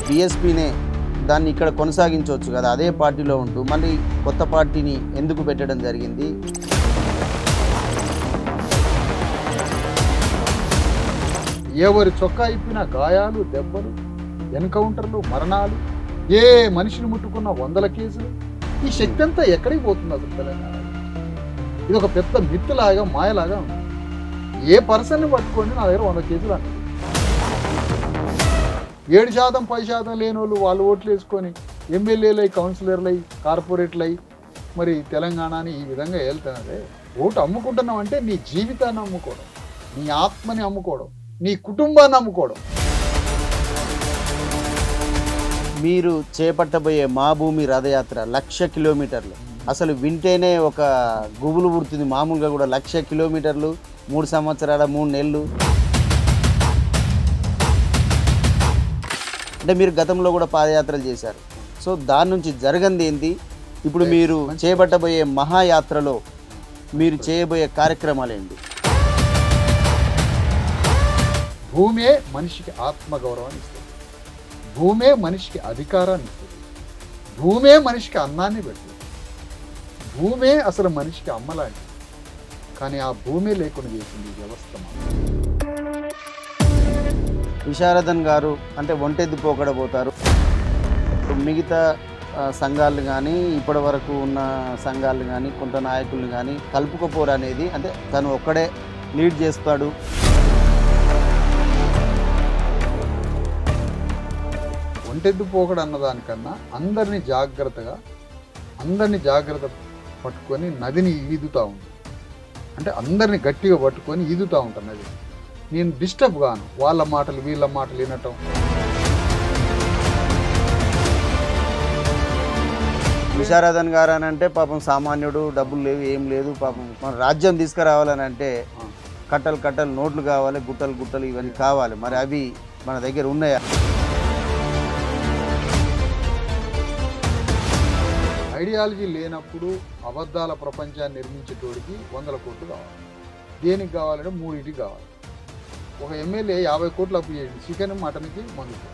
బీఎస్పీనే దాన్ని ఇక్కడ కొనసాగించవచ్చు కదా, అదే పార్టీలో ఉంటూ మళ్ళీ కొత్త పార్టీని ఎందుకు పెట్టడం జరిగింది? ఎవరి చొక్కా ఇప్పిన గాయాలు, దెబ్బలు, ఎన్కౌంటర్లు, మరణాలు, ఏ మనిషిని ముట్టుకున్న 100 కేసులు. ఈ శక్తి అంతా ఎక్కడికి పోతుంది అసలు తెలంగాణ? ఇది ఒక పెద్ద మిత్తులాగా, మాయలాగా ఉంది. ఏ పర్సన్ని పట్టుకోండి నా దగ్గర 100 కేసులు అంటారు. 7% 10% లేని వాళ్ళు ఓట్లు వేసుకొని ఎమ్మెల్యేలై, కౌన్సిలర్లై, కార్పొరేట్లై మరి తెలంగాణని ఈ విధంగా వెళ్తున్నదే. ఓటు అమ్ముకుంటున్నావు అంటే నీ జీవితాన్ని అమ్ముకోవడం, నీ ఆత్మని అమ్ముకోవడం, నీ కుటుంబాన్ని అమ్ముకోవడం. మీరు చేపట్టబోయే మా భూమి రథయాత్ర 1,00,000 కిలోమీటర్లు. అసలు వింటేనే ఒక గుబులు పుడుతుంది. మామూలుగా కూడా 1,00,000 కిలోమీటర్లు, 3 సంవత్సరాల 3 నెలలు. అంటే మీరు గతంలో కూడా పాదయాత్రలు చేశారు. సో దాని నుంచి జరగంది ఏంటి? ఇప్పుడు మీరు చేపట్టబోయే మహాయాత్రలో మీరు చేయబోయే కార్యక్రమాలు ఏంటి? భూమే మనిషికి ఆత్మగౌరవాన్ని ఇస్తుంది. భూమే మనిషికి అధికారాన్ని ఇస్తుంది. భూమే మనిషికి అన్నాన్ని పెడుతుంది. భూమే అసలు మనిషికి అమ్మలాంటి. కానీ ఆ భూమే లేకుండా చేసింది ఈ వ్యవస్థ. విశారదన్ గారు అంటే ఒంటెద్దు పోకడబోతారు. మిగతా సంఘాలు కానీ, ఇప్పటి వరకు ఉన్న సంఘాలు కానీ, కొంత నాయకులను కానీ కలుపుకపోరు అనేది, అంటే తను ఒక్కడే లీడ్ చేస్తాడు. ఒంటెద్దు పోకడు అన్నదానికన్నా అందరినీ జాగ్రత్త పట్టుకొని నదిని ఈదుతూ ఉంది. అంటే అందరినీ గట్టిగా పట్టుకొని ఈదుతూ ఉంటాను నది. నేను డిస్టర్బ్ గాను, వాళ్ళ మాటలు వీళ్ళ మాటలు వినటం. విశారదన్ గారు అని అంటే పాపం సామాన్యుడు, డబ్బులు లేవు, ఏం లేదు. పాపం మన రాజ్యం తీసుకురావాలని అంటే కట్టలు నోట్లు కావాలి, గుట్టలు ఇవన్నీ కావాలి. మరి అవి మన దగ్గర ఉన్నాయా? ఐడియాలజీ లేనప్పుడు అబద్ధాల ప్రపంచాన్ని నిర్మించేటోడికి 100 కోట్లు కావాలి. దేనికి కావాలంటే 3 కావాలి. ఒక ఎమ్మెల్యే 50 కోట్లు అప్పు చేయండి చికెన్, మటన్కి, మందుకు.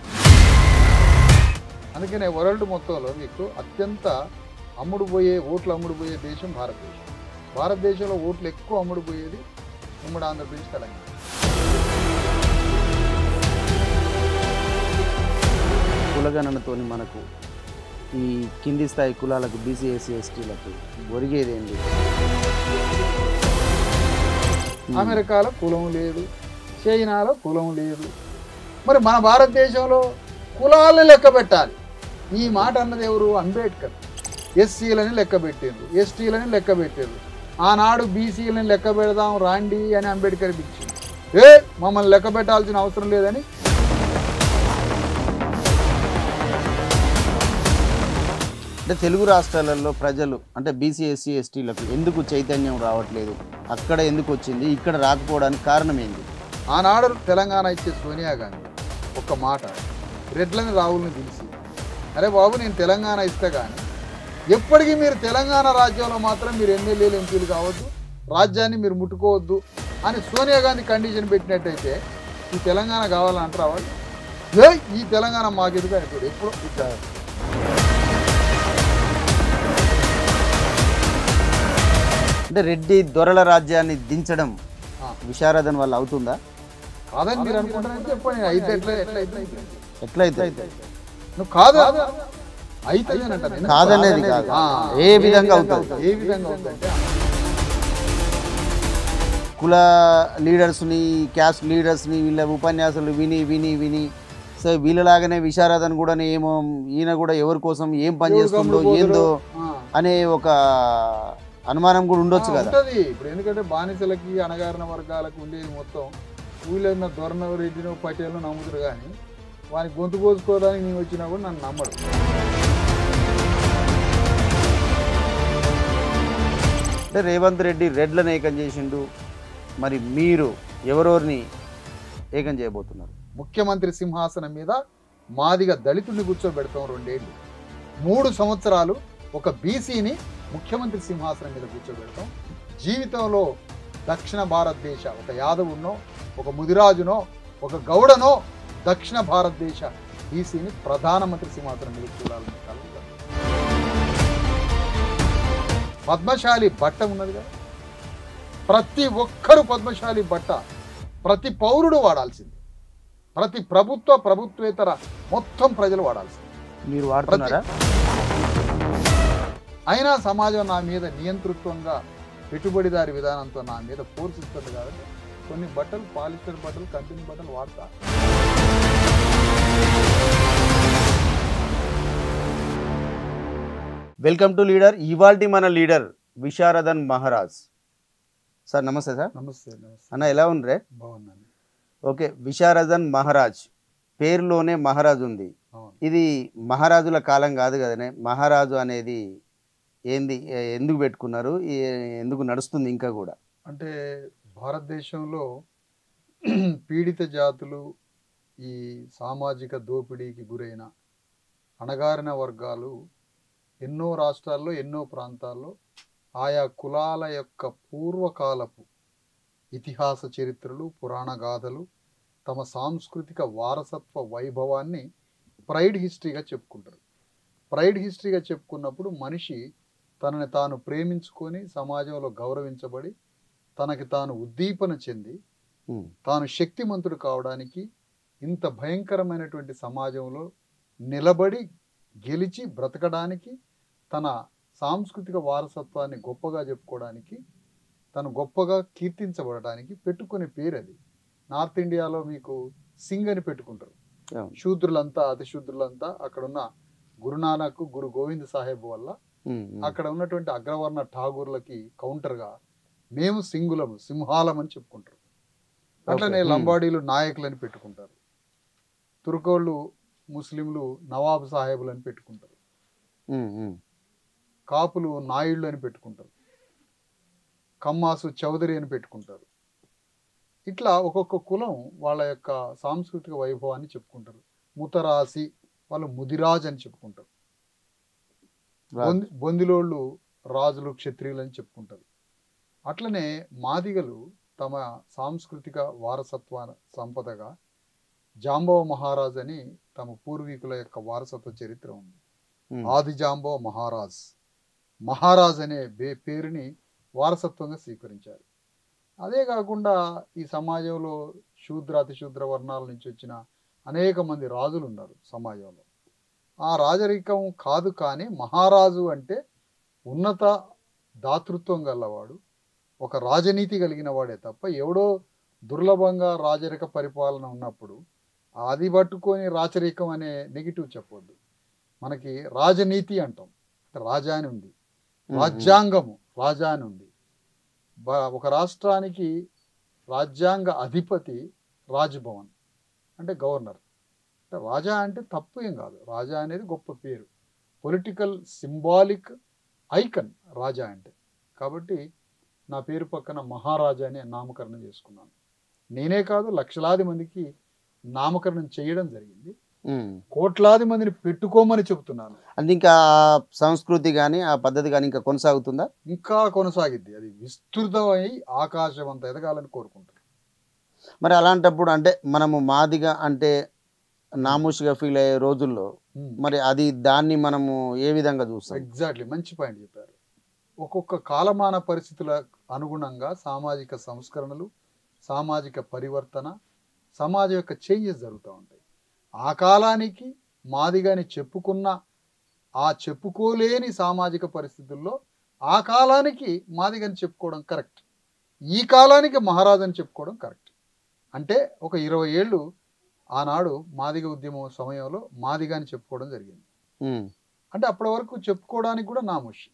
అందుకనే వరల్డ్ మొత్తంలో మీకు అత్యంత ఓట్లు అమ్ముడుపోయే దేశం భారతదేశం. భారతదేశంలో ఓట్లు ఎక్కువ అమ్ముడుపోయేది ఉమ్మడి ఆంధ్రప్రదేశ్, తెలంగాణ. కులగణనతో మనకు ఈ కింది స్థాయి కులాలకు, బీసీ, ఎస్సీ, ఎస్టీలకు ఒరిగేదేంటి? అమెరికాలో కులం లేదు, చైనాలో కులం లేదు. మరి మన భారతదేశంలో కులాలను లెక్క పెట్టాలి. ఈ మాట అన్నది ఎవరు? అంబేద్కర్. ఎస్సీలని లెక్క పెట్టారు, ఎస్టీలని లెక్క పెట్టారు. ఆనాడు బీసీలని లెక్క పెడదాం రాండి అని అంబేద్కర్ పిలిచింది. మమ్మల్ని లెక్క పెట్టాల్సిన అవసరం లేదని అంటే తెలుగు రాష్ట్రాలలో ప్రజలు అంటే బీసీ, ఎస్సీ, ఎస్టీలకు ఎందుకు చైతన్యం రావట్లేదు? అక్కడ ఎందుకు వచ్చింది, ఇక్కడ రాకపోవడానికి కారణం ఏంటి? ఆనాడు తెలంగాణ ఇచ్చే సోనియా గాంధీ ఒక్క మాట రెడ్లని, రాహుల్ని పిలిచి, అరే బాబు నేను తెలంగాణ ఇస్తే కానీ ఎప్పటికీ మీరు తెలంగాణ రాజ్యంలో మాత్రం మీరు ఎమ్మెల్యేలు, ఎంపీలు కావద్దు, రాజ్యాన్ని మీరు ముట్టుకోవద్దు అని సోనియా గాంధీ కండిషన్ పెట్టినట్టయితే ఈ తెలంగాణ కావాలని అంటారు వాళ్ళు. ఈ తెలంగాణ మాకెదుగు అయిపోయాడు ఎప్పుడు. అంటే రెడ్డి దొరల రాజ్యాన్ని దించడం విశారదన్ వల్ల అవుతుందా? కాదని మీరు అనుకుంటారని చెప్పండి. అయితే ఎట్లయితే నువ్వు కాదు అయితే కాదనేది కాదు, ఏ విధంగా అవుతుంది? కుల లీడర్స్ని, క్యాస్ట్ లీడర్స్ని వీళ్ళ ఉపన్యాసాలు విని సో వీళ్ళలాగానే విశారదన్ కూడా ఏమో ఈయన కూడా ఎవరి కోసం ఏం పని చేస్తుందో ఏందో అనే ఒక అనుమానం కూడా ఉండొచ్చు కదా. ఇప్పుడు ఎందుకంటే బానిసలకి, అణగారిన వర్గాలకు ఉండేది మొత్తం ఊళ్ళో దొరన, రెడ్డినో, పటేల్లో నమ్ముతారు. కానీ వాని గొంతు కోసుకోవడానికి నేను వచ్చినా కూడా నన్ను నమ్మడు. అంటే రేవంత్ రెడ్డి రెడ్లను ఏకం చేసిండు. మరి మీరు ఎవరెవరిని ఏకం చేయబోతున్నారు? ముఖ్యమంత్రి సింహాసనం మీద మాదిగా దళితుడిని కూర్చోబెడతాం 2 ఏళ్ళు. 3 సంవత్సరాలు ఒక బీసీని ముఖ్యమంత్రి సింహాసనం మీద కూర్చోబెడతాం. జీవితంలో దక్షిణ భారతదేశ ఒక యాదవునో, ఒక ముదిరాజునో, ఒక గౌడనో దక్షిణ భారతదేశ బీసీని ప్రధానమంత్రి సింహాసనం మీద చూడాలని కలలు. పద్మశాలి బట్ట ఉన్నది కదా, ప్రతి ఒక్కరు పద్మశాలి బట్ట ప్రతి పౌరుడు వాడాల్సింది, ప్రతి ప్రభుత్వేతర మొత్తం ప్రజలు వాడాల్సింది. మీరు వాడుతున్నారా? అయినా సమాజం నా మీద నియంతృత్వంగా పెట్టుబడిదారి విధానంతో నా మీద పోర్చిస్తుంది కాబట్టి కొన్ని బట్టలు, పాలిస్టర్ బట్టలు, కంపెనీ బట్టలు వాడతా. Welcome to leader. ఇవాల్టి మన లీడర్ విశారదన్ మహారాజ్ సార్. నమస్తే సార్. నమస్తే. అన్న ఎలా ఉండ్రే? బాగున్నాను. ఓకే, విశారదన్ మహారాజ్ పేరులోనే మహారాజు ఉంది. ఇది మహారాజుల కాలం కాదు కదనే. మహారాజు అనేది ఏంది, ఎందుకు పెట్టుకున్నారు, ఎందుకు నడుస్తుంది ఇంకా కూడా? అంటే భారతదేశంలో పీడిత జాతులు, ఈ సామాజిక దోపిడీకి గురైన అణగారిన వర్గాలు ఎన్నో రాష్ట్రాల్లో, ఎన్నో ప్రాంతాల్లో ఆయా కులాల యొక్క పూర్వకాలపు ఇతిహాస చరిత్రలు, పురాణ గాథలు, తమ సాంస్కృతిక వారసత్వ వైభవాన్ని ప్రైడ్ హిస్టరీగా చెప్పుకుంటారు. ప్రైడ్ హిస్టరీగా చెప్పుకున్నప్పుడు మనిషి తనని తాను ప్రేమించుకొని సమాజంలో గౌరవించబడి తనకి తాను ఉద్దీపన చెంది తాను శక్తిమంతుడు కావడానికి ఇంత భయంకరమైనటువంటి సమాజంలో నిలబడి గెలిచి బ్రతకడానికి, తన సాంస్కృతిక వారసత్వాన్ని గొప్పగా చెప్పుకోవడానికి, తను గొప్పగా కీర్తించబడడానికి పెట్టుకునే పేరు అది. నార్త్ ఇండియాలో మీకు సింగ్ అని పెట్టుకుంటారు. శూద్రులంతా, అతి శూద్రులంతా అక్కడున్న గురునానక్, గురు గోవింద్ సాహెబ్ వల్ల అక్కడ ఉన్నటువంటి అగ్రవర్ణ ఠాగూర్లకి కౌంటర్గా మేము సింగులము, సింహాలం అని చెప్పుకుంటారు. అట్లనే లంబాడీలు నాయకులని పెట్టుకుంటారు. తుర్కోళ్ళు, ముస్లింలు నవాబ్ సాహెబులు అని పెట్టుకుంటారు. కాపులు నాయుళ్ళు అని పెట్టుకుంటారు. కమ్మాసు చౌదరి అని పెట్టుకుంటారు. ఇట్లా ఒక్కొక్క కులం వాళ్ళ యొక్క సాంస్కృతిక వైభవాన్ని చెప్పుకుంటారు. ముతరాసి వాళ్ళు ముదిరాజ్ అని చెప్పుకుంటారు. బొందిలోళ్ళు రాజులు, క్షత్రియులు అని చెప్పుకుంటారు. అట్లనే మాదిగలు తమ సాంస్కృతిక వారసత్వ సంపదగా జాంబవ మహారాజ్ అని తమ పూర్వీకుల యొక్క వారసత్వ చరిత్ర ఉంది. ఆది జాంబవ మహారాజ్ అనే పేరుని వారసత్వంగా స్వీకరించారు. అదే కాకుండా ఈ సమాజంలో శూద్ర, అతి శూద్ర వర్ణాల నుంచి వచ్చిన అనేక మంది రాజులు ఉన్నారు సమాజంలో. ఆ రాజరికం కాదు, కానీ మహారాజు అంటే ఉన్నత దాతృత్వం గలవాడు, ఒక రాజనీతి కలిగిన వాడే తప్ప ఎవడో దుర్లభంగా రాజరిక పరిపాలన ఉన్నప్పుడు అది పట్టుకొని రాచరికం అనే నెగిటివ్ చెప్పొద్దు. మనకి రాజనీతి అంటాం, రాజా అని ఉంది. రాజ్యాంగము రాజా అని ఉంది. ఒక రాష్ట్రానికి రాజ్యాంగ అధిపతి రాజ్భవన్ అంటే గవర్నర్. అంటే రాజా అంటే తప్పు ఏం కాదు. రాజా అనేది గొప్ప పేరు, పొలిటికల్ సింబాలిక్ ఐకన్ రాజా అంటే. కాబట్టి నా పేరు పక్కన మహారాజా అని నామకరణం చేసుకున్నాను. నేనే కాదు, లక్షలాది మందికి నామకరణం చేయడం జరిగింది. కోట్లాది మందిని పెట్టుకోమని చెబుతున్నాను. అంటే ఇంకా సంస్కృతి కానీ ఆ పద్ధతి కానీ ఇంకా కొనసాగుతుందా? ఇంకా కొనసాగిద్ది. అది విస్తృతమై ఆకాశవంత ఎదగాలని కోరుకుంటారు. మరి అలాంటప్పుడు అంటే మనము మాదిగా అంటే నామూషిగా ఫీల్ అయ్యే రోజుల్లో మరి అది దాన్ని మనము ఏ విధంగా చూస్తాం? ఎగ్జాక్ట్లీ, మంచి పాయింట్ చెప్పారు. ఒక్కొక్క కాలమాన పరిస్థితుల అనుగుణంగా సామాజిక సంస్కరణలు, సామాజిక పరివర్తన, సమాజం యొక్క చేంజెస్ జరుగుతూ ఉంటాయి. ఆ కాలానికి మాదిగాని చెప్పుకున్న ఆ చెప్పుకోలేని సామాజిక పరిస్థితుల్లో ఆ కాలానికి మాదిగాని చెప్పుకోవడం కరెక్ట్, ఈ కాలానికి మహారాజు అని చెప్పుకోవడం కరెక్ట్. అంటే ఒక 20 ఏళ్ళు ఆనాడు మాదిగ ఉద్యమం సమయంలో మాదిగాని చెప్పుకోవడం జరిగింది. అంటే అప్పటి వరకు చెప్పుకోవడానికి కూడా నామోషి,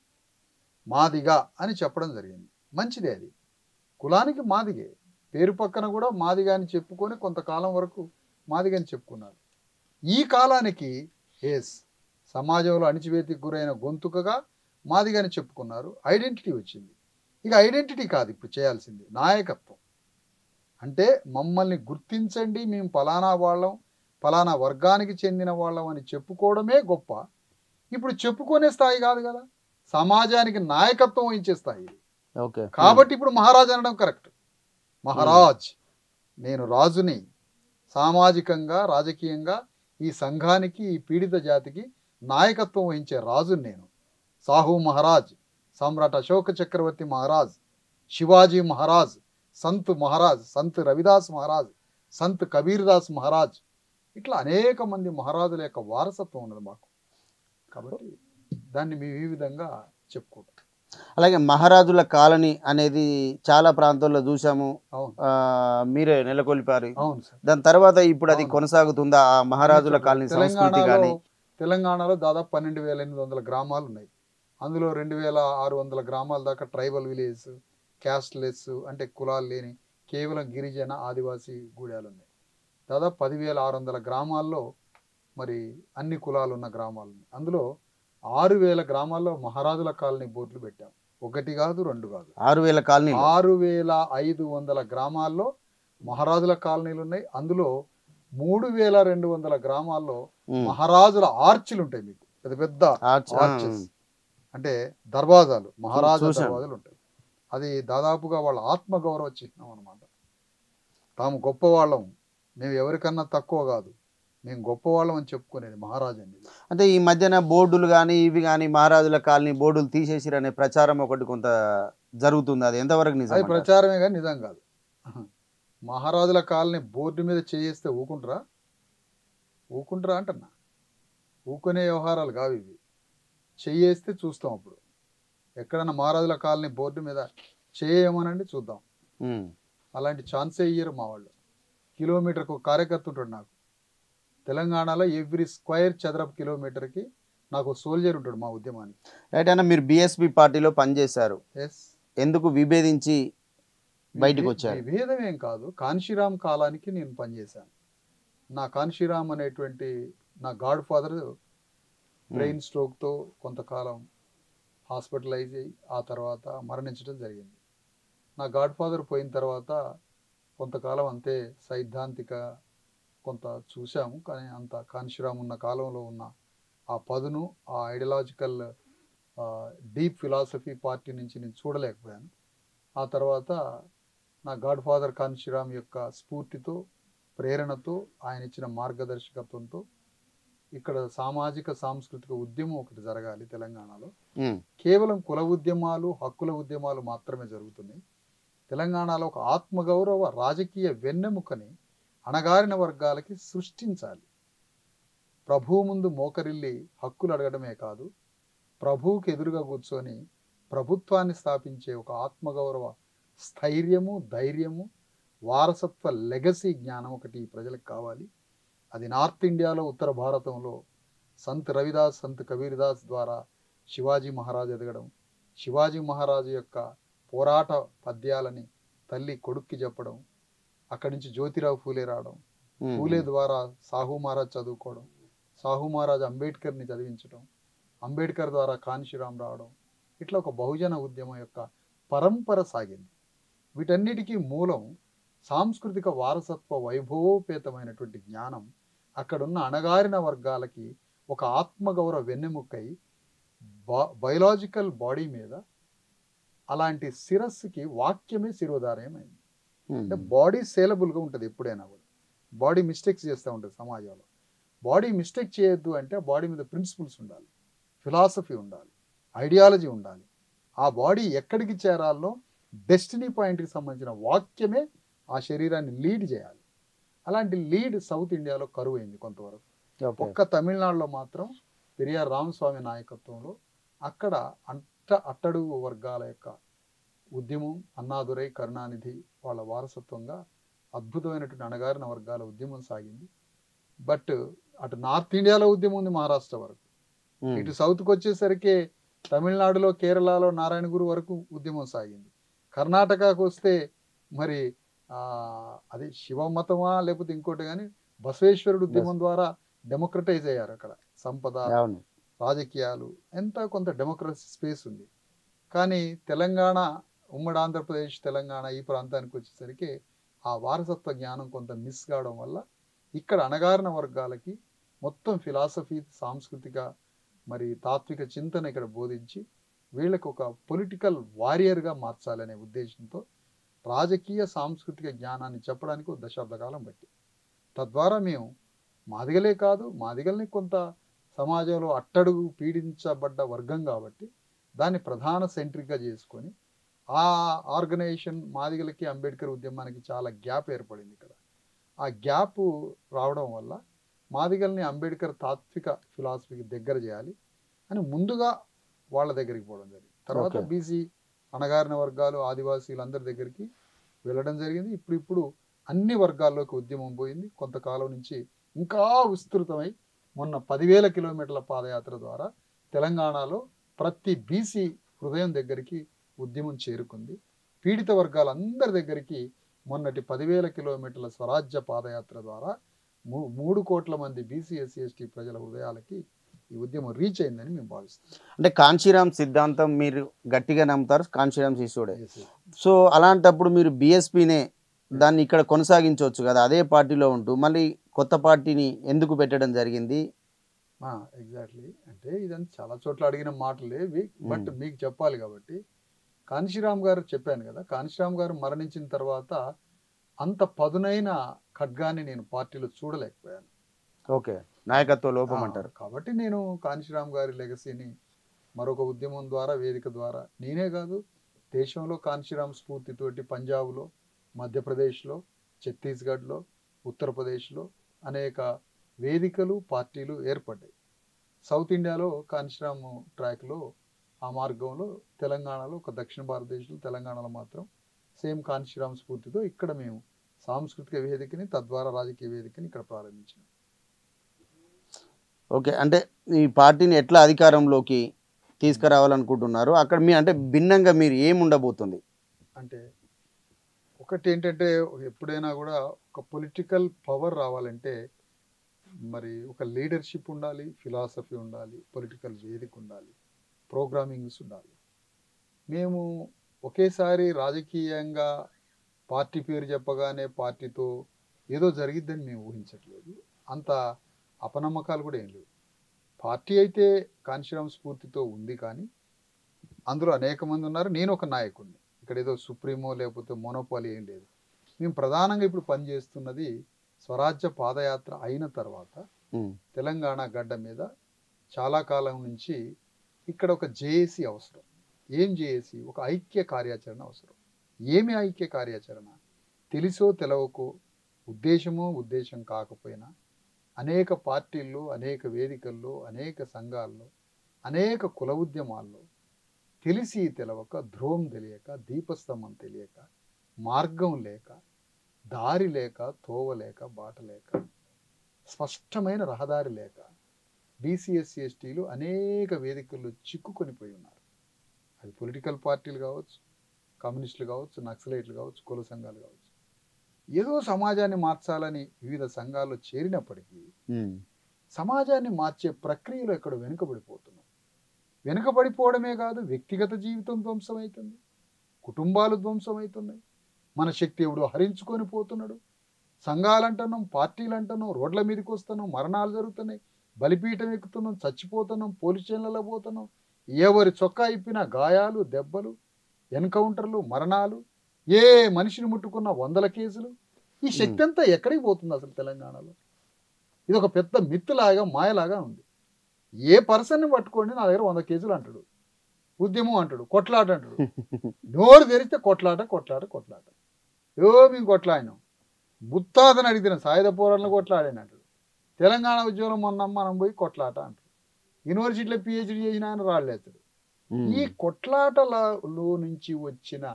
మాదిగా అని చెప్పడం జరిగింది. మంచిదే, అది కులానికి మాదిగే పేరు పక్కన కూడా మాదిగాని చెప్పుకొని కొంతకాలం వరకు మాదిగాని చెప్పుకున్నారు. ఈ కాలానికి సమాజంలో అణిచివేతికి గురైన గొంతుకగా మాదిగాని చెప్పుకున్నారు. ఐడెంటిటీ వచ్చింది. ఇక ఐడెంటిటీ కాదు ఇప్పుడు చేయాల్సింది, నాయకత్వం. అంటే మమ్మల్ని గుర్తించండి, మేము ఫలానా వాళ్ళం, ఫలానా వర్గానికి చెందిన వాళ్ళం అని చెప్పుకోవడమే గొప్ప. ఇప్పుడు చెప్పుకునే స్థాయి కాదు కదా, సమాజానికి నాయకత్వం వహించే స్థాయి. కాబట్టి ఇప్పుడు మహారాజ్ అనడం కరెక్ట్. మహారాజ్, నేను రాజుని, సామాజికంగా రాజకీయంగా ఈ సంఘానికి, ఈ పీడిత జాతికి నాయకత్వం వహించే రాజుని నేను. సాహు మహారాజ్, సమ్రాట్ అశోక చక్రవర్తి మహారాజ్, శివాజీ మహారాజ్, సంత్ మహారాజ్, సంత్ రవిదాస్ మహారాజ్, సంత్ కబీర్దాస్ మహారాజ్, ఇట్లా అనేక మంది మహారాజుల యొక్క వారసత్వం ఉన్నది మాకు. కాబట్టి దాన్ని మేము ఈ విధంగా చెప్పుకుంటాం. అలాగే మహారాజుల కాలనీ అనేది చాలా ప్రాంతాల్లో చూసాము. అవును, మీరే నెలకొల్పారు. అవును సార్. దాని తర్వాత ఇప్పుడు అది కొనసాగుతుందా ఆ మహారాజుల కాలనీ సంస్కృతి కానీ? తెలంగాణలో దాదాపు 12,800 గ్రామాలు ఉన్నాయి. అందులో 2,600 గ్రామాల దాకా ట్రైబల్ విలేజ్, క్యాస్ట్లెస్ అంటే కులాలు లేని కేవలం గిరిజన ఆదివాసీ గూడాలు ఉన్నాయి. దాదాపు 10,600 గ్రామాల్లో మరి అన్ని కులాలు ఉన్న గ్రామాలు ఉన్నాయి. అందులో 6,000 గ్రామాల్లో మహారాజుల కాలనీ బోర్డులు పెట్టాం. ఒకటి కాదు, రెండు కాదు, 6,000 కాలనీ, 6,500 గ్రామాల్లో మహారాజుల కాలనీలు ఉన్నాయి. అందులో 3,200 గ్రామాల్లో మహారాజుల ఆర్చిలు ఉంటాయి. మీకు పెద్ద పెద్ద ఆర్చెస్ అంటే దర్వాజాలు, మహారాజా దర్వాజాలు ఉంటాయి. అది దాదాపుగా వాళ్ళ ఆత్మగౌరవ చిహ్నం అనమాట. తాము గొప్పవాళ్ళం, మేము ఎవరికన్నా తక్కువ కాదు, మేము గొప్పవాళ్ళం అని చెప్పుకునేది మహారాజు అనేది. అంటే ఈ మధ్యన బోర్డులు కానీ ఇవి కానీ మహారాజుల కాలనీ బోర్డులు తీసేసిరనే ప్రచారం ఒకటి కొంత జరుగుతుంది. అది ఎంతవరకు నిజం? అది ప్రచారమే కానీ నిజం కాదు. మహారాజుల కాలనీ బోర్డు మీద చేస్తే ఊకుంటారా? ఊకుంటారా అంటున్నా. ఊకునే వ్యవహారాలు కావు ఇవి. చేయేస్తే చూస్తాం. అప్పుడు ఎక్కడన్నా మహారాజుల కాలనీ బోర్డు మీద చేయమనండి చూద్దాం. అలాంటి ఛాన్సే ఇయ్యరు మా వాళ్ళు. కిలోమీటర్కి ఒక కార్యకర్త ఉంటాడు నాకు. తెలంగాణలో ఎవ్రీ స్క్వేర్ చదరపు కిలోమీటర్కి నాకు సోల్జర్ ఉంటాడు మా ఉద్యమానికి. రైట్ అన్న, మీరు బిఎస్పి పార్టీలో పనిచేశారు. ఎస్. ఎందుకు విభేదించి బయటకు వచ్చారు? విభేదం ఏం కాదు, కాన్షీరామ్ కాలానికి నేను పనిచేశాను. నా కాన్షీరామ్ అనేటువంటి నా గాడ్ ఫాదర్ బ్రెయిన్ స్ట్రోక్తో కొంతకాలం హాస్పిటలైజ్ అయ్యి ఆ తర్వాత మరణించడం జరిగింది. నా గాడ్ ఫాదర్ పోయిన తర్వాత కొంతకాలం అంతే సైద్ధాంతిక కొంత చూసాము, కానీ అంత కాన్షీరామ్ ఉన్న కాలంలో ఉన్న ఆ పదును, ఆ ఐడియాలజికల్ డీప్ ఫిలాసఫీ పార్టీ నుంచి నేను చూడలేకపోయాను. ఆ తర్వాత నా గాడ్ ఫాదర్ కాన్షీరామ్ యొక్క స్ఫూర్తితో, ప్రేరణతో, ఆయన ఇచ్చిన మార్గదర్శకత్వంతో ఇక్కడ సామాజిక సాంస్కృతిక ఉద్యమం ఒకటి జరగాలి తెలంగాణలో. కేవలం కుల ఉద్యమాలు, హక్కుల ఉద్యమాలు మాత్రమే జరుగుతున్నాయి. తెలంగాణలో ఒక ఆత్మగౌరవ రాజకీయ వెన్నెముకని అణగారిన వర్గాలకి సృష్టించాలి. ప్రభువు ముందు మోకరిల్లి హక్కులు అడగడమే కాదు, ప్రభువుకి ఎదురుగా కూర్చొని ప్రభుత్వాన్ని స్థాపించే ఒక ఆత్మగౌరవ స్థైర్యము, ధైర్యము, వారసత్వ లెగసీ జ్ఞానం ఒకటి ప్రజలకు కావాలి. అది నార్త్ ఇండియాలో, ఉత్తర భారతంలో సంత్ రవిదాస్, సంత్ కబీర్దాస్ ద్వారా శివాజీ మహారాజు ఎదగడం, శివాజీ మహారాజు యొక్క పోరాట పద్యాలని తల్లి కొడుక్కి చెప్పడం, అక్కడి నుంచి జ్యోతిరావు ఫూలే రావడం, ఫూలే ద్వారా సాహు మహారాజ్ చదువుకోవడం, సాహు మహారాజ్ అంబేద్కర్ని చదివించడం, అంబేద్కర్ ద్వారా కాన్షీరామ్ రావడం, ఇట్లా ఒక బహుజన ఉద్యమం యొక్క పరంపర సాగింది. వీటన్నిటికీ మూలం సాంస్కృతిక వారసత్వ వైభవోపేతమైనటువంటి జ్ఞానం అక్కడున్న అణగారిన వర్గాలకి ఒక ఆత్మగౌరవ వెన్నెముకై బయలాజికల్ బాడీ మీద అలాంటి శిరస్సుకి వాక్యమే శిరోధారయమైంది. అంటే బాడీ సేలబుల్గా ఉంటుంది ఎప్పుడైనా కూడా. బాడీ మిస్టేక్స్ చేస్తూ ఉంటుంది సమాజంలో. బాడీ మిస్టేక్ చేయొద్దు అంటే బాడీ మీద ప్రిన్సిపల్స్ ఉండాలి, ఫిలాసఫీ ఉండాలి, ఐడియాలజీ ఉండాలి. ఆ బాడీ ఎక్కడికి చేరాలో డెస్టినీ పాయింట్కి సంబంధించిన వాక్యమే ఆ శరీరాన్ని లీడ్ చేయాలి. అలాంటి లీడ్ సౌత్ ఇండియాలో కరువైంది కొంతవరకు. ఒక్క తమిళనాడులో మాత్రం పెరియార్ రామస్వామి నాయకత్వంలో అక్కడ అట్టడుగు వర్గాల యొక్క ఉద్యమం, అన్నాదురై, కరుణానిధి వాళ్ళ వారసత్వంగా అద్భుతమైనటువంటి అణగారిన వర్గాల ఉద్యమం సాగింది. బట్ అటు నార్త్ ఇండియాలో ఉద్యమం ఉంది మహారాష్ట్ర వరకు. ఇటు సౌత్కి వచ్చేసరికి తమిళనాడులో, కేరళలో నారాయణగురు వరకు ఉద్యమం సాగింది. కర్ణాటకకు వస్తే మరి అది శివ మతమా లేకపోతే ఇంకోటి, కానీ బసవేశ్వరుడు ఉద్యమం ద్వారా డెమోక్రటైజ్ అయ్యారు. అక్కడ సంపద, రాజకీయాలు, ఎంత కొంత డెమోక్రసీ స్పేస్ ఉంది. కానీ తెలంగాణ, ఉమ్మడి ఆంధ్రప్రదేశ్, తెలంగాణ ఈ ప్రాంతానికి వచ్చేసరికి ఆ వారసత్వ జ్ఞానం కొంత మిస్ కావడం వల్ల ఇక్కడ అణగారిన వర్గాలకి మొత్తం ఫిలాసఫీ, సాంస్కృతిక మరి తాత్విక చింతన ఇక్కడ బోధించి వీళ్ళకు ఒక పొలిటికల్ వారియర్గా మార్చాలనే ఉద్దేశంతో రాజకీయ సాంస్కృతిక జ్ఞానాన్ని చెప్పడానికి ఒక దశాబ్ద కాలం బట్టి, తద్వారా మేము మాదిగలే కాదు, మాదిగల్ని కొంత సమాజంలో అట్టడుగు పీడించబడ్డ వర్గం కాబట్టి దాన్ని ప్రధాన సెంట్రిక్గా చేసుకొని ఆ ఆర్గనైజేషన్ మాదిగలకి అంబేద్కర్ ఉద్యమానికి చాలా గ్యాప్ ఏర్పడింది ఇక్కడ. ఆ గ్యాప్ రావడం వల్ల మాదిగల్ని అంబేద్కర్ తాత్విక ఫిలాసఫీకి దగ్గర చేయాలి అని ముందుగా వాళ్ళ దగ్గరికి పోవడం జరిగింది. తర్వాత బీసీ అణగారిన వర్గాలు, ఆదివాసీలు అందరి దగ్గరికి వెళ్ళడం జరిగింది. ఇప్పుడు అన్ని వర్గాల్లోకి ఉద్యమం పోయింది. కొంతకాలం నుంచి ఇంకా విస్తృతమై మొన్న 10,000 కిలోమీటర్ల పాదయాత్ర ద్వారా తెలంగాణలో ప్రతి బీసీ హృదయం దగ్గరికి ఉద్యమం చేరుకుంది. పీడిత వర్గాలందరి దగ్గరికి మొన్నటి 10,000 కిలోమీటర్ల స్వరాజ్య పాదయాత్ర ద్వారా 3 కోట్ల మంది బీసీ ఎస్సీ ఎస్టీ ప్రజల హృదయాలకి ఈ ఉద్యమం రీచ్ అయిందని మేము భావిస్తాం. అంటే కాంశీరామ్ సిద్ధాంతం మీరు గట్టిగా నమ్ముతారు, కాంశీరామ్ శిష్యుడే. సో అలాంటప్పుడు మీరు బీఎస్పీనే దాన్ని ఇక్కడ కొనసాగించవచ్చు కదా, అదే పార్టీలో ఉంటూ మళ్ళీ కొత్త పార్టీని ఎందుకు పెట్టడం జరిగింది? ఎగ్జాక్ట్లీ, అంటే ఇదంతా చాలా చోట్ల అడిగిన మాటలే, బట్ మీకు చెప్పాలి కాబట్టి కాంశీరామ్ గారు చెప్పాను కదా, కాంశీరామ్ గారు మరణించిన తర్వాత అంత పదునైన ఖడ్గాన్ని నేను పార్టీలో చూడలేకపోయాను. ఓకే, నాయకత్వ లోపం అంటారు. కాబట్టి నేను కాంశీరామ్ గారి లెగసీని మరొక ఉద్యమం ద్వారా, వేదిక ద్వారా, నేనే కాదు దేశంలో కాంశీరామ్ స్ఫూర్తితోటి పంజాబ్లో, మధ్యప్రదేశ్లో, ఛత్తీస్గఢ్లో, ఉత్తరప్రదేశ్లో అనేక వేదికలు, పార్టీలు ఏర్పడ్డాయి. సౌత్ ఇండియాలో కాంశీరామ్ ట్రాక్లో, ఆ మార్గంలో తెలంగాణలో, ఒక దక్షిణ భారతదేశంలో తెలంగాణలో మాత్రం సేమ్ కాంశీరామ్ స్ఫూర్తితో ఇక్కడ మేము సాంస్కృతిక వేదికని, తద్వారా రాజకీయ వేదికని ఇక్కడ ప్రారంభించాం. ఓకే, అంటే ఈ పార్టీని ఎట్లా అధికారంలోకి తీసుకురావాలనుకుంటున్నారు? అక్కడ మీ అంటే భిన్నంగా మీరు ఏముండబోతుంది? అంటే ఒకటి ఏంటంటే, ఎప్పుడైనా కూడా ఒక పొలిటికల్ పవర్ రావాలంటే మరి ఒక లీడర్షిప్ ఉండాలి, ఫిలాసఫీ ఉండాలి, పొలిటికల్ వేదిక ఉండాలి, ప్రోగ్రామింగ్స్ ఉండాలి. మేము ఒకేసారి రాజకీయంగా పార్టీ పేరు చెప్పగానే పార్టీతో ఏదో జరిగిద్దని మేము ఊహించట్లేదు. అంత అపనమ్మకాలు కూడా ఏం లేవు. పార్టీ అయితే కాంశీరామ్ స్ఫూర్తితో ఉంది, కానీ అందులో అనేక మంది ఉన్నారు. నేను ఒక నాయకుడిని. ఇక్కడ ఏదో సుప్రీమో లేకపోతే మోనోపాలి ఏం లేదు. మేము ప్రధానంగా ఇప్పుడు పనిచేస్తున్నది స్వరాజ్య పాదయాత్ర అయిన తర్వాత తెలంగాణ గడ్డ మీద చాలా కాలం నుంచి ఇక్కడ ఒక జేఏసీ అవసరం. ఏం జేఏసీ? ఒక ఐక్య కార్యాచరణ అవసరం. ఏమి ఐక్య కార్యాచరణ? తెలిసో తెలవకో, ఉద్దేశం కాకపోయినా అనేక పార్టీల్లో, అనేక వేదికల్లో, అనేక సంఘాల్లో, అనేక కుల ఉద్యమాల్లో తెలిసి తెలవక, ధ్రువం తెలియక, దీపస్తంభం తెలియక, మార్గం లేక, దారి లేక, తోవ లేక, బాట లేక, స్పష్టమైన రహదారి లేక బీసీ ఎస్సీ ఎస్టీలు అనేక వేదికల్లో చిక్కుకొనిపోయి ఉన్నారు. అది పొలిటికల్ పార్టీలు కావచ్చు, కమ్యూనిస్టులు కావచ్చు, నక్సలైట్లు కావచ్చు, కుల సంఘాలు కావచ్చు. ఏదో సమాజాన్ని మార్చాలని వివిధ సంఘాల్లో చేరినప్పటికీ సమాజాన్ని మార్చే ప్రక్రియలో ఎక్కడ వెనుకబడిపోతున్నాం. వెనుకబడిపోవడమే కాదు, వ్యక్తిగత జీవితం ధ్వంసమవుతుంది, కుటుంబాలు ధ్వంసమవుతున్నాయి, మన శక్తి ఎవడో హరించుకొని పోతున్నాడు. సంఘాలు అంటున్నాం, పార్టీలు అంటున్నాం, రోడ్ల మీదకి వస్తున్నాం, మరణాలు జరుగుతున్నాయి, బలిపీఠం ఎక్కుతున్నాం, చచ్చిపోతున్నాం, పోలీస్ స్టేషన్లలో పోతున్నాం. ఎవరి చొక్కా ఇప్పినా గాయాలు, దెబ్బలు, ఎన్కౌంటర్లు, మరణాలు, ఏ మనిషిని ముట్టుకున్న 100 కేసులు. ఈ శక్తి అంతా ఎక్కడికి పోతుంది అసలు తెలంగాణలో? ఇది ఒక పెద్ద మిత్తులాగా, మాయలాగా ఉంది. ఏ పర్సన్ని పట్టుకోండి, నా దగ్గర 100 కేసులు అంటాడు, ఉద్యమం అంటాడు, కొట్లాట అంటాడు. నోరు తెరిస్తే కొట్లాట కొట్లాట కొట్లాట. మేము కొట్లాడినాం, ముత్తాతను అడిగిన సాయుధ పోరాటంలో కొట్లాడాను అంటాడు. తెలంగాణ ఉద్యమంలో మొన్న మనం పోయి కొట్లాట అంటాడు. యూనివర్సిటీలో పిహెచ్డి చేసిన ఆయన రాళ్ళేస్తాడు. ఈ కొట్లాటలలో నుంచి వచ్చిన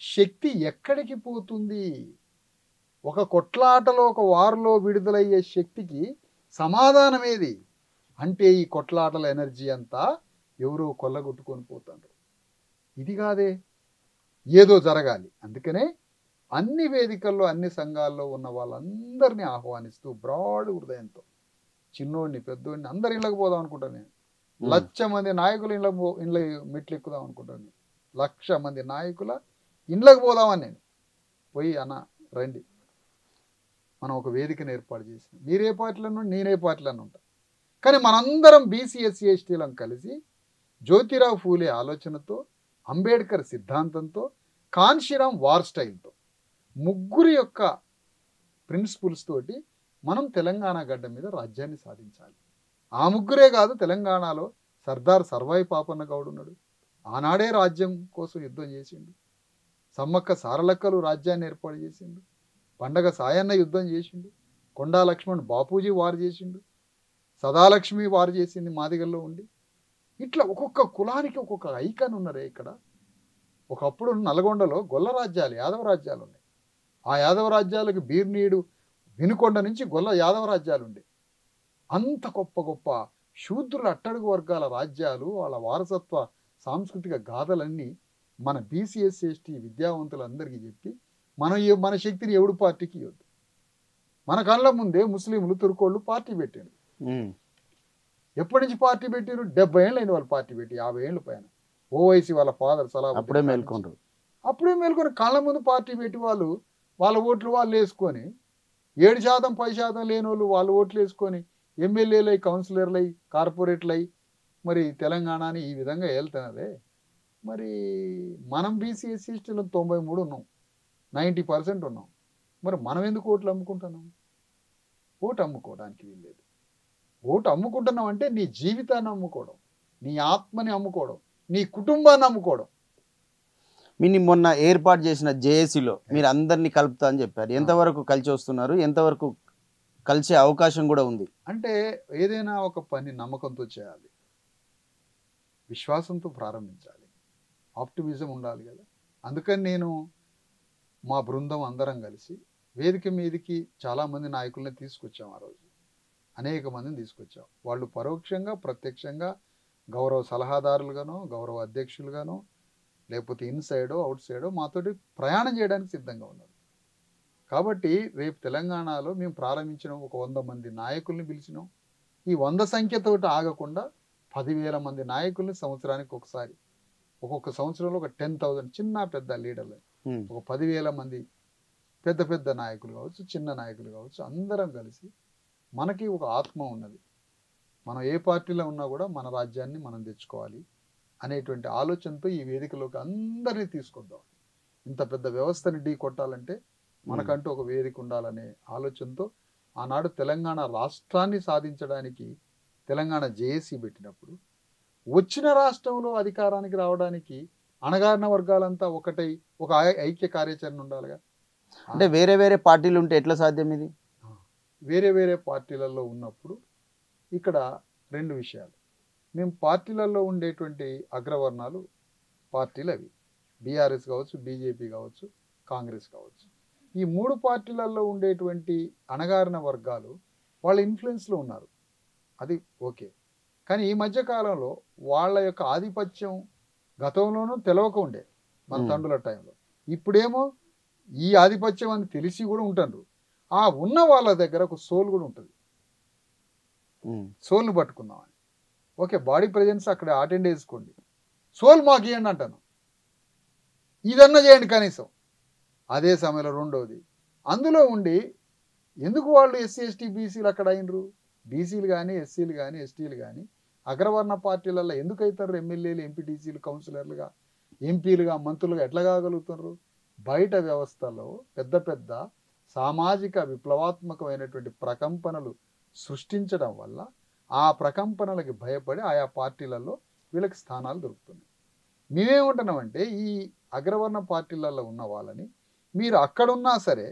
శక్తి ఎక్కడికి పోతుంది? ఒక కొట్లాటలో, ఒక వారిలో విడుదలయ్యే శక్తికి సమాధానం ఏది అంటే, ఈ కొట్లాటల ఎనర్జీ అంతా ఎవరో కొల్లగొట్టుకొని పోతారు. ఇది కాదే, ఏదో జరగాలి. అందుకనే అన్ని వేదికల్లో, అన్ని సంఘాల్లో ఉన్న వాళ్ళందరినీ ఆహ్వానిస్తూ బ్రాడ్ హృదయంతో, చిన్నోడిని పెద్దోడిని అందరి ఇళ్ళకి పోదాం అనుకుంటాను నేను. 1,00,000 మంది నాయకుల ఇండ్ల మెట్లు ఎక్కుదాం అనుకుంటాను నేను. 1,00,000 మంది నాయకుల ఇండ్లకు పోదామని నేను పోయి, అన్న రండి, మనం ఒక వేదికను ఏర్పాటు చేసినాం. మీరే పార్టీలను, నేనే పార్టీలను ఉంటాం, కానీ మనందరం బీసీ ఎస్సీ ఎస్టీలను కలిసి జ్యోతిరావు ఫూలే ఆలోచనతో, అంబేద్కర్ సిద్ధాంతంతో, కాంశీరామ్ వార్ స్టైల్తో, ముగ్గురు యొక్క ప్రిన్సిపుల్స్ తోటి మనం తెలంగాణ గడ్డ మీద రాజ్యాన్ని సాధించాలి. ఆ ముగ్గురే కాదు, తెలంగాణలో సర్దార్ సర్వాయి పాపన్న గౌడ్ ఉన్నాడు. ఆనాడే రాజ్యం కోసం యుద్ధం చేసిండు. సమ్మక్క సారలక్కలు రాజ్యాన్ని ఏర్పాటు చేసిండు. పండగ సాయన్న యుద్ధం చేసిండు. కొండా లక్ష్మణ్ బాపూజీ వారు చేసిండు. సదాలక్ష్మి వారు చేసింది మాదిగల్లో ఉండి. ఇట్లా ఒక్కొక్క కులానికి ఒక్కొక్క ఐకాన్ ఉన్నారే ఇక్కడ. ఒకప్పుడు నల్గొండలో గొల్ల రాజ్యాలు, యాదవ రాజ్యాలు ఉన్నాయి. ఆ యాదవ రాజ్యాలకు బీర్నీడు, వినుకొండ నుంచి గొల్ల యాదవ రాజ్యాలు ఉండే. అంత గొప్ప గొప్ప శూద్రుల అట్టడుగు వర్గాల రాజ్యాలు, వాళ్ళ వారసత్వ సాంస్కృతిక గాథలన్నీ మన బీసీఎస్సీ ఎస్టీ విద్యావంతులందరికీ చెప్పి మన శక్తిని ఎవడు పార్టీకి ఇవ్వద్దు. మన కళ్ళ ముందే ముస్లింలు, తుర్కోళ్ళు పార్టీ పెట్టారు. ఎప్పటి నుంచి పార్టీ పెట్టారు? 70 ఏళ్ళు అయిన వాళ్ళు పార్టీ పెట్టి, 50 ఏళ్ళ పైన. ఓవైసీ వాళ్ళ ఫాదర్ అప్పుడే మేల్కొని కళ్ళ ముందు పార్టీ పెట్టి వాళ్ళ ఓట్లు వాళ్ళు వేసుకొని 7% 10% లేని వాళ్ళు వాళ్ళ ఓట్లు వేసుకొని ఎమ్మెల్యేలై, కౌన్సిలర్లై, కార్పొరేట్లై మరి తెలంగాణని ఈ విధంగా వెళ్తున్నదే. మరి మనం బీసీఎస్సీ ఎస్టీలో 93 ఉన్నాం, 90% ఉన్నాం. మరి మనం ఎందుకు ఓట్లు అమ్ముకుంటున్నాం? ఓటు అమ్ముకోవడానికి వీల్లేదు. ఓటు అమ్ముకుంటున్నాం అంటే నీ జీవితాన్ని అమ్ముకోవడం, నీ ఆత్మని అమ్ముకోవడం, నీ కుటుంబాన్ని అమ్ముకోవడం. మీరు మొన్న ఏర్పాటు చేసిన జేఏసీలో మీరు అందరినీ కలుపుతా అని చెప్పారు. ఎంతవరకు కలిసి వస్తున్నారు? ఎంతవరకు కలిసే అవకాశం కూడా ఉంది? అంటే ఏదైనా ఒక పని నమ్మకంతో చేయాలి, విశ్వాసంతో ప్రారంభించాలి, ఆప్టిమిజం ఉండాలి కదా. అందుకని నేను మా బృందం అందరం కలిసి వేదిక మీదకి చాలామంది నాయకుల్ని తీసుకొచ్చాం. ఆ రోజు అనేక మందిని తీసుకొచ్చాం. వాళ్ళు పరోక్షంగా, ప్రత్యక్షంగా గౌరవ సలహాదారులుగానో, గౌరవ అధ్యక్షులుగానో, లేకపోతే ఇన్సైడో అవుట్ సైడో మాతోటి ప్రయాణం చేయడానికి సిద్ధంగా ఉన్నారు. కాబట్టి రేపు తెలంగాణలో మేము ప్రారంభించిన ఒక 100 మంది నాయకుల్ని పిలిచినాం. ఈ 100 సంఖ్యతో ఆగకుండా 10,000 మంది నాయకుల్ని సంవత్సరానికి ఒకసారి, ఒక్కొక్క సంవత్సరంలో ఒక 10,000 చిన్న పెద్ద లీడర్లు, ఒక 10,000 మంది పెద్ద పెద్ద నాయకులు కావచ్చు, చిన్న నాయకులు కావచ్చు, అందరం కలిసి మనకి ఒక ఆత్మ ఉన్నది. మనం ఏ పార్టీలో ఉన్నా కూడా మన రాజ్యాన్ని మనం తెచ్చుకోవాలి అనేటువంటి ఆలోచనతో ఈ వేదికలోకి అందరినీ తీసుకొద్దాం. ఇంత పెద్ద వ్యవస్థని ఢీ కొట్టాలంటే మనకంటూ ఒక వేదిక ఉండాలనే ఆలోచనతో ఆనాడు తెలంగాణ రాష్ట్రాన్ని సాధించడానికి తెలంగాణ జేఏసీ పెట్టినప్పుడు, వచ్చిన రాష్ట్రంలో అధికారానికి రావడానికి అణగారిన వర్గాలంతా ఒకటై ఒక ఐక్య కార్యాచరణ ఉండాలిగా. అంటే వేరే వేరే పార్టీలు ఉంటే ఎట్లా సాధ్యం ఇది? వేరే వేరే పార్టీలలో ఉన్నప్పుడు ఇక్కడ 2 విషయాలు. మేము పార్టీలలో ఉండేటువంటి అగ్రవర్ణాలు పార్టీలు అవి బీఆర్ఎస్ కావచ్చు, బీజేపీ కావచ్చు, కాంగ్రెస్ కావచ్చు. ఈ 3 పార్టీలలో ఉండేటువంటి అణగారిన వర్గాలు వాళ్ళ ఇన్ఫ్లుయెన్స్లో ఉన్నారు, అది ఓకే. కానీ ఈ మధ్యకాలంలో వాళ్ళ యొక్క ఆధిపత్యం గతంలోనూ తెలవక ఉండే మన తండ్రుల టైంలో. ఇప్పుడేమో ఈ ఆధిపత్యం అని తెలిసి కూడా ఉంటారు. ఆ ఉన్న వాళ్ళ దగ్గర ఒక సోల్ కూడా ఉంటుంది. సోల్ని పట్టుకుందామని, ఓకే బాడీ ప్రెజెన్స్ అక్కడ అటెండ్ చేసుకోండి, సోల్ మాకు ఇవ్వండి అంటాను, ఇదన్నా చేయండి కనీసం. అదే సమయంలో రెండోది, అందులో ఉండి ఎందుకు వాళ్ళు ఎస్సీ ఎస్టీ బీసీలు అక్కడ అయినరు? బీసీలు కానీ, ఎస్సీలు కానీ, ఎస్టీలు కానీ అగ్రవర్ణ పార్టీలలో ఎందుకు అవుతారు? ఎమ్మెల్యేలు, ఎంపీటీసీలు, కౌన్సిలర్లుగా, ఎంపీలుగా, మంత్రులుగా ఎట్లా కాగలుగుతారు? బయట వ్యవస్థలో పెద్ద పెద్ద సామాజిక విప్లవాత్మకమైనటువంటి ప్రకంపనలు సృష్టించడం వల్ల ఆ ప్రకంపనలకి భయపడి ఆయా పార్టీలలో వీళ్ళకి స్థానాలు దొరుకుతున్నాయి. మేమేమంటున్నామంటే ఈ అగ్రవర్ణ పార్టీలలో ఉన్న వాళ్ళని మీరు అక్కడున్నా సరే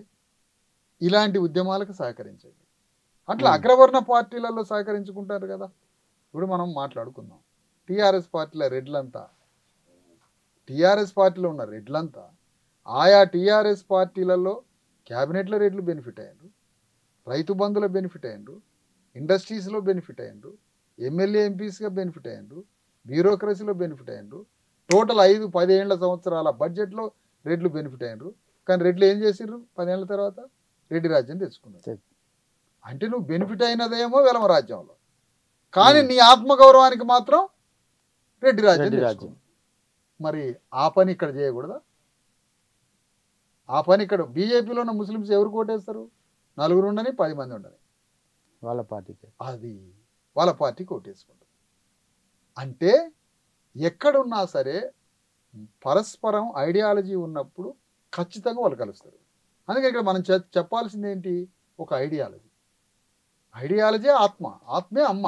ఇలాంటి ఉద్యమాలకు సహకరించండి. అట్లా అగ్రవర్ణ పార్టీలలో సహకరించుకుంటారు కదా. ఇప్పుడు మనం మాట్లాడుకుందాం, టీఆర్ఎస్ పార్టీల రెడ్లంతా, టీఆర్ఎస్ పార్టీలో ఉన్న రెడ్లంతా ఆయా టీఆర్ఎస్ పార్టీలలో క్యాబినెట్లో రెడ్లు బెనిఫిట్ అయ్యారు, రైతు బంధులో బెనిఫిట్ అయ్యారు, ఇండస్ట్రీస్లో బెనిఫిట్ అయ్యారు, ఎమ్మెల్యే ఎంపీస్గా బెనిఫిట్ అయ్యారు, బ్యూరోక్రసీలో బెనిఫిట్ అయ్యారు. టోటల్ 5-10 ఏళ్ల సంవత్సరాల బడ్జెట్లో రెడ్లు బెనిఫిట్ అయ్యారు. కానీ రెడ్లు ఏం చేసిర్రు? 10 ఏళ్ల తర్వాత రెడ్డి రాజ్యం తెచ్చుకున్నారు. అంటే నువ్వు బెనిఫిట్ అయినదేమో వెలమ రాజ్యంలో, కానీ నీ ఆత్మగౌరవానికి మాత్రం రెడ్డి రాజ్యం. మరి ఆ పని ఇక్కడ చేయకూడదా? ఆ పని ఇక్కడ బీజేపీలో ఉన్న ముస్లిమ్స్ ఎవరు కోటేస్తారు? 4 ఉండని 10 మంది ఉండని వాళ్ళ పార్టీకి, అది వాళ్ళ పార్టీకి ఓటేసుకుంటారు. అంటే ఎక్కడున్నా సరే పరస్పరం ఐడియాలజీ ఉన్నప్పుడు ఖచ్చితంగా వాళ్ళు కలుస్తారు. అందుకే ఇక్కడ మనం చెప్పాల్సింది ఏంటి? ఒక ఐడియాలజీ. ఐడియాలజీ ఆత్మ, ఆత్మే అమ్మ.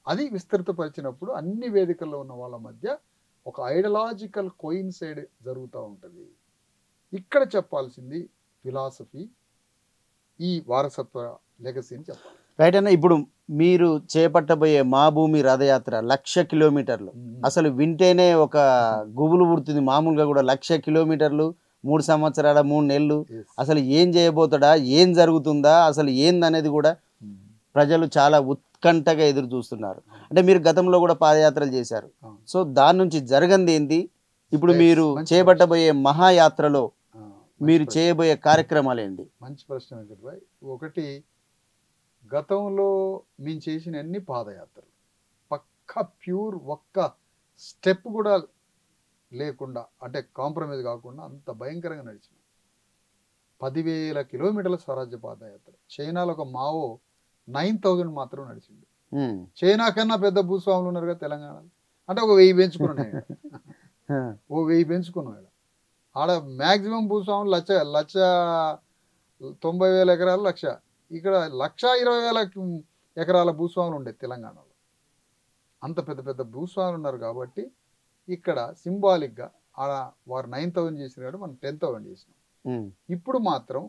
అది విస్తృతపరిచినప్పుడు అన్ని వేదికల్లో ఉన్న వాళ్ళ మధ్య ఒక ఐడియాలజికల్ కోయిన్సైడ్ జరుగుతూ ఉంటుంది. ఇక్కడ చెప్పాల్సింది ఫిలాసఫీ, ఈ వారసత్వ లెగసీని చెప్పాలి. రైట్ అన్న. ఇప్పుడు మీరు చేపట్టబోయే మా భూమి రథయాత్ర 1,00,000 కిలోమీటర్లు. అసలు వింటేనే ఒక గుబులు పుడుతుంది. మామూలుగా కూడా 1,00,000 కిలోమీటర్లు, 3 సంవత్సరాల 3 నెలలు. అసలు ఏం చేయబోతాడా, ఏం జరుగుతుందా, అసలు ఏందనేది కూడా ప్రజలు చాలా ఉత్కంఠగా ఎదురు చూస్తున్నారు. అంటే మీరు గతంలో కూడా పాదయాత్రలు చేశారు. సో దాని నుంచి జరగంది ఏంటి, ఇప్పుడు మీరు చేపట్టబోయే మహాయాత్రలో మీరు చేయబోయే కార్యక్రమాలు ఏంటి? మంచి ప్రశ్న వెంకట్ భాయ్. ఒకటి, గతంలో మేము చేసిన అన్ని పాదయాత్రలు పక్కా ప్యూర్, ఒక్క స్టెప్ కూడా లేకుండా, అంటే కాంప్రమైజ్ కాకుండా అంత భయంకరంగా నడిచిన 10,000 కిలోమీటర్ల స్వరాజ్య పాదయాత్ర. చైనాలో ఒక మావో 9,000 మాత్రం నడిచిండు. చైనా కన్నా పెద్ద భూస్వాములు ఉన్నారు కదా తెలంగాణలో. అంటే ఒక 1000 పెంచుకున్నాను, ఓ 1000 పెంచుకున్నాడు. ఆడ మ్యాక్సిమం భూస్వాములు 1,90,000 ఎకరాలు, 1,00,000. ఇక్కడ 1,20,000 ఎకరాల భూస్వాములు ఉండే తెలంగాణలో. అంత పెద్ద పెద్ద భూస్వాములు ఉన్నారు కాబట్టి ఇక్కడ సింబాలిక్గా ఆడ వారు 9,000 చేసినాడు, మనం 10,000 చేసినాం. ఇప్పుడు మాత్రం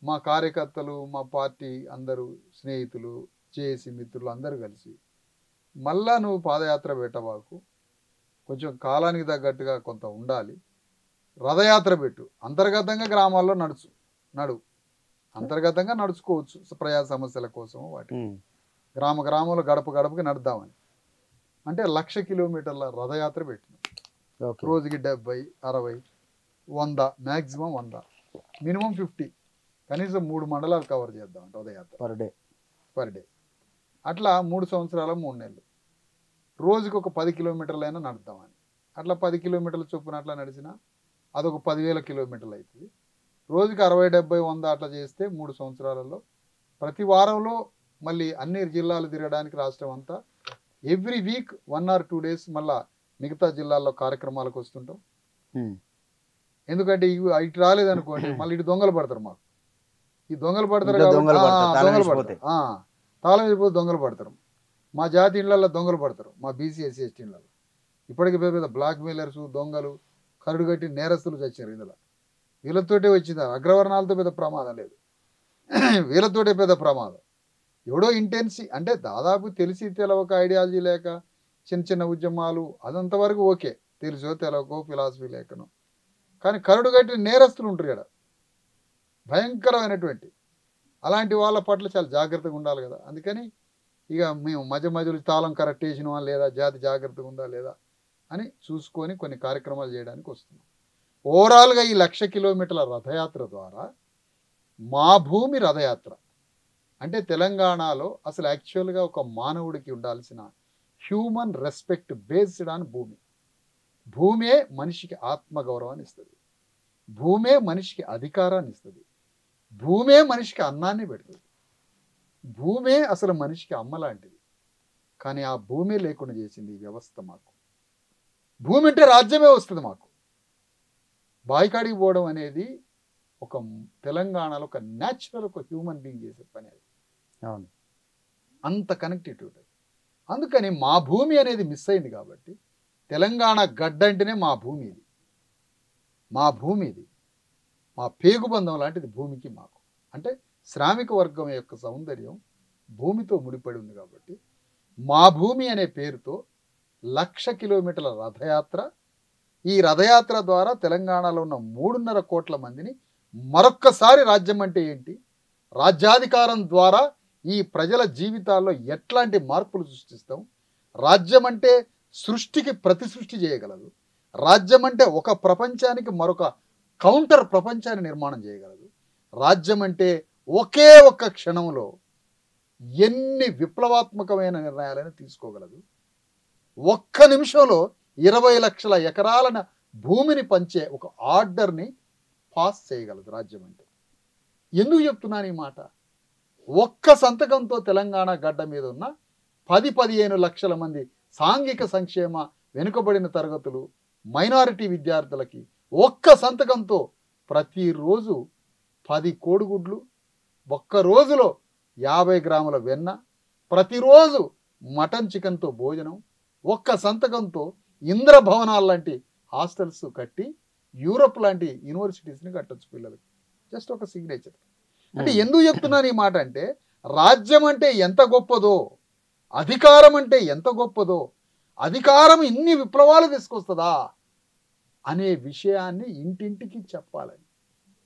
మా కార్యకర్తలు, మా పార్టీ అందరూ, స్నేహితులు, జేఏసీ మిత్రులు అందరూ కలిసి మళ్ళా నువ్వు పాదయాత్ర పెట్టవాకు, కొంచెం కాలానికి తగ్గట్టుగా కొంత ఉండాలి, రథయాత్ర పెట్టు, అంతర్గతంగా గ్రామాల్లో నడు అంతర్గతంగా నడుచుకోవచ్చు ప్రజా సమస్యల కోసం వాటి గ్రామంలో గడప గడపకి నడుద్దామని. అంటే 1,00,000 కిలోమీటర్ల రథయాత్ర పెట్టినాం. రోజుకి 70, 60, 100, మ్యాక్సిమం 100, మినిమం 50, కనీసం 3 మండలాలు కవర్ చేద్దాం రథయాత్ర పర్ డే. అట్లా 3 సంవత్సరాల 3 నెలలు రోజుకి ఒక 10 కిలోమీటర్లైనా నడుద్దామని. అట్లా 10 కిలోమీటర్ల చొప్పున అట్లా నడిచినా అదొక 10,000 కిలోమీటర్లు అవుతుంది. రోజుకి 60, 70, 100 అట్లా చేస్తే 3 సంవత్సరాలలో ప్రతి వారంలో మళ్ళీ అన్ని జిల్లాలు తిరగడానికి రాష్ట్రం అంతా ఎవ్రీ వీక్ 1 or 2 days మళ్ళా మిగతా జిల్లాల్లో కార్యక్రమాలకు వస్తుంటాం. ఎందుకంటే ఇటు రాలేదనుకోండి మళ్ళీ ఇటు దొంగలు పడతారు. మాకు ఈ దొంగలు పడతారు, తాళం అయిపోతే దొంగలు పడతారు. మా జాతి ఇళ్లలో దొంగలు పడతారు, మా బీసీ ఎస్సీ ఎస్టీ ఇళ్లలో. ఇప్పటికీ పెద్ద పెద్ద బ్లాక్ మెయిలర్స్, దొంగలు, కరుడు కట్టి నేరస్తులు చచ్చారు. ఇందులో వీళ్ళతోటే వచ్చింది. అగ్రవర్ణాలతో పెద్ద ప్రమాదం లేదు, వీళ్ళతోటే పెద్ద ప్రమాదం. ఎవడో ఇంటెన్సీ అంటే దాదాపు తెలిసి తెలవక, ఐడియాలజీ లేక చిన్న చిన్న ఉద్యమాలు అదంతవరకు ఓకే, తెలుసో తెలవకో ఫిలాసఫీ లేకనో. కానీ కరుడు కట్టి నేరస్తులు ఉంటారు ఇక్కడ, భయంకరమైనటువంటి. అలాంటి వాళ్ళ పట్ల చాలా జాగ్రత్తగా ఉండాలి కదా. అందుకని ఇక మేము మధ్య మధ్యలో తాళం కరెక్ట్ చేసినవా లేదా, జాతి జాగ్రత్తగా ఉందా లేదా అని చూసుకొని కొన్ని కార్యక్రమాలు చేయడానికి వస్తున్నాం. ఓవరాల్గా ఈ 1,00,000 కిలోమీటర్ల రథయాత్ర ద్వారా మా భూమి రథయాత్ర అంటే తెలంగాణలో అసలు యాక్చువల్గా ఒక మానవుడికి ఉండాల్సిన హ్యూమన్ రెస్పెక్ట్ బేస్డ్ ఆన్ భూమి. భూమే మనిషికి ఆత్మగౌరవాన్ని ఇస్తుంది, భూమే మనిషికి అధికారాన్ని ఇస్తుంది, భూమే మనిషికి అన్నాన్ని పెడుతుంది, భూమే అసలు మనిషికి అమ్మ లాంటిది. కానీ ఆ భూమే లేకుండా చేసింది ఈ వ్యవస్థ. మాకు భూమి అంటే రాజ్యమే వస్తుంది. మాకు బాయికాడికి పోవడం అనేది ఒక తెలంగాణలో ఒక న్యాచురల్, ఒక హ్యూమన్ బీయింగ్ చేసే పని. అది అవును, అంత కనెక్టివిటీ. అందుకని మా భూమి అనేది మిస్ అయింది కాబట్టి తెలంగాణ గడ్డ అంటేనే మా భూమి. ఇది మా భూమి, ఇది మా పేగుబంధం లాంటిది భూమికి మాకు. అంటే శ్రామిక వర్గం యొక్క సౌందర్యం భూమితో ముడిపడి ఉంది కాబట్టి మా భూమి అనే పేరుతో 1,00,000 కిలోమీటర్ల రథయాత్ర. ఈ రథయాత్ర ద్వారా తెలంగాణలో ఉన్న 3.5 కోట్ల మందిని మరొక్కసారి రాజ్యం అంటే ఏంటి, రాజ్యాధికారం ద్వారా ఈ ప్రజల జీవితాల్లో ఎట్లాంటి మార్పులు సృష్టిస్తాం, రాజ్యం అంటే సృష్టికి ప్రతి సృష్టి చేయగలదు, రాజ్యం అంటే ఒక ప్రపంచానికి మరొక కౌంటర్ ప్రపంచాన్ని నిర్మాణం చేయగలదు, రాజ్యం అంటే ఒకే ఒక్క క్షణంలో ఎన్ని విప్లవాత్మకమైన నిర్ణయాలను తీసుకోగలదు, ఒక్క నిమిషంలో 20 లక్షల ఎకరాల భూమిని పంచే ఒక ఆర్డర్ని పాస్ చేయగలదు రాజ్యం అంటే. ఎందుకు చెప్తున్నాను ఈ మాట? ఒక్క సంతకంతో తెలంగాణ గడ్డ మీద ఉన్న 10-15 లక్షల మంది సాంఘిక సంక్షేమ వెనుకబడిన తరగతులు, మైనారిటీ విద్యార్థులకి ఒక్క సంతకంతో ప్రతిరోజు 10 కోడిగుడ్లు, ఒక్క రోజులో 50 గ్రాముల వెన్న, ప్రతిరోజు మటన్ చికెన్తో భోజనం, ఒక్క సంతకంతో ఇంద్రభవనాలు లాంటి హాస్టల్స్ కట్టి యూరప్ లాంటి యూనివర్సిటీస్ని కట్టొచ్చు పిల్లలకి. జస్ట్ ఒక సిగ్నేచర్. అంటే ఎందుకు చెప్తున్నాను ఈ మాట అంటే, రాజ్యం అంటే ఎంత గొప్పదో, అధికారం అంటే ఎంత గొప్పదో, అధికారం ఇన్ని విప్లవాలు తీసుకొస్తుందా అనే విషయాన్ని ఇంటింటికి చెప్పాలని.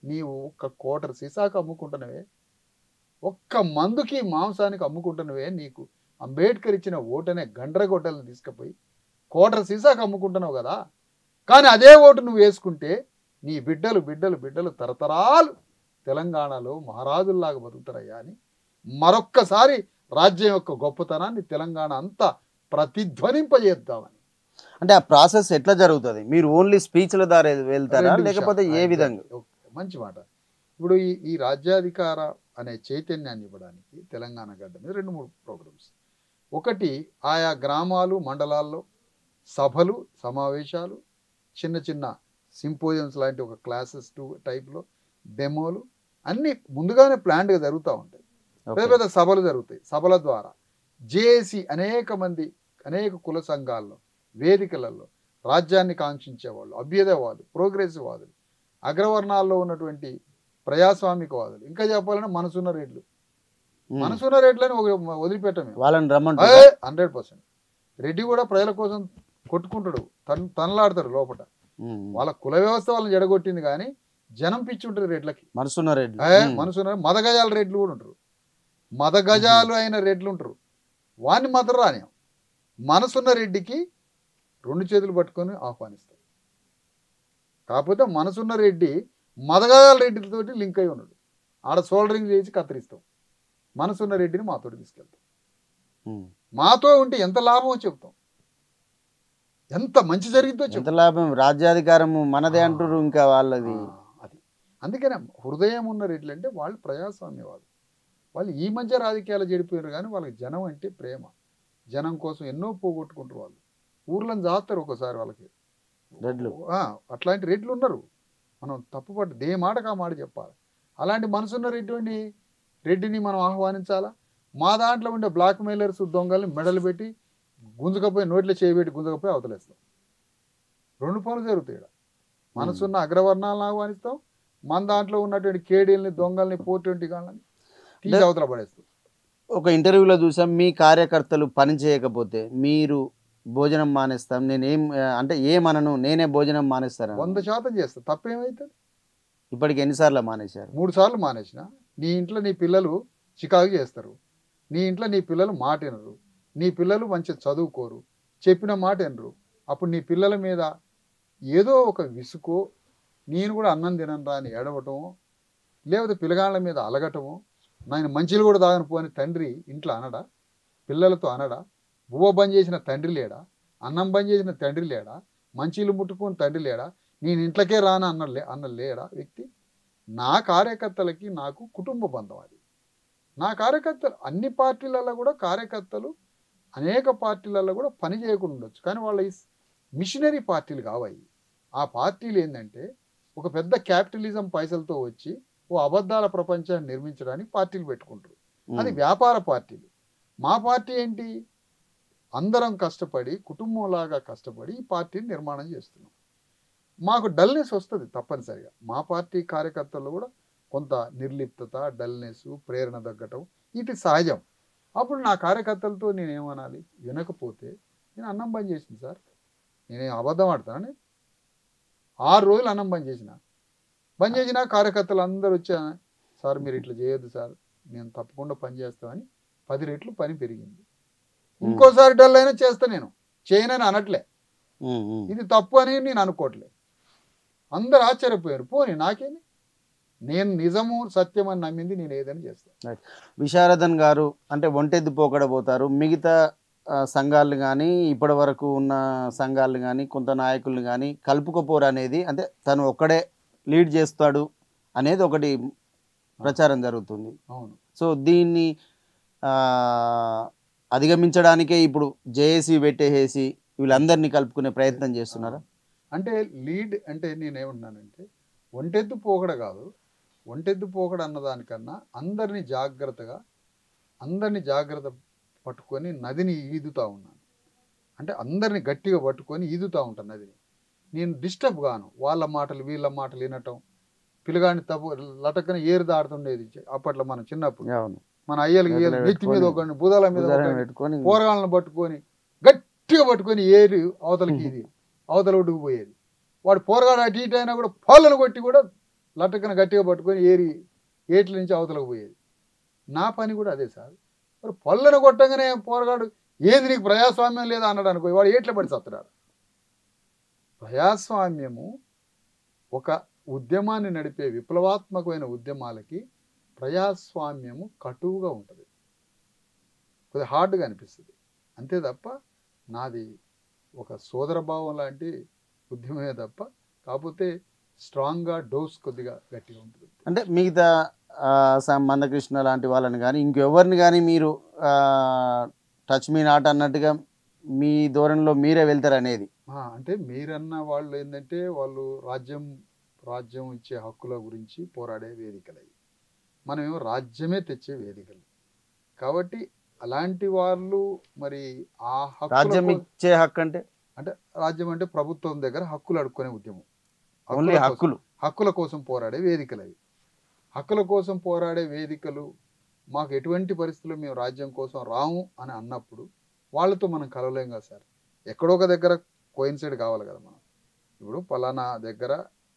నీవు ఒక్క కోటర్ సీసాకు అమ్ముకుంటున్నవే, ఒక్క మందుకి మాంసానికి అమ్ముకుంటున్నవే, నీకు అంబేద్కర్ ఇచ్చిన ఓటనే గండ్రగొడ్డలను తీసుకుపోయి కోటర్ సీసాకు అమ్ముకుంటున్నావు కదా. కానీ అదే ఓటు నువ్వు వేసుకుంటే నీ బిడ్డలు బిడ్డలు బిడ్డలు తరతరాలు తెలంగాణలో మహారాజుల్లాగా బతుకుతారయ్యా అని మరొక్కసారి రాజ్యం యొక్క గొప్పతనాన్ని తెలంగాణ అంతా ప్రతిధ్వనింపజేద్దామని. అంటే ఆ ప్రాసెస్ ఎట్లా జరుగుతుంది? మీరు ఓన్లీ స్పీచ్ల ద్వారా వెళ్తారా లేకపోతే ఏ విధంగా? మంచి మాట. ఇప్పుడు ఈ రాజ్యాధికార అనే చైతన్యాన్ని ఇవ్వడానికి తెలంగాణ గడ్డ మీద 2-3 ప్రోగ్రామ్స్. ఒకటి, ఆయా గ్రామాలు మండలాల్లో సభలు సమావేశాలు, చిన్న చిన్న సింపోజియమ్స్ లాంటి ఒక క్లాసెస్ 2 టైప్లో డెమోలు అన్నీ ముందుగానే ప్లాన్డ్గా జరుగుతూ ఉంటాయి. పెద్ద పెద్ద సభలు జరుగుతాయి. సభల ద్వారా జేఏసీ అనేక కుల సంఘాల్లో వేదికలలో రాజ్యాన్ని కాంక్షించేవాళ్ళు, అభ్యుదయవాదులు, ప్రోగ్రెసివ్ వాదులు, అగ్రవర్ణాల్లో ఉన్నటువంటి ప్రజాస్వామికవాదులు, ఇంకా చెప్పాలంటే మనసున్న రెడ్లని వదిలిపెట్టమే, వాళ్ళని రమ్మంటే 100%. రెడ్డి కూడా ప్రజల కోసం కొట్టుకుంటాడు, తనలాడతాడు లోపల. వాళ్ళ కుల వ్యవస్థ వాళ్ళని జడగొట్టింది, కానీ జనం పిచ్చి ఉంటుంది రెడ్లకి. మనసున్న మదగజాల రెడ్లు కూడా ఉంటారు, మదగజాలు అయిన రెడ్లు ఉంటారు. వాడిని మాత్రం రాని మనసున్న రెడ్డికి 2 చేతులు పట్టుకొని ఆహ్వానిస్తాడు. కాకపోతే మనసున్న రెడ్డి మదగజాల రెడ్డితోటి లింక్ అయి ఉన్నాడు. ఆడ సోల్డరింగ్ చేసి కత్తిరిస్తాం. మనసున్న రెడ్డిని మాతోటి తీసుకెళ్తాం. మాతో ఉంటే ఎంత లాభమో చెప్తాం, ఎంత మంచి జరిగిందో చెప్తాం. లాభం రాజ్యాధికారం మనదే అంటారు ఇంకా వాళ్ళది. అది అందుకనే హృదయం ఉన్న రెడ్లు అంటే వాళ్ళు ప్రజాస్వామ్యవాదు. వాళ్ళు ఈ మధ్య రాజకీయాలు చెడిపోయారు, కానీ వాళ్ళకి జనం అంటే ప్రేమ. జనం కోసం ఎన్నో పోగొట్టుకుంటారు. వాళ్ళు ఊర్లను జాతారు ఒకసారి వాళ్ళకి రెడ్లు. అట్లాంటి రెడ్లు ఉన్నారు. మనం తప్పుపడ్డ ఏ మాటకు ఆ మాట చెప్పాలి. అలాంటి మనసున్న రెడ్డిని మనం ఆహ్వానించాలా? మా దాంట్లో ఉండే బ్లాక్ మెయిలర్స్ దొంగల్ని మెడలు పెట్టి గుంజుకపోయి నోట్లో చేయబెట్టి గుంజుకపోయి అవతలేస్తాం. 2 పనులు జరుగుతాయి. మనసున్న అగ్రవర్ణాలను ఆహ్వానిస్తాం, మన దాంట్లో ఉన్నటువంటి కేడీల్ని దొంగల్ని 420 గాళ్ళని తీసి అవతల పడేస్తాం. ఒక ఇంటర్వ్యూలో చూసాం, మీ కార్యకర్తలు పని చేయకపోతే మీరు భోజనం మానేస్తాం, ఏమనను, నేనే భోజనం మానేస్తాను. 100% చేస్తా. తప్పేమవుతుంది? ఇప్పటికి ఎన్నిసార్లు మానేశారు? 3 సార్లు మానేసిన. నీ ఇంట్లో నీ పిల్లలు చికాకు చేస్తారు, నీ ఇంట్లో నీ పిల్లలు మాట వినరు, నీ పిల్లలు మంచిగా చదువుకోరు, చెప్పిన మాట వినరు. అప్పుడు నీ పిల్లల మీద ఏదో ఒక విసుకో, నేను కూడా అన్నం తినరా అని ఏడవటమో, లేకపోతే పిల్లగాళ్ళ మీద అలగటమో, నేను మంచిలు కూడా తాగను పోని తండ్రి ఇంట్లో అనడా? పిల్లలతో అనడా? బువ్వ బంద్ చేసిన తండ్రి లేడా? అన్నం బంద్ చేసిన తండ్రి లేడా? మంచిలు ముట్టుకుని తండ్రి లేడా? నేను ఇంట్లోకే రాను అన్న లేడా వ్యక్తి? నా కార్యకర్తలకి నాకు కుటుంబ బంధం అది. నా కార్యకర్తలు అన్ని పార్టీలలో కూడా కార్యకర్తలు అనేక పార్టీలలో కూడా పని చేయకుండా ఉండొచ్చు, కానీ వాళ్ళ మిషనరీ పార్టీలు కావాలి. ఆ పార్టీలు ఏంటంటే ఒక పెద్ద క్యాపిటలిజం పైసలతో వచ్చి ఓ అబద్ధాల ప్రపంచాన్ని నిర్మించడానికి పార్టీలు పెట్టుకుంటారు. అది వ్యాపార పార్టీలు. మా పార్టీ ఏంటి? అందరం కష్టపడి కుటుంబంలాగా కష్టపడి ఈ పార్టీని నిర్మాణం చేస్తున్నాం. మాకు డల్నెస్ వస్తుంది తప్పనిసరిగా. మా పార్టీ కార్యకర్తలు కూడా కొంత నిర్లిప్తత, డల్నెస్, ప్రేరణ తగ్గటం ఇది సహజం. అప్పుడు నా కార్యకర్తలతో నేనేమనాలి? వినకపోతే నేను అన్నం బంద్ చేసింది సార్, నేనేం అబద్ధం ఆడతానని. 6 రోజులు అన్నం బంద్ చేసిన కార్యకర్తలు అందరూ వచ్చా, సార్ మీరు ఇట్లా చేయొద్దు సార్, నేను తప్పకుండా పని చేస్తామని 10 రెట్లు పని పెరిగింది. ఇంకోసారి డల్ అయినా చేస్తా, నేను చేయనని అనట్లే, ఇది తప్పు అని నేను అనుకోవట్లే. అందరు ఆశ్చర్యపోయారు. పోనీ నాకేమి, నేను నిజము సత్యం అని నమ్మింది నేను ఏదైనా చేస్తాను. విశారదన్ గారు అంటే ఒంటెద్దు పోకడ పోతారు, మిగతా సంఘాలు కానీ ఇప్పటి వరకు ఉన్న సంఘాలు కానీ కొంత నాయకులను కానీ కలుపుకోపోరు అనేది, అంటే తను ఒక్కడే లీడ్ చేస్తాడు అనేది ఒకటి ప్రచారం జరుగుతుంది. అవును. సో దీన్ని అధిగమించడానికే ఇప్పుడు జేఏసీ పెట్టేసి వీళ్ళందరినీ కలుపుకునే ప్రయత్నం చేస్తున్నారా? అంటే లీడ్ అంటే నేనేమంటున్నానంటే ఒంటెద్దు పోకడ కాదు. ఒంటెద్దు పోకడ అన్నదానికన్నా అందరినీ జాగ్రత్తగా అందరినీ జాగ్రత్త పట్టుకొని నదిని ఈదుతూ ఉన్నాను. అంటే అందరినీ గట్టిగా పట్టుకొని ఈదుతూ ఉంటాను నదిని. నేను డిస్టర్బ్ గాను. వాళ్ళ మాటలు వీళ్ళ మాటలు వినటం, పిల్లగాడిని లటక్కన ఏరు దాడుతుండేది అప్పట్లో మనం చిన్నప్పుడు. మన అయ్యలకి నెత్తి మీద ఒకరిని బుధాల మీద పెట్టుకొని పోరగాళ్ళని పట్టుకొని గట్టిగా పట్టుకొని ఏరు అవతలకి ఇది అవతల ఒడ్డుకు పోయేది. వాడు పోరగాడు అటు ఇటు అయినా కూడా పాలను కొట్టి కూడా లటక్కన గట్టిగా పట్టుకొని ఏట్ల నుంచి అవతలకు పోయేది. నా పని కూడా అదే సార్. మరి పళ్ళను కొట్టగానే పోరగాడు ఏది నీకు ప్రజాస్వామ్యం లేదా అన్నాడు అనుకో, వాడు ఏట్ల పడి చస్తున్నాడు. ప్రజాస్వామ్యము ఒక ఉద్యమాన్ని నడిపే విప్లవాత్మకమైన ఉద్యమాలకి ప్రజాస్వామ్యము కటువుగా ఉంటుంది, కొద్దిగా హార్డ్గా అనిపిస్తుంది. అంతే తప్ప నాది ఒక సోదరభావం లాంటి ఉద్యమమే తప్ప, కాకపోతే స్ట్రాంగ్గా డోస్ కొద్దిగా గట్టిగా ఉంటుంది. అంటే మిగతా మందకృష్ణ లాంటి వాళ్ళని కానీ ఇంకెవరిని కానీ మీరు టచ్ మీ నాట్ అన్నట్టుగా మీ ధోరణిలో మీరే వెళ్తారు అనేది. అంటే మీరన్న వాళ్ళు ఏంటంటే వాళ్ళు రాజ్యం ఇచ్చే హక్కుల గురించి పోరాడే వేదికలు, మనమేమో రాజ్యమే తెచ్చే వేదికలు. కాబట్టి అలాంటి వాళ్ళు మరి ఆ రాజ్యం ఇచ్చే హక్కు అంటే రాజ్యం అంటే ప్రభుత్వం దగ్గర హక్కులు అడుక్కునే ఉద్యమం, హక్కుల కోసం పోరాడే వేదికలు అవి. హక్కుల కోసం పోరాడే వేదికలు మాకు ఎటువంటి పరిస్థితుల్లో మేము రాజ్యం కోసం రాము అని అన్నప్పుడు వాళ్ళతో మనం కలవలేం కదా సార్. ఎక్కడో ఒక దగ్గర కోయిన్సైడ్ కావాలి కదా మనం. ఇప్పుడు పలానా దగ్గర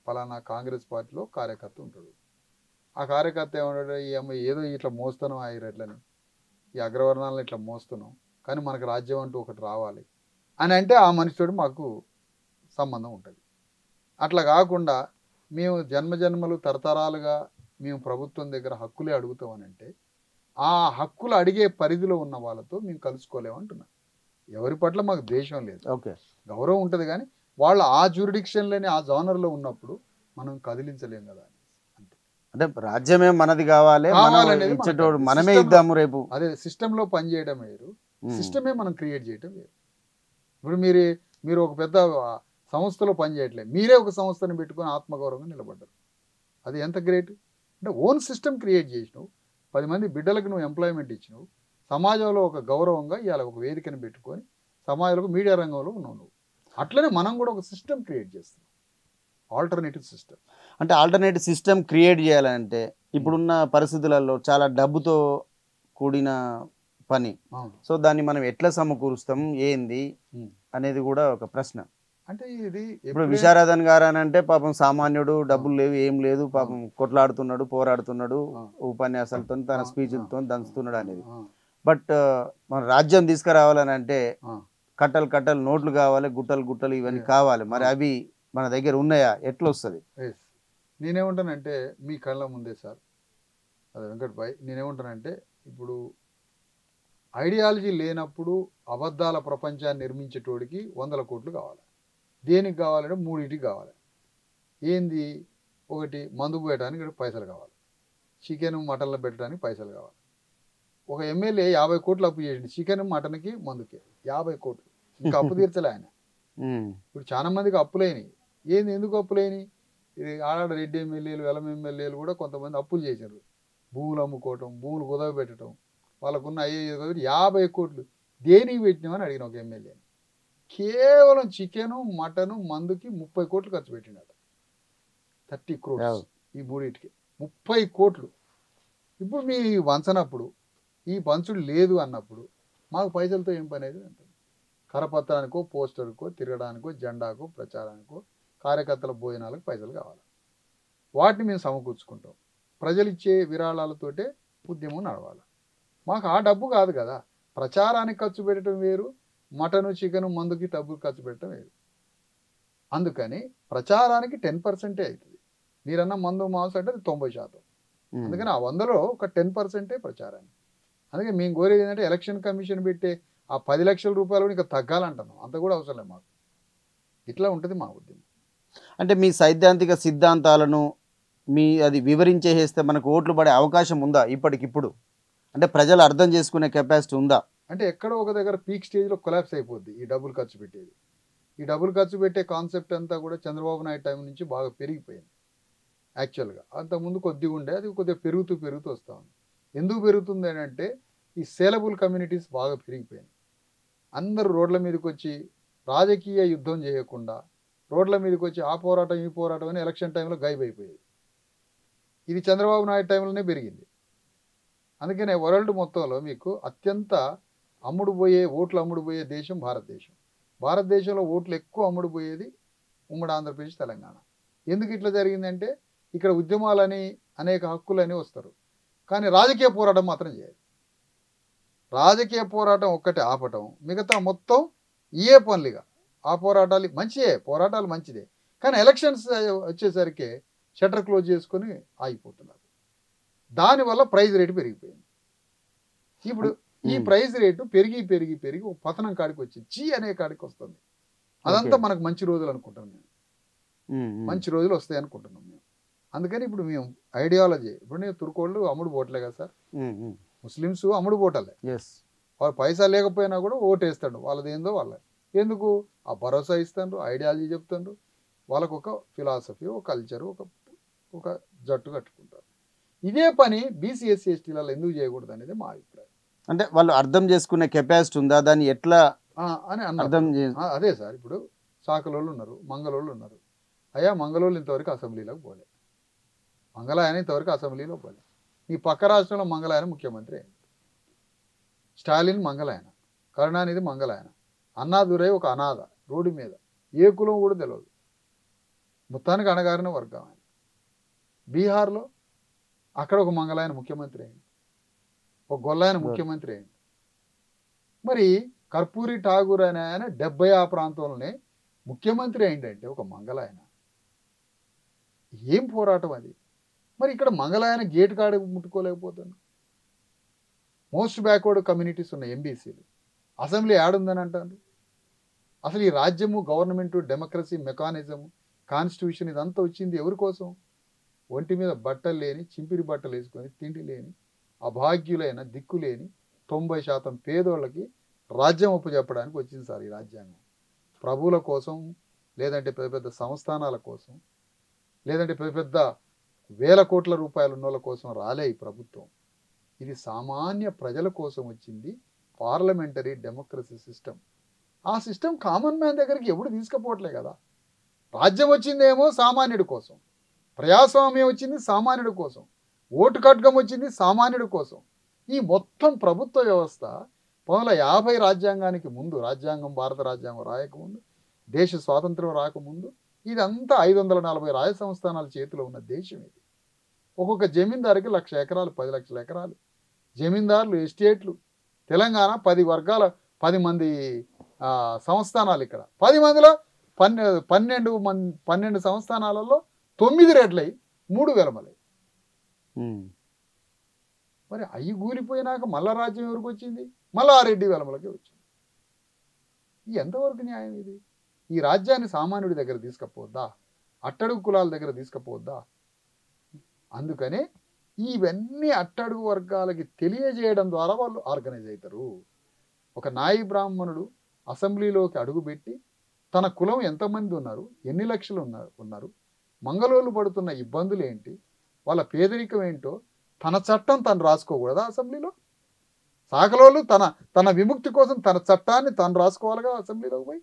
పలానా కాంగ్రెస్ పార్టీలో కార్యకర్త ఉంటాడు. ఆ కార్యకర్త ఏమన్నాడు, ఈ అమ్మాయి ఏదో ఇట్లా మోస్తున్నాం ఆ రెడ్లని, ఈ అగ్రవర్ణాలను ఇట్లా మోస్తున్నాం, కానీ మనకు రాజ్యం అంటూ ఒకటి రావాలి అని అంటే ఆ మనిషితోటి మాకు సంబంధం ఉంటుంది. అట్లా కాకుండా మేము జన్మజన్మలు తరతరాలుగా మేము ప్రభుత్వం దగ్గర హక్కులే అడుగుతామని అంటే ఆ హక్కులు అడిగే పరిధిలో ఉన్న వాళ్ళతో మేము కలుసుకోలేమంటున్నాం. ఎవరి పట్ల మాకు ద్వేషం లేదు, గౌరవం ఉంటుంది, కానీ వాళ్ళు ఆ జ్యూరిడిక్షన్లోనే ఆ జోనర్లో ఉన్నప్పుడు మనం కదిలించలేం కదా. అంటే రాజ్యమే మనది కావాలి, మనమే ఇద్దాము రేపు. అదే సిస్టంలో పనిచేయడం వేరు, సిస్టమే మనం క్రియేట్ చేయడం వేరు. ఇప్పుడు మీరు ఒక పెద్ద సంస్థలో పనిచేయట్లేదు, మీరే ఒక సంస్థను పెట్టుకొని ఆత్మగౌరవంగా నిలబడ్డారు. అది ఎంత గ్రేట్. అంటే ఓన్ సిస్టమ్ క్రియేట్ చేసినావు, 10 మంది బిడ్డలకు నువ్వు ఎంప్లాయ్మెంట్ ఇచ్చినావు, సమాజంలో ఒక గౌరవంగా ఇవాళ ఒక వేదికను పెట్టుకొని సమాజంలో మీడియా రంగంలో ఉన్నావు నువ్వు. అట్లనే మనం కూడా ఒక సిస్టమ్ క్రియేట్ చేస్తాం, ఆల్టర్నేటివ్ సిస్టమ్. అంటే ఆల్టర్నేటివ్ సిస్టమ్ క్రియేట్ చేయాలంటే ఇప్పుడున్న పరిస్థితులలో చాలా డబ్బుతో కూడిన పని. సో దాన్ని మనం ఎట్లా సమకూరుస్తాం ఏంది అనేది కూడా ఒక ప్రశ్న. అంటే ఇది ఇప్పుడు విశారదన్ గారు అని అంటే పాపం సామాన్యుడు, డబ్బులు లేవు ఏం లేదు, పాపం కొట్లాడుతున్నాడు, పోరాడుతున్నాడు, ఉపన్యాసాలతో తన స్పీచ్లతో దంచుతున్నాడు అనేది. బట్ మన రాజ్యం తీసుకురావాలని అంటే కట్టలు నోట్లు కావాలి, గుట్టలు ఇవన్నీ కావాలి. మరి అవి మన దగ్గర ఉన్నాయా, ఎట్లా వస్తుంది? నేనేమంటానంటే మీ కళ్ళ ముందే సార్, అదే వెంకట్ భాయ్, నేనేమంటానంటే ఇప్పుడు ఐడియాలజీ లేనప్పుడు అబద్ధాల ప్రపంచాన్ని నిర్మించేటోడికి 100 కోట్లు కావాలి. దేనికి కావాలంటే 3 కావాలి. ఏంది, ఒకటి మందు పోయడానికి పైసలు కావాలి, చికెన్ మటన్లో పెట్టడానికి పైసలు కావాలి. ఒక ఎమ్మెల్యే 50 కోట్లు అప్పు చేసింది చికెన్ మటన్కి మందుకే, 50 కోట్లు. ఇంకా అప్పు తీర్చలే ఆయన. ఇప్పుడు చాలా మందికి అప్పులైనవి. ఏంది, ఎందుకు అప్పులైనవి? ఇది ఆడాడ రెడ్డి ఎమ్మెల్యేలు, వెలం ఎమ్మెల్యేలు కూడా కొంతమంది అప్పులు చేశారు. భూములు అమ్ముకోవటం, భూములు కుదవబెట్టడం, వాళ్ళకున్న 50 కోట్లు దేనికి పెట్టినామని అడిగిన ఒక ఎమ్మెల్యేని. కేవలం చికెను మటను మందుకి 30 కోట్లు ఖర్చు పెట్టినాడు. 30 crores ఈ 3టికి 30 కోట్లు. ఇప్పుడు మీ వంచనప్పుడు, ఈ పంచుడు లేదు అన్నప్పుడు మాకు పైసలతో ఏం పని అయితే ఉంటుంది. కరపత్రానికో, పోస్టర్కో, తిరగడానికో, జెండాకో, ప్రచారానికో, కార్యకర్తల భోజనాలకు పైసలు కావాలి. వాటిని మేము సమకూర్చుకుంటాం. ప్రజలు ఇచ్చే విరాళాలతోటే ఉద్యమం నడవాలి. మాకు ఆ డబ్బు కాదు కదా. ప్రచారానికి ఖర్చు పెట్టడం వేరు, మటను చికెను మందుకి డబ్బులు ఖర్చు పెట్టడం వేరు. అందుకని ప్రచారానికి 10% అవుతుంది. మీరన్న మందు మాంసం అంటే 90%. అందుకని ఆ 100లో ఒక 10% ప్రచారానికి. అందుకే మేము కోరేది ఏంటంటే ఎలక్షన్ కమిషన్ పెట్టే ఆ 10 లక్షల రూపాయలు ఇంకా తగ్గాలంటున్నాం. అంత కూడా అవసరం లేదు మాకు. ఇట్లా ఉంటుంది మా ఉద్యమం. అంటే మీ సైద్ధాంతిక సిద్ధాంతాలను అది వివరించేస్తే మనకు ఓట్లు పడే అవకాశం ఉందా ఇప్పటికిప్పుడు? అంటే ప్రజలు అర్థం చేసుకునే కెపాసిటీ ఉందా? అంటే ఎక్కడో ఒక దగ్గర పీక్ స్టేజ్లో కొలాప్స్ అయిపోద్ది ఈ డబ్బులు ఖర్చు పెట్టేది. ఈ డబ్బులు ఖర్చు పెట్టే కాన్సెప్ట్ అంతా కూడా చంద్రబాబు నాయుడు టైం నుంచి బాగా పెరిగిపోయింది. యాక్చువల్గా అంతకుముందు కొద్దిగా ఉండే, అది కొద్దిగా పెరుగుతూ వస్తూ ఉంది. ఎందుకు పెరుగుతుంది అంటే ఈ సేలబుల్ కమ్యూనిటీస్ బాగా పెరిగిపోయినాయి. అందరూ రోడ్ల మీదకి వచ్చి రాజకీయ యుద్ధం చేయకుండా రోడ్ల మీదకి వచ్చి ఆ పోరాటం ఈ పోరాటం అని ఎలక్షన్ టైంలో గైబైపోయేది. ఇది చంద్రబాబు నాయుడు టైంలోనే పెరిగింది. అందుకనే వరల్డ్ మొత్తంలో మీకు అత్యంత ఓట్లు అమ్ముడుపోయే దేశం భారతదేశం. భారతదేశంలో ఓట్లు ఎక్కువ అమ్ముడుపోయేది ఉమ్మడి ఆంధ్రప్రదేశ్, తెలంగాణ. ఎందుకు ఇట్లా జరిగిందంటే ఇక్కడ ఉద్యమాలని అనేక హక్కులని వస్తారు, కానీ రాజకీయ పోరాటం మాత్రం చేయరు. రాజకీయ పోరాటం ఒక్కటే ఆపటం, మిగతా మొత్తం ఏ పనులుగా ఆ పోరాటాలు పోరాటాలు మంచిదే, కానీ ఎలక్షన్స్ వచ్చేసరికి షట్టర్ క్లోజ్ చేసుకొని ఆగిపోతున్నారు. దానివల్ల ప్రైజ్ రేటు పెరిగిపోయింది. ఇప్పుడు ఈ ప్రైజ్ రేటు పెరిగి పెరిగి పెరిగి ఒక పతనం కాడికి వచ్చింది, చీ అనే కాడికి వస్తుంది. అదంతా మనకు మంచి రోజులు అనుకుంటాం మేము, మంచి రోజులు వస్తాయి అనుకుంటున్నాం మేము. అందుకని ఇప్పుడు మేము ఐడియాలజీ, ఇప్పుడు నేను తుర్కోళ్ళు అమ్ముడు పోవట్లే కదా సార్, ముస్లిమ్స్ అమ్ముడు పోవటలే. వాళ్ళు పైసా లేకపోయినా కూడా ఓటేస్తాడు, వాళ్ళది ఏందో వాళ్ళ ఎందుకు ఆ భరోసా ఇస్తాడు, ఐడియాలజీ చెప్తాడు, వాళ్ళకు ఒక ఫిలాసఫీ, ఒక కల్చరు, ఒక జట్టు కట్టుకుంటారు. ఇదే పని బీసీ ఎస్సీ ఎస్టీలలో ఎందుకు చేయకూడదు అనేది మా అభిప్రాయం. అంటే వాళ్ళు అర్థం చేసుకునే కెపాసిటీ ఉందా, దాన్ని ఎట్లా అని అర్థం అదే సార్. ఇప్పుడు సాకలోళ్ళు ఉన్నారు, మంగళోళ్ళు ఉన్నారు. అయ్యా మంగళోళ్ళు ఇంతవరకు అసెంబ్లీలోకి పోలే, మంగళాయన ఇంతవరకు అసెంబ్లీలో పోలే. ఈ పక్క రాష్ట్రంలో మంగళాయన ముఖ్యమంత్రి అయింది. స్టాలిన్ మంగళాయన, కరుణానిధి మంగళాయన, అన్నాదురై ఒక అనాథ రోడ్డు మీద, ఏ కులం కూడా తెలియదు, మొత్తానికి అణగారిన వర్గం ఆయన. బీహార్లో అక్కడ ఒక మంగళాయన ముఖ్యమంత్రి అయింది, ఒక గొల్లాయన ముఖ్యమంత్రి అయింది. మరి కర్పూరి ఠాగూర్ అనే ఆయన 70 ఆ ప్రాంతంలోనే ముఖ్యమంత్రి అయిందంటే ఒక మంగళాయన. ఏం పోరాటం అది. మరి ఇక్కడ మంగళాయన గేటు కాడ ముట్టుకోలేకపోతాను. మోస్ట్ బ్యాక్వర్డ్ కమ్యూనిటీస్ ఉన్న ఎంబీసీలు అసెంబ్లీ యాడుందని అంటారు. అసలు ఈ రాజ్యము, గవర్నమెంటు, డెమోక్రసీ, మెకానిజము, కాన్స్టిట్యూషన్ ఇదంతా వచ్చింది ఎవరి కోసం? ఒంటి మీద బట్టలు లేని, చింపిరి బట్టలు వేసుకొని తిండి లేని, అభాగ్యులైన, దిక్కులేని 90% పేదోళ్ళకి రాజ్యం ఒప్పచెప్పడానికి వచ్చింది సార్ ఈ రాజ్యాంగం. ప్రభువుల కోసం, లేదంటే పెద్ద పెద్ద సంస్థానాల కోసం, లేదంటే పెద్ద పెద్ద వేల కోట్ల రూపాయలు ఉన్నోళ్ళ కోసం రాలే ఈ ప్రభుత్వం. ఇది సామాన్య ప్రజల కోసం వచ్చింది పార్లమెంటరీ డెమోక్రసీ సిస్టమ్. ఆ సిస్టమ్ కామన్ మ్యాన్ దగ్గరికి ఎప్పుడు తీసుకుపోవట్లే కదా. రాజ్యం వచ్చిందేమో సామాన్యుడి కోసం, ప్రజాస్వామ్యం వచ్చింది సామాన్యుడి కోసం, ఓటు ఖడ్గం వచ్చింది సామాన్యుడి కోసం. ఈ మొత్తం ప్రభుత్వ వ్యవస్థ 1950 రాజ్యాంగానికి ముందు, రాజ్యాంగం భారత రాజ్యాంగం రాయకముందు, దేశ స్వాతంత్రం రాకముందు ఇదంతా 540 రాజ సంస్థానాల చేతిలో ఉన్న దేశం ఇది. ఒక్కొక్క జమీందారుకి 1,00,000 ఎకరాలు, 10 లక్షల ఎకరాలు జమీందారులు, ఎస్టేట్లు. తెలంగాణ 10 వర్గాల 10 మంది సంస్థానాలు. ఇక్కడ 10 మందిలో 12 సంస్థానాలలో 9 రెడ్లై 3 వెలమలై. మరి అవి కూలిపోయినాక మళ్ళా రాజ్యం ఎవరికి వచ్చింది? మళ్ళా ఆ రెడ్డి వెలమలకే వచ్చింది. ఎంతవరకు న్యాయం ఇది? ఈ రాజ్యాన్ని సామాన్యుడి దగ్గర తీసుకపోద్దా? అట్టడుగు కులాల దగ్గర తీసుకపోద్దా? అందుకనే ఇవన్నీ అట్టడుగు వర్గాలకి తెలియజేయడం ద్వారా వాళ్ళు ఆర్గనైజ్ అవుతారు. ఒక నాయి బ్రాహ్మణుడు అసెంబ్లీలోకి అడుగుపెట్టి తన కులం ఎంతమంది ఉన్నారు, ఎన్ని లక్షలు ఉన్నారు, మంగళోళ్ళు పడుతున్న ఇబ్బందులు ఏంటి, వాళ్ళ పేదరికం ఏంటో తన చట్టం తను రాసుకోకూడదా అసెంబ్లీలో? సాకలోళ్ళు తన విముక్తి కోసం తన చట్టాన్ని తను రాసుకోవాలిగా అసెంబ్లీలోకి పోయి.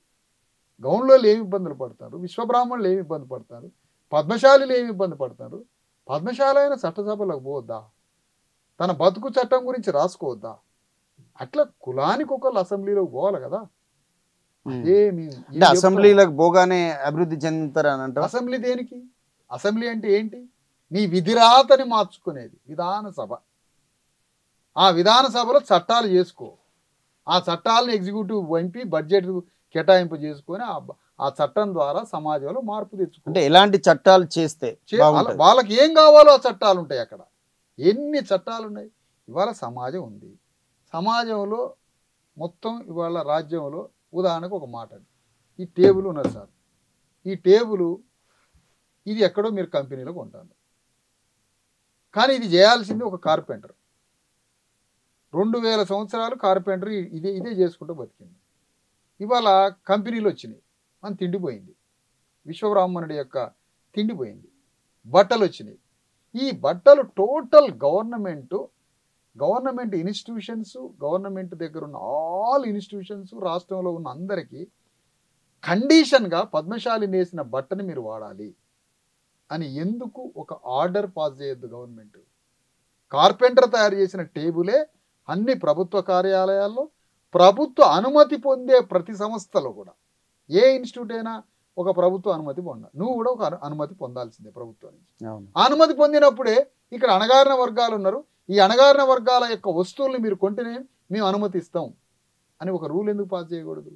గౌన్లోళ్ళు ఏమి ఇబ్బందులు పడతారు, విశ్వబ్రాహ్మణులు ఏమి ఇబ్బంది పడతారు, పద్మశాలీలు ఏమి ఇబ్బంది పడతారు. పద్మశాల అయిన చట్టసభలకు పోవద్దా? తన బతుకు చట్టం గురించి రాసుకోవద్దా? అట్లా కులానికి ఒకళ్ళు అసెంబ్లీలోకి పోవాలి కదా. అసెంబ్లీలకు పోగానే అభివృద్ధి చెందుతారని అంటారు. అసెంబ్లీ దేనికి? అసెంబ్లీ అంటే ఏంటి? నీ విధిరాతని మార్చుకునేది విధానసభ. ఆ విధానసభలో చట్టాలు చేసుకో, ఆ చట్టాలను ఎగ్జిక్యూటివ్ పంపి బడ్జెట్ కేటాయింపు చేసుకొని ఆ చట్టం ద్వారా సమాజంలో మార్పు తెచ్చుకో. అంటే ఎలాంటి చట్టాలు చేస్తే వాళ్ళకి ఏం కావాలో ఆ చట్టాలు ఉంటాయి. అక్కడ ఎన్ని చట్టాలు ఉన్నాయి. ఇవాళ సమాజం ఉంది, సమాజంలో మొత్తం ఇవాళ రాజ్యంలో ఉదాహరణకు ఒక మాట, ఈ టేబుల్ ఉన్నది సార్, ఈ టేబుల్ ఇది ఎక్కడో మీరు కంపెనీలో కొంటారు, కానీ ఇది చేయాల్సింది ఒక కార్పెంటర్. 2000 సంవత్సరాలు కార్పెంటర్ ఇదే చేసుకుంటూ బతికింది. ఇవాళ కంపెనీలు వచ్చినాయి, మన తిండిపోయింది, విశ్వబ్రాహ్మణుడి యొక్క తిండిపోయింది. బట్టలు వచ్చినాయి, ఈ బట్టలు total government government institutions, government దగ్గర ఉన్న ఆల్ ఇన్స్టిట్యూషన్స్, రాష్ట్రంలో ఉన్న అందరికీ కండిషన్గా పద్మశాలిని వేసిన బట్టని మీరు వాడాలి అని ఎందుకు ఒక ఆర్డర్ పాస్ చేయొద్దు గవర్నమెంట్? కార్పెంటర్ తయారు చేసిన టేబులే అన్ని ప్రభుత్వ కార్యాలయాల్లో, ప్రభుత్వ అనుమతి పొందే ప్రతి సంస్థలో కూడా, ఏ ఇన్స్టిట్యూట్ అయినా ఒక ప్రభుత్వ అనుమతి పొందాలి. నువ్వు కూడా ఒక అనుమతి పొందాల్సిందే ప్రభుత్వం నుంచి. అనుమతి పొందినప్పుడే ఇక్కడ అణగారిన వర్గాలు ఉన్నారు, ఈ అణగారిన వర్గాల యొక్క వస్తువుల్ని మీరు కొంటేనే మేము అనుమతిస్తాం అని ఒక రూల్ ఎందుకు పాస్ చేయకూడదు?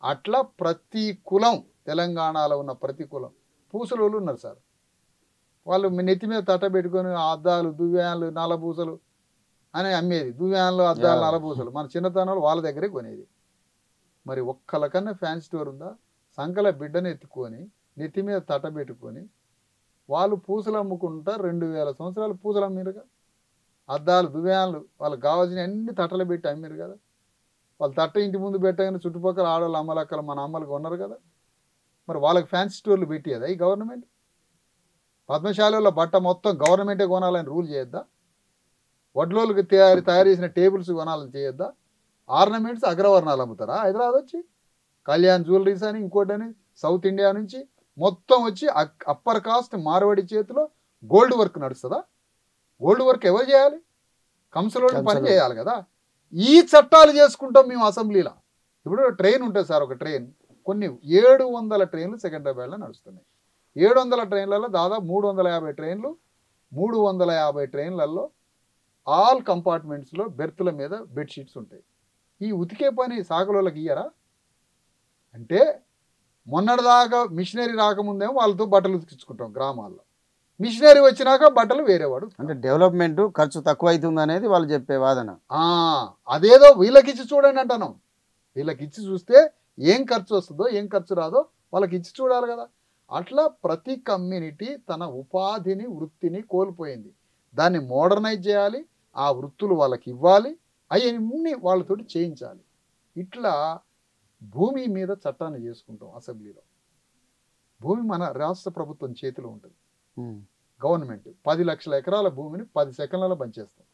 అట్లా ప్రతి కులం, తెలంగాణలో ఉన్న ప్రతి కులం, పూసలోళ్ళు ఉన్నారు సార్, వాళ్ళు నెత్తి మీద తట్ట పెట్టుకొని అద్దాలు, దువ్యాన్లు, నల్లబూసలు అని అమ్మేది. దువ్యాన్లు, అద్దాలు, నల్లబూసలు మన చిన్నతనంలో వాళ్ళ దగ్గరే కొనేది. మరి ఒక్కలకన్నా ఫ్యాన్ స్టోర్ ఉందా? సంకల బిడ్డను ఎత్తుకొని నెత్తి మీద తట్ట పెట్టుకొని వాళ్ళు పూసలు అమ్ముకుంటా 2000 సంవత్సరాలు పూసలు అమ్మిరుగా. అద్దాలు, దువ్యాన్లు వాళ్ళకి కావాల్సిన అన్ని తట్టలు పెట్టి అమ్మిరు కదా. వాళ్ళు తట్ట ఇంటి ముందు పెట్టగానే చుట్టుపక్కల ఆడవాళ్ళు, అమ్మలక్కలు, మన అమ్మలు కొన్నారు కదా. మరి వాళ్ళకి ఫ్యాన్సీ స్టోర్లు పెట్టేదా ఈ గవర్నమెంట్? పద్మశాలలో బట్ట మొత్తం గవర్నమెంటే కొనాలని రూల్ చేయొద్దా? వడ్లోళ్ళకి తయారు చేసిన టేబుల్స్ కొనాలని చేయొద్దా? ఆర్నమెంట్స్, అగ్రవర్ణాలు అమ్ముతారా హైదరాబాద్ వచ్చి? కళ్యాణ్ జ్యువెలరీస్ అని ఇంకోటని సౌత్ ఇండియా నుంచి మొత్తం వచ్చి అప్పర్ కాస్ట్ మార్వాడి చేతిలో గోల్డ్ వర్క్ నడుస్తుందా? గోల్డ్ వర్క్ ఎవరు చేయాలి? కంసలోళ్ళు పని చేయాలి కదా. ఈ చట్టాలు చేసుకుంటాం మేము అసెంబ్లీలో. ఇప్పుడు ట్రైన్ ఉంటుంది సార్, ఒక ట్రైన్ కొన్ని 700 ట్రైన్లు సికింద్రాబాద్లో నడుస్తున్నాయి. 700 ట్రైన్లలో దాదాపు 350 ట్రైన్లు, 350 ట్రైన్లలో ఆల్ కంపార్ట్మెంట్స్లో బెర్తుల మీద బెడ్షీట్స్ ఉంటాయి. ఈ ఉతికే పని సాగులోళ్ళకి ఇయ్యరా? అంటే మొన్నటిదాకా మిషనరీ రాకముందేమో వాళ్ళతో బట్టలు ఉతికించుకుంటాం గ్రామాల్లో, మిషనరీ వచ్చినాక బట్టలు వేరేవాడు. అంటే డెవలప్మెంట్ ఖర్చు తక్కువ అవుతుంది అనేది వాళ్ళు చెప్పే వాదన. అదేదో వీళ్ళకి ఇచ్చి చూడండి అంటాను. వీళ్ళకి ఇచ్చి చూస్తే ఏం ఖర్చు వస్తుందో ఏం ఖర్చు రాదో వాళ్ళకి ఇచ్చి చూడాలి కదా. అట్లా ప్రతి కమ్యూనిటీ తన ఉపాధిని, వృత్తిని కోల్పోయింది. దాన్ని మోడర్నైజ్ చేయాలి, ఆ వృత్తులు వాళ్ళకి ఇవ్వాలి, అవన్నీ వాళ్ళతోటి చేయించాలి. ఇట్లా భూమి మీద చట్టాన్ని చేసుకుంటాం అసెంబ్లీలో. భూమి మన రాష్ట్ర ప్రభుత్వం చేతిలో ఉంటుంది. గవర్నమెంట్ 10 లక్షల ఎకరాల భూమిని 10 సెకండ్లలో పనిచేస్తాం.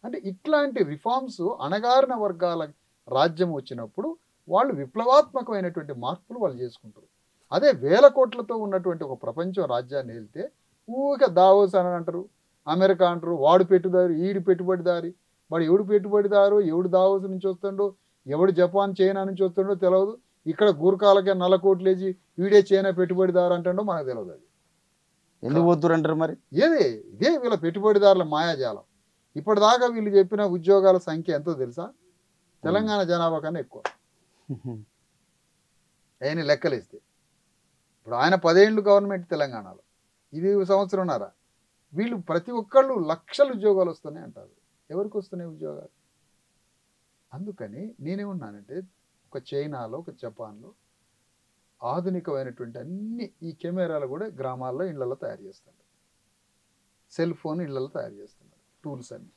అంటే ఇట్లాంటి రిఫార్మ్స్ అణగారిన వర్గాల రాజ్యం వచ్చినప్పుడు వాళ్ళు విప్లవాత్మకమైనటువంటి మార్పులు వాళ్ళు చేసుకుంటారు. అదే 1000 కోట్లతో ఉన్నటువంటి ఒక ప్రపంచం రాజ్యాన్ని వెళ్తే ఊరికే దావోస్ అని అంటారు, అమెరికా అంటారు, వాడు పెట్టుదారు, ఈడు పెట్టుబడిదారి, వాడు ఎవడు పెట్టుబడిదారు, ఎవడు దావోస్ నుంచి వస్తుండో, ఎవడు జపాన్ చైనా నుంచి వస్తుండో తెలియదు. ఇక్కడ గూర్ఖాలకే 4 కోట్లు వేసి వీడే చైనా పెట్టుబడిదారు అంటుండో మనకు తెలియదు. అది ఎందుకు పోతురంటారు మరి? ఇదే వీళ్ళ పెట్టుబడిదారుల మాయాజాలం. ఇప్పటిదాకా వీళ్ళు చెప్పిన ఉద్యోగాల సంఖ్య ఎంతో తెలుసా? తెలంగాణ జనాభా కన్నా ఎక్కువ. ఆయన లెక్కలేస్తే ఇప్పుడు ఆయన 10 ఏళ్ళు గవర్నమెంట్ తెలంగాణలో, ఇది సంవత్సరంన్నర. వీళ్ళు ప్రతి ఒక్కళ్ళు లక్షల ఉద్యోగాలు వస్తున్నాయి అంటారు. ఎవరికి వస్తున్నాయి ఉద్యోగాలు? అందుకని నేనేమన్నానంటే, ఒక చైనాలో, ఒక జపాన్లో ఆధునికమైనటువంటి అన్ని ఈ కెమెరాలు కూడా గ్రామాల్లో, ఇళ్లలో తయారు చేస్తారు. సెల్ ఫోన్ ఇళ్లలో తయారు చేస్తున్నారు, టూల్స్ అన్ని.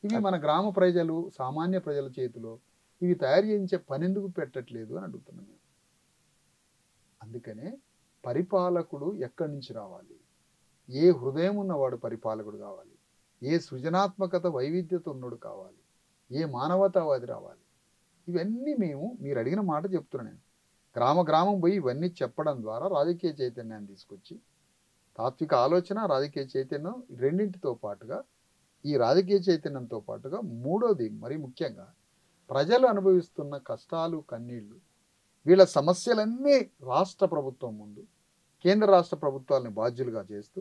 ఇవి మన గ్రామ ప్రజలు, సామాన్య ప్రజల చేతిలో ఇవి తయారు చేయించే పని ఎందుకు పెట్టట్లేదు అని అడుగుతున్నాం మేము. అందుకనే పరిపాలకుడు ఎక్కడి నుంచి రావాలి? ఏ హృదయం ఉన్నవాడు పరిపాలకుడు కావాలి? ఏ సృజనాత్మకత, వైవిధ్యత ఉన్నోడు కావాలి? ఏ మానవతావాది రావాలి? ఇవన్నీ మీరు అడిగిన మాట చెప్తున్నా నేను. గ్రామం పోయి ఇవన్నీ చెప్పడం ద్వారా రాజకీయ చైతన్యాన్ని తీసుకొచ్చి, తాత్విక ఆలోచన, రాజకీయ చైతన్యం రెండింటితో పాటుగా, ఈ రాజకీయ చైతన్యంతో పాటుగా మూడోది మరి ముఖ్యంగా ప్రజలు అనుభవిస్తున్న కష్టాలు, కన్నీళ్లు, వీళ్ళ సమస్యలన్నీ రాష్ట్ర ప్రభుత్వం ముందు, కేంద్ర రాష్ట్ర ప్రభుత్వాలని బాధ్యులుగా చేస్తూ,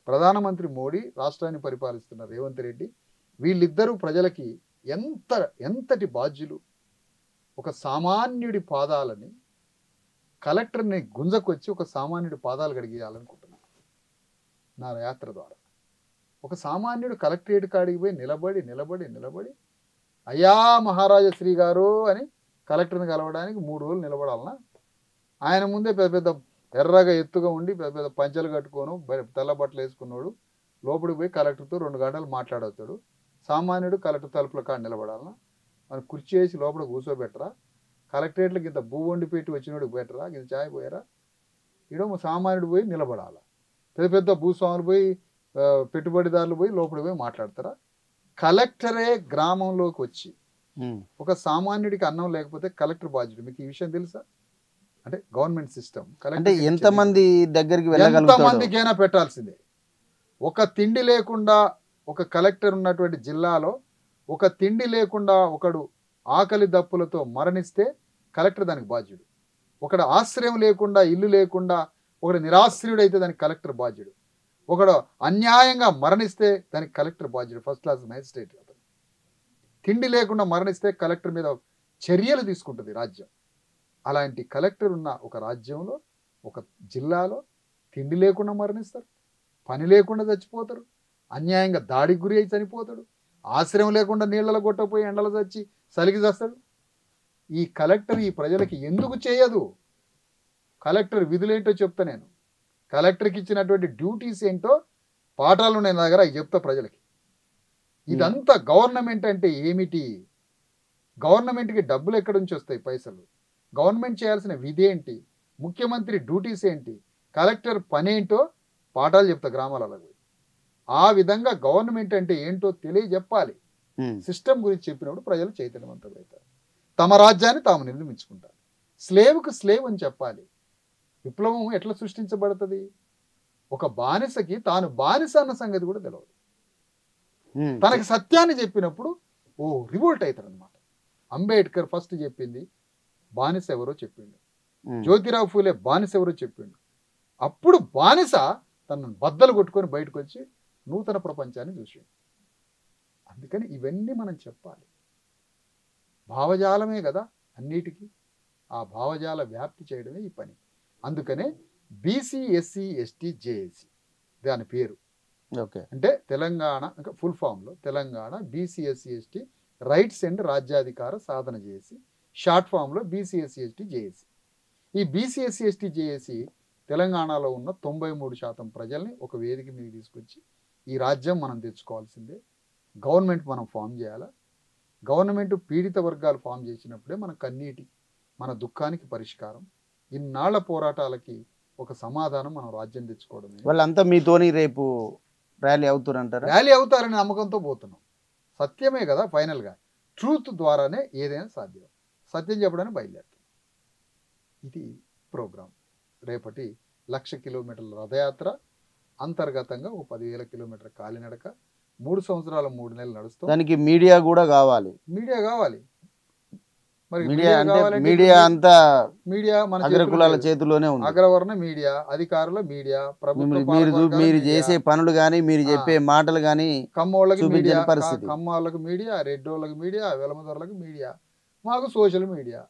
ప్రధానమంత్రి మోడీ, రాష్ట్రాన్ని పరిపాలిస్తున్న రేవంత్ రెడ్డి, వీళ్ళిద్దరూ ప్రజలకి ఎంతటి బాధ్యులు. ఒక సామాన్యుడి పాదాలని, కలెక్టర్ని గుంజకొచ్చి ఒక సామాన్యుడి పాదాలు కడిగేయాలనుకుంటున్నాను నా యాత్ర ద్వారా. ఒక సామాన్యుడు కలెక్టరేట్ కాడికి పోయి నిలబడి అయ్యా మహారాజా శ్రీ గారు అని కలెక్టర్ని కలవడానికి 3 రోజులు నిలబడాలనా? ఆయన ముందే పెద్ద ఎర్రగా ఎత్తుగా ఉండి పెద్ద పంచలు కట్టుకోను, తెల్ల బట్టలు వేసుకున్నాడు లోపలికి పోయి కలెక్టర్తో 2 గంటలు మాట్లాడవుతాడు. సామాన్యుడు కలెక్టర్ తలుపుల కాడ నిలబడాలనా? మన కుర్చీ వేసి లోపల కూర్చోబెట్టరా? కలెక్టరేట్లకి ఇంత భూ వండి పెట్టి వచ్చినోడికి పెట్టరా? ఇంత ఛాయ్ పోయారా? ఇడో సామాన్యుడు పోయి నిలబడాల. పెద్ద భూస్వాములు పోయి, పెట్టుబడిదారులు పోయి లోపలికి పోయి మాట్లాడతారా? కలెక్టరే గ్రామంలోకి వచ్చి ఉమ్. ఒక సామాన్యుడికి అన్నం లేకపోతే కలెక్టర్ బాధ్యుడు. మీకు ఈ విషయం తెలుసా? అంటే గవర్నమెంట్ సిస్టమ్ అంటే ఎంతమంది దగ్గరికి వెళ్ళగలుగుతాడు? ఎంతమందికైనా పెట్టాల్సిందే. ఒక తిండి లేకుండా ఒక కలెక్టర్ ఉన్నటువంటి జిల్లాలో ఒక తిండి లేకుండా ఒకడు ఆకలి దప్పులతో మరణిస్తే కలెక్టర్ దానికి బాధ్యుడు. ఒకడు ఆశ్రయం లేకుండా ఇల్లు లేకుండా ఒకడు నిరాశ్రయుడైతే దానికి కలెక్టర్ బాధ్యుడు. ఒకడు అన్యాయంగా మరణిస్తే దానికి కలెక్టర్ బాధ్యుడు. First class magistrate. తిండి లేకుండా మరణిస్తే కలెక్టర్ మీద చర్యలు తీసుకుంటుంది రాజ్యం. అలాంటి కలెక్టర్ ఉన్న ఒక రాజ్యంలో ఒక జిల్లాలో తిండి లేకుండా మరణిస్తారు, పని లేకుండా చచ్చిపోతారు, అన్యాయంగా దాడికి గురి అయి చనిపోతాడు, ఆశ్రయం లేకుండా నీళ్ళలో కొట్టపోయి ఎండలు చచ్చి సలిగి చేస్తాడు. ఈ కలెక్టర్ ఈ ప్రజలకి ఎందుకు చేయదు? కలెక్టర్ విధులేంటో చెప్తా నేను. కలెక్టర్కి ఇచ్చినటువంటి డ్యూటీస్ ఏంటో పాఠాలు నేను దగ్గర అవి చెప్తా ప్రజలకి. ఇదంతా గవర్నమెంట్ అంటే ఏమిటి? గవర్నమెంట్కి డబ్బులు ఎక్కడి నుంచి వస్తాయి? పైసలు. గవర్నమెంట్ చేయాల్సిన విధి ఏంటి? ముఖ్యమంత్రి డ్యూటీస్ ఏంటి? కలెక్టర్ పని ఏంటో పాఠాలు చెప్తా గ్రామాలలో. ఆ విధంగా గవర్నమెంట్ అంటే ఏంటో తెలియజెప్పాలి. సిస్టమ్ గురించి చెప్పినప్పుడు ప్రజలు చైతన్యవంతులు అవుతారు. తమ రాజ్యాన్ని తాము నిర్మించుకుంటారు. స్లేవ్కు స్లేవ్ అని చెప్పాలి. విప్లవం ఎట్లా సృష్టించబడుతుంది? ఒక బానిసకి తాను బానిస అన్న సంగతి కూడా తెలియదు. తనకి సత్యాన్ని చెప్పినప్పుడు రివోల్ట్ అవుతారు అనమాట. అంబేద్కర్ ఫస్ట్ చెప్పింది బానిస ఎవరో చెప్పిండు. జ్యోతిరావు ఫూలే బానిస ఎవరో చెప్పిండు. అప్పుడు బానిస తనను బద్దలు కొట్టుకొని బయటకు వచ్చి నూతన ప్రపంచాన్ని చూసిండు. అందుకని ఇవన్నీ మనం చెప్పాలి. భావజాలమే కదా అన్నిటికీ. ఆ భావజాల వ్యాప్తి చేయడమే ఈ పని. అందుకనే బీసీ ఎస్సీ ఎస్టీ జేఏసీ దాని పేరు. ఓకే. అంటే తెలంగాణ ఫుల్ ఫామ్లో Telangana BC SC ST rights and రాజ్యాధికార సాధన చేసి, షార్ట్ ఫామ్లో బీసీ ఎస్సీ ఎస్టీ జేఏసీ. ఈ బీసీ ఎస్సీ ఎస్టీ జేఏసీ తెలంగాణలో ఉన్న 93% ప్రజల్ని ఒక వేదిక మీద తీసుకొచ్చి ఈ రాజ్యం మనం తెచ్చుకోవాల్సిందే, గవర్నమెంట్ మనం ఫామ్ చేయాలా, గవర్నమెంట్ పీడిత వర్గాలు ఫామ్ చేసినప్పుడే మన కన్నీటి మన దుఃఖానికి పరిష్కారం, ఇన్నాళ్ల పోరాటాలకి ఒక సమాధానం మనం రాజ్యం తెచ్చుకోవడమే. వాళ్ళంతా మీతోని రేపు ర్యాలీ అవుతారంటారా? ర్యాలీ అవుతారని నమ్మకంతో పోతున్నాం. సత్యమే కదా ఫైనల్గా. ట్రూత్ ద్వారానే ఏదైనా సాధ్యం. సత్యం చెప్పడానికి బయలుదేరుతాం. ఇది ప్రోగ్రాం. రేపటి 1,00,000 కిలోమీటర్ల రథయాత్ర అంతర్గతంగా 10,000 కిలోమీటర్ల కాలినడక 3 సంవత్సరాల 3 నెలలు నడుస్తాం. దానికి మీడియా కూడా కావాలి. మీడియా కావాలి. మరి మీడియా అంతా మీడియా మన అగ్రకులాల చేతిలోనే ఉంది. అగ్రవర్ణ మీడియా, అధికారుల మీడియా, మీరు చేసే పనులు కానీ మీరు చెప్పే మాటలు కానీ కమ్మోళ్ళకి మీడియా, కమ్మోళ్ళకి మీడియా, రెడ్డోళ్ళకి మీడియా, వెలమదొరలకు మీడియా, మాకు సోషల్ మీడియా,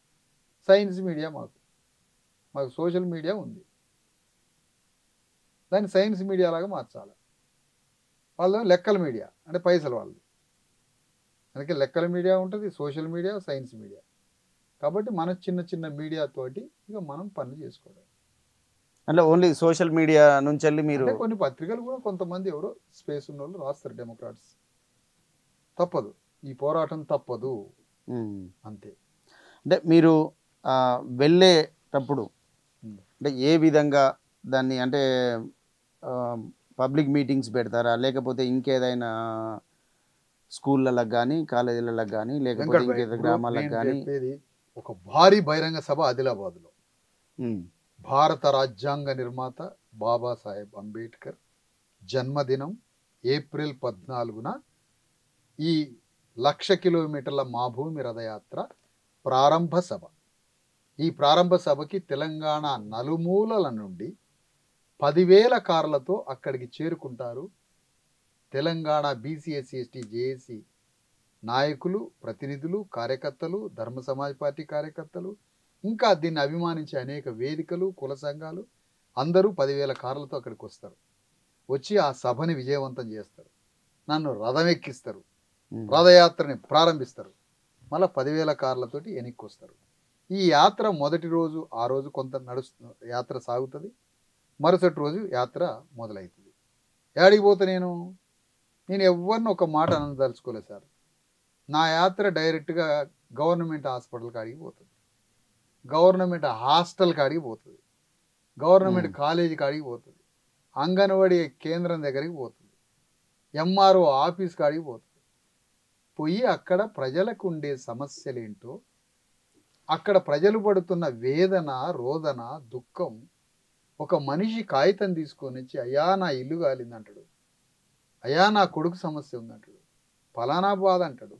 సైన్స్ మీడియా, మాకు సోషల్ మీడియా ఉంది. దాన్ని సైన్స్ మీడియా లాగా మార్చాలి. వాళ్ళు లెక్కల మీడియా అంటే పైసలు వాళ్ళు. అందుకే లెక్కల మీడియా ఉంటుంది, సోషల్ మీడియా, సైన్స్ మీడియా. కాబట్టి మన చిన్న చిన్న మీడియాతోటి ఇక మనం పనులు చేసుకోవడం. అంటే ఓన్లీ సోషల్ మీడియా నుంచి వెళ్ళి మీరు కొన్ని పత్రికలు కూడా కొంతమంది ఎవరో స్పేస్ ఉన్న వాళ్ళు రాస్తారు. డెమోక్రాట్స్. తప్పదు, ఈ పోరాటం తప్పదు అంతే. అంటే మీరు వెళ్ళేటప్పుడు అంటే ఏ విధంగా దాన్ని అంటే పబ్లిక్ మీటింగ్స్ పెడతారా, లేకపోతే ఇంకేదైనా స్కూళ్ళకి కానీ కాలేజీలకు కానీ లేకపోతే ఇంకేదైనా గ్రామాలకు కానీ? ఒక భారీ బహిరంగ సభ ఆదిలాబాద్లో. భారత రాజ్యాంగ నిర్మాత బాబాసాహెబ్ అంబేద్కర్ జన్మదినం ఏప్రిల్ 14న ఈ 1,00,000 కిలోమీటర్ల మా భూమి రథయాత్ర ప్రారంభ సభ. ఈ ప్రారంభ సభకి తెలంగాణ నలుమూలల నుండి 10,000 కార్లతో అక్కడికి చేరుకుంటారు. Telangana BC SC ST JAC నాయకులు, ప్రతినిధులు, కార్యకర్తలు, ధర్మ సమాజ్ పార్టీ కార్యకర్తలు, ఇంకా దీన్ని అభిమానించే అనేక వేదికలు, కుల సంఘాలు అందరూ 10,000 కార్లతో అక్కడికి వస్తారు. వచ్చి ఆ సభని విజయవంతం చేస్తారు. నన్ను రథం ఎక్కిస్తారు, రథయాత్రని ప్రారంభిస్తారు. మళ్ళీ 10,000 కార్లతోటి వెనక్కి వస్తారు. ఈ యాత్ర మొదటి రోజు ఆ రోజు కొంత యాత్ర సాగుతుంది. మరుసటి రోజు యాత్ర మొదలవుతుంది. ఏడికి పోతే నేను ఎవరిని ఒక మాట అనదలుచుకోలేదు సార్. నా యాత్ర డైరెక్ట్గా గవర్నమెంట్ హాస్పిటల్ కాడికి పోతుంది, గవర్నమెంట్ హాస్టల్ కాడికి పోతుంది, గవర్నమెంట్ కాలేజీ కాడికి పోతుంది, అంగన్వాడీ కేంద్రం దగ్గరికి పోతుంది, ఎంఆర్ఓ ఆఫీస్ కాడికి పోతుంది, పోయి అక్కడ ప్రజలకు ఉండే సమస్యలేంటో, అక్కడ ప్రజలు పడుతున్న వేదన, రోదన, దుఃఖం, ఒక మనిషి కాగితం తీసుకొని వచ్చి అయ్యా నా ఇల్లు కాలిందంటాడు, అయ్యా నా కొడుకు సమస్య ఉందంటాడు, ఫలానా బాధ అంటాడు.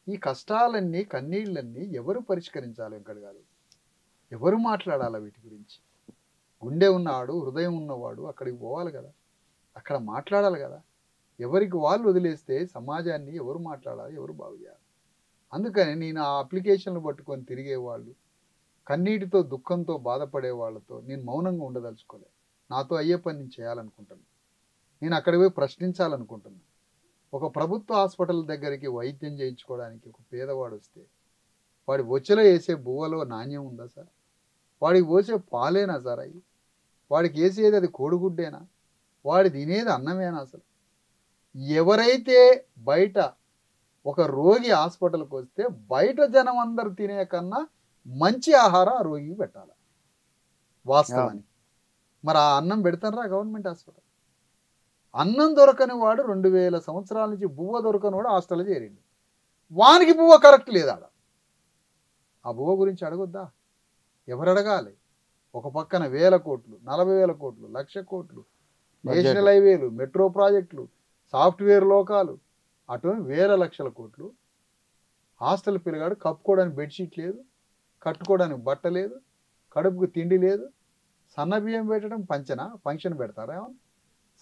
ఈ కష్టాలన్నీ, కన్నీళ్ళన్నీ ఎవరు పరిష్కరించాలి? వెంకటగారు ఎవరు మాట్లాడాలి వీటి గురించి? గుండె ఉన్నవాడు, హృదయం ఉన్నవాడు అక్కడికి పోవాలి కదా, అక్కడ మాట్లాడాలి కదా. ఎవరికి వాళ్ళు వదిలేస్తే సమాజాన్ని ఎవరు మాట్లాడాలి, ఎవరు బాగు చేయాలి? అందుకని నేను ఆ అప్లికేషన్లు పట్టుకొని తిరిగేవాళ్ళు, కన్నీటితో దుఃఖంతో బాధపడే వాళ్ళతో నేను మౌనంగా ఉండదలుచుకోలేదు. నాతో అయ్యే పని నేను చేయాలనుకుంటున్నాను. నేను అక్కడికి పోయి ప్రశ్నించాలనుకుంటున్నాను. ఒక ప్రభుత్వ హాస్పిటల్ దగ్గరికి వైద్యం చేయించుకోవడానికి ఒక పేదవాడు వస్తే వాడి బొచ్చెలో వేసే బువ్వలో నాణ్యం ఉందా సార్? వాడికి పోసే పాలేనా సార్? అవి వాడికి వేసేది అది కోడిగుడ్డేనా? వాడి తినేది అన్నమేనా? అసలు ఎవరైతే బయట ఒక రోగి హాస్పిటల్కి వస్తే బయట జనం అందరు తినే కన్నా మంచి ఆహారం ఆ రోగికి పెట్టాలి వాస్తవానికి. మరి ఆ అన్నం పెడతారా గవర్నమెంట్ హాస్పిటల్? అన్నం దొరకని వాడు 2000 సంవత్సరాల నుంచి బువ్వ దొరకని వాడు హాస్టల్లో చేరిండు. వానికి బువ్వ కరెక్ట్ లేదా? ఆ బువ్వ గురించి అడగొద్దా? ఎవరు అడగాలి? ఒక పక్కన 1000 కోట్లు, 40,000 కోట్లు, 1,00,000 కోట్లు, నేషనల్ హైవేలు, మెట్రో ప్రాజెక్టులు, సాఫ్ట్వేర్ లోకాలు, అటు వేల లక్షల కోట్లు. హాస్టల్ పిల్లగాడు కప్పుకోవడానికి బెడ్షీట్ లేదు, కట్టుకోవడానికి బట్ట లేదు, కడుపుకు తిండి లేదు. సన్న బియ్యం పెట్టడం పంచనా? ఫంక్షన్ పెడతారా ఏమన్నా?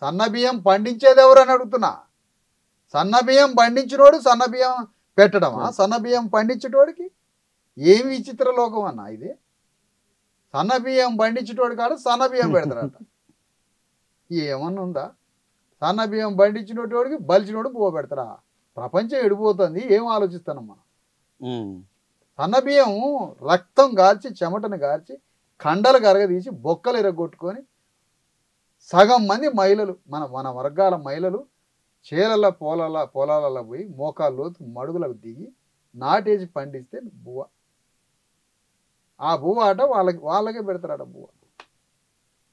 సన్న బియ్యం పండించేది ఎవరు అని అడుగుతున్నా. సన్న బియ్యం పండించినోడు సన్న బియ్యం పెట్టడమా? సన్న బియ్యం పండించేటోడికి ఏమి విచిత్ర లోకం అన్నా ఇది? సన్న బియ్యం పండించేటోడు కాదు సన్న బియ్యం పెడతారట. ఏమన్నా ఉందా? సన్న బియ్యం పండించినోడికి బలిచినోడు పువ్వు పెడతారా? ప్రపంచం ఎడిపోతుంది. ఏం ఆలోచిస్తానమ్మా? సన్న బియ్యం రక్తం గార్చి, చెమటను గార్చి, కండలు కరగదీసి, బొక్కలు ఎరగొట్టుకొని సగం మంది మహిళలు, మన వర్గాల మహిళలు చేలల పొలాలలో పోయి మోకాళ్ళు మడుగులకు దిగి నాటేసి పండిస్తే బువ్వ. ఆ బువ్వ ఆట వాళ్ళకే పెడతారట బువ్వ.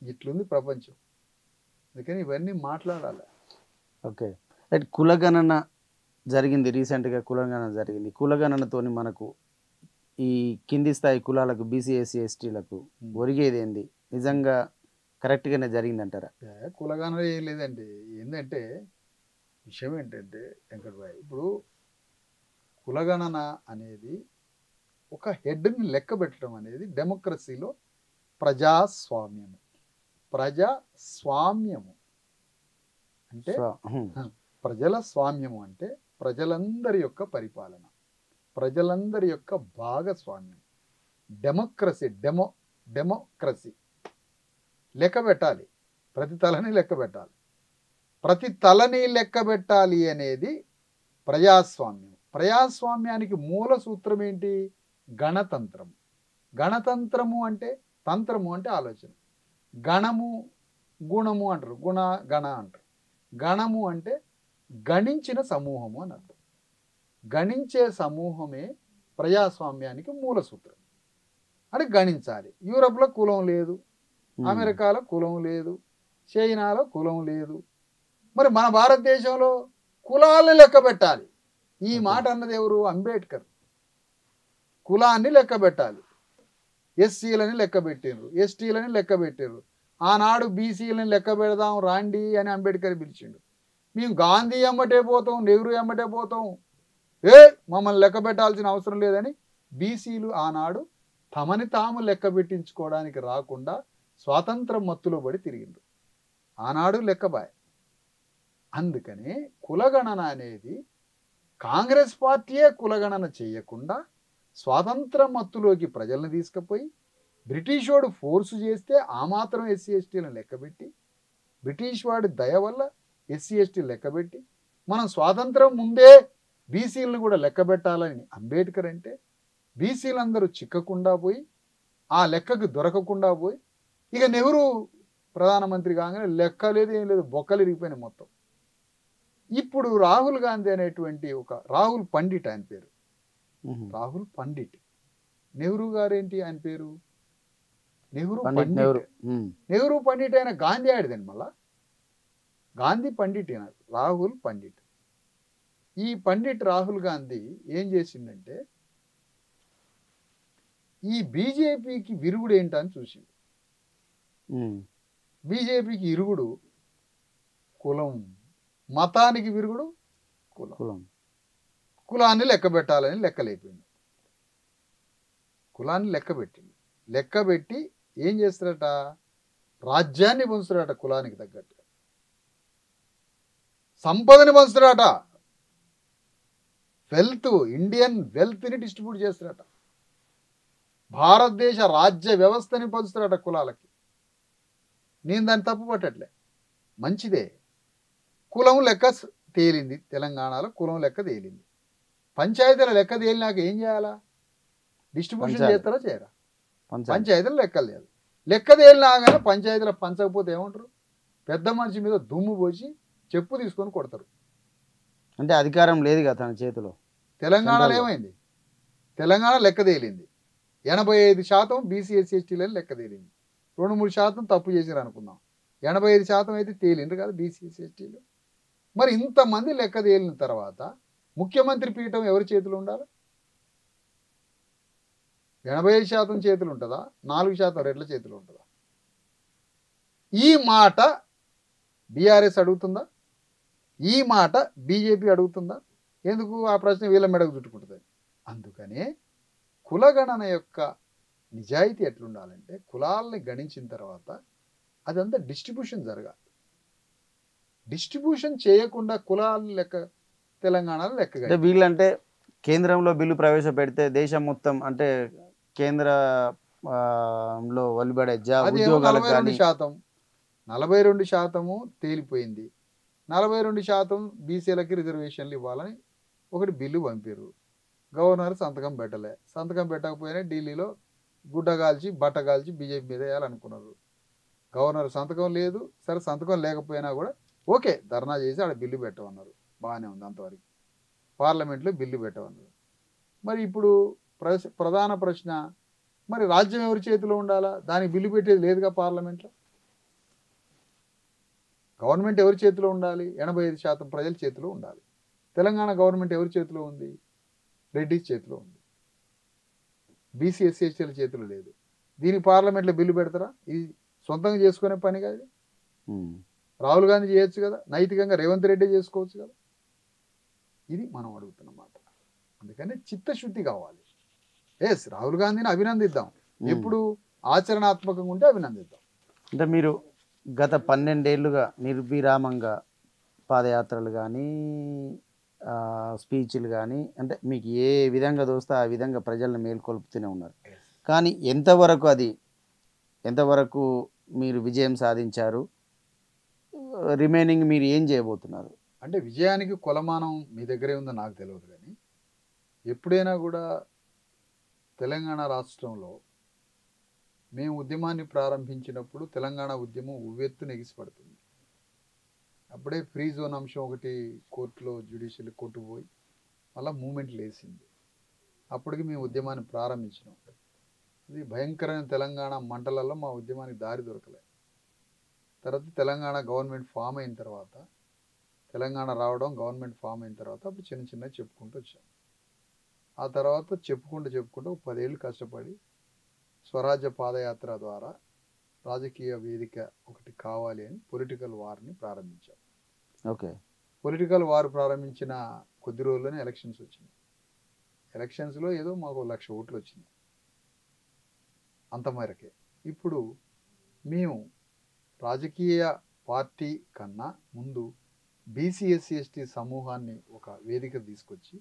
ఇట్లుంది ప్రపంచం. అందుకని ఇవన్నీ మాట్లాడాలి. Okay, right. కులగణన జరిగింది, రీసెంట్గా కులగణన జరిగింది. కులగణనతోని మనకు ఈ కింది స్థాయి కులాలకు, బీసీ, ఎస్సీ, ఎస్టీలకు ఒరిగేది ఏంది? నిజంగా కరెక్ట్గానే జరిగిందంటారా? కులగణన ఏం లేదండి. ఏంటంటే విషయం ఏంటంటే వెంకటరాయ్, ఇప్పుడు కులగణన అనేది ఒక హెడ్ని లెక్క పెట్టడం అనేది డెమోక్రసీలో ప్రజాస్వామ్యము. ప్రజాస్వామ్యము అంటే ప్రజల స్వామ్యము అంటే ప్రజలందరి యొక్క పరిపాలన, ప్రజలందరి యొక్క భాగస్వామ్యం. డెమోక్రసీ డెమోక్రసీ లెక్క పెట్టాలి. ప్రతి తలని లెక్క పెట్టాలి. ప్రతి తలని లెక్క పెట్టాలి అనేది ప్రజాస్వామ్యం. ప్రజాస్వామ్యానికి మూల సూత్రం ఏంటి? గణతంత్రం. గణతంత్రము అంటే, తంత్రము అంటే ఆలోచన. గణము, గుణము అంటారు, గుణ గణ అంటారు. గణము అంటే గణించిన సమూహము అని అర్థం. గణించే సమూహమే ప్రజాస్వామ్యానికి మూల సూత్రం. అంటే గణించాలి. యూరప్లో కులం లేదు, అమెరికాలో కులం లేదు, చైనాలో కులం లేదు. మరి మన భారతదేశంలో కులాలను లెక్క పెట్టాలి. ఈ మాట అన్నది ఎవరు? అంబేద్కర్. కులాన్ని లెక్క పెట్టాలి. ఎస్సీలని లెక్క పెట్టిండ్రు, ఎస్టీలని లెక్క పెట్టిండ్రు. ఆనాడు బీసీలని లెక్క పెడదాం రాండి అని అంబేద్కర్ పిలిచిండు. మేము గాంధీ ఎమ్మటే పోతాం, నెహ్రూ ఎమ్మటే పోతాం, మమ్మల్ని లెక్క పెట్టాల్సిన అవసరం లేదని బీసీలు ఆనాడు తమని తాము లెక్క పెట్టించుకోవడానికి రాకుండా స్వాతంత్రం మత్తులో పడి తిరిగిండ్రు. ఆనాడు లెక్కబాయ్. అందుకనే కులగణన అనేది కాంగ్రెస్ పార్టీయే కులగణన చేయకుండా స్వాతంత్ర మత్తులోకి ప్రజలను తీసుకుపోయి బ్రిటిష్ వాడు ఫోర్సు చేస్తే ఆ మాత్రం ఎస్సీ ఎస్టీలను లెక్కబెట్టి, బ్రిటిష్ వాడి దయ వల్ల ఎస్సీ ఎస్టీ లెక్కబెట్టి, మనం స్వాతంత్రం ముందే బీసీలను కూడా లెక్క పెట్టాలని అంబేద్కర్ అంటే, బీసీలందరూ చిక్కకుండా పోయి ఆ లెక్కకు దొరకకుండా పోయి, ఇక నెహ్రూ ప్రధానమంత్రి కాగానే లెక్క లేదు, ఏం లేదు, బొక్కలు ఇరిగిపోయినాయి మొత్తం. ఇప్పుడు రాహుల్ గాంధీ అనేటువంటి ఒక రాహుల్ పండిట్ ఆయన పేరు, రాహుల్ పండిట్. నెహ్రూ గారు ఏంటి ఆయన పేరు? నెహ్రూ పండిట్. నెహ్రూ పండిట్ అయిన గాంధీ ఆడిదండి. మళ్ళా గాంధీ పండిట్ అయినారు, రాహుల్ పండిట్. ఈ పండిట్ రాహుల్ గాంధీ ఏం చేసిందంటే ఈ బీజేపీకి విరుగుడు ఏంటని చూసింది. బీజేపీకి ఇరుగుడు కులం, మతానికి విరుగుడు కులం. కులాన్ని లెక్క పెట్టాలని లెక్కలేపింది. కులాన్ని లెక్క పెట్టి ఏం చేస్తారట, రాజ్యాన్ని పంచుతారట, కులానికి తగ్గట్టు సంపదని పంచుతారట, వెల్త్, ఇండియన్ వెల్త్ని డిస్ట్రిబ్యూట్ చేస్తారట, భారతదేశ రాజ్య వ్యవస్థని పంచుతారట కులాలకి. నేను దాన్ని తప్పు పట్టట్లే, మంచిదే. కులం లెక్క తేలింది, తెలంగాణలో కులం లెక్క తేలింది. పంచాయతీల లెక్క తేలినాక ఏం చేయాలా, డిస్ట్రిబ్యూషన్ చేస్తారా చేయరా? పంచాయతీలు లెక్కలు లేదు. లెక్క తేలినాగానే పంచాయతీలో పంచకపోతే ఏమంటారు, పెద్ద మనిషి మీద దుమ్ము పోసి చెప్పు తీసుకొని కొడతారు. అంటే అధికారం లేదు కదా తన చేతిలో. తెలంగాణలో ఏమైంది, తెలంగాణ లెక్క తేలింది 85% బీసీ ఎస్సీ ఎస్టీలని లెక్క తేలింది. 2-3% తప్పు చేశారు అనుకుందాం, 85% అయితే తేలిండ్రు కదా బీసీ ఎస్సీ ఎస్టీలు. మరి ఇంతమంది లెక్క తేలిన తర్వాత ముఖ్యమంత్రి పీఠం ఎవరి చేతులు ఉండాలి? 85% చేతులు ఉంటుందా, 4% రెడ్ల చేతులు ఉంటుందా? ఈ మాట బీఆర్ఎస్ అడుగుతుందా? ఈ మాట బీజేపీ అడుగుతుందా? ఎందుకు ఆ ప్రశ్న వీళ్ళ మెడకు చుట్టుకుంటుంది. అందుకనే కులగణన యొక్క నిజాయితీ ఎట్లుండాలంటే, కులాలని గణించిన తర్వాత అదంతా డిస్ట్రిబ్యూషన్ జరగాలి. డిస్ట్రిబ్యూషన్ చేయకుండా కులాలను లెక్క తెలంగాణలో లెక్క. వీళ్ళంటే కేంద్రంలో బిల్లు ప్రవేశపెడితే దేశం మొత్తం అంటే కేంద్రంలో వెలువడే ఉద్యోగాలకు 42% తేలిపోయింది. 42% బీసీలకి రిజర్వేషన్లు ఇవ్వాలని ఒకటి బిల్లు పంపారు. గవర్నర్ సంతకం పెట్టలే. సంతకం పెట్టకపోయినా ఢిల్లీలో గుడ్డ కాల్చి బట్ట కాల్చి బీజేపీ మీద వేయాలనుకున్నారు. గవర్నర్ సంతకం లేదు. సరే సంతకం లేకపోయినా కూడా ఓకే ధర్నా చేసి ఆడ బిల్లు పెట్టమన్నారు. బాగానే ఉంది అంతవరకు. పార్లమెంట్లో బిల్లు పెట్టమన్నారు. మరి ఇప్పుడు ప్రధాన ప్రశ్న, మరి రాజ్యం ఎవరి చేతిలో ఉండాలా? దానికి బిల్లు పెట్టేది లేదుగా పార్లమెంట్లో. గవర్నమెంట్ ఎవరి చేతిలో ఉండాలి? 85% ప్రజల చేతిలో ఉండాలి. తెలంగాణ గవర్నమెంట్ ఎవరి చేతిలో ఉంది? రెడ్డి చేతిలో ఉంది. బీసీ ఎస్సీ ఎస్టీల చేతిలో లేదు. దీనికి పార్లమెంట్లో బిల్లు పెడతారా? ఇది సొంతంగా చేసుకునే పని కాదు. రాహుల్ గాంధీ చేయొచ్చు కదా, నైతికంగా రేవంత్ రెడ్డి చేసుకోవచ్చు కదా. ఇది మనం అడుగుతున్నమాట. అందుకని చిత్తశుద్ధి కావాలి. ఎస్, రాహుల్ గాంధీని అభినందిద్దాం, ఎప్పుడు ఆచరణాత్మకంగా ఉంటే అభినందిద్దాం. అంటే మీరు గత 12 ఏళ్ళుగా నిర్విరామంగా పాదయాత్రలు కానీ స్పీచ్లు కానీ అంటే మీకు ఏ విధంగా దోస్తే ఆ విధంగా ప్రజలను మేల్కొల్పుతూనే ఉన్నారు. కానీ ఎంతవరకు మీరు విజయం సాధించారు? రిమైనింగ్ మీరు ఏం చేయబోతున్నారు? అంటే విజయానికి కొలమానం మీ దగ్గరే ఉందో నాకు తెలియదు, కానీ ఎప్పుడైనా కూడా తెలంగాణ రాష్ట్రంలో మేము ఉద్యమాన్ని ప్రారంభించినప్పుడు తెలంగాణ ఉద్యమం ఉవ్వెత్తున ఎగిసిపడుతుంది. అప్పుడే ఫ్రీ జోన్ అంశం ఒకటి కోర్టులో జ్యుడిషియల్ కొట్టుపోయి మళ్ళీ మూమెంట్ లేసింది. అప్పటికి మేము ఉద్యమాన్ని ప్రారంభించినాం. ఇది భయంకరమైన తెలంగాణ మంటలలో మా ఉద్యమానికి దారి దొరకలే. తర్వాత తెలంగాణ గవర్నమెంట్ ఫామ్ అయిన తర్వాత, తెలంగాణ రావడం గవర్నమెంట్ ఫామ్ అయిన తర్వాత అప్పుడు చిన్న చిన్న చెప్పుకుంటూ వచ్చాం. ఆ తర్వాత చెప్పుకుంటూ 10 ఏళ్ళు కష్టపడి స్వరాజ్య పాదయాత్ర ద్వారా రాజకీయ వేదిక ఒకటి కావాలి అని పొలిటికల్ వార్ని ప్రారంభించాం. ఓకే, పొలిటికల్ వార్ ప్రారంభించిన కొద్ది రోజుల్లోనే ఎలక్షన్స్ వచ్చినాయి. ఎలక్షన్స్లో ఏదో మాకు 1,00,000 ఓట్లు వచ్చినాయి, అంత మేరకే. ఇప్పుడు మేము రాజకీయ పార్టీ కన్నా ముందు బీసీ ఎస్సీ ఎస్టీ సమూహాన్ని ఒక వేదిక తీసుకొచ్చి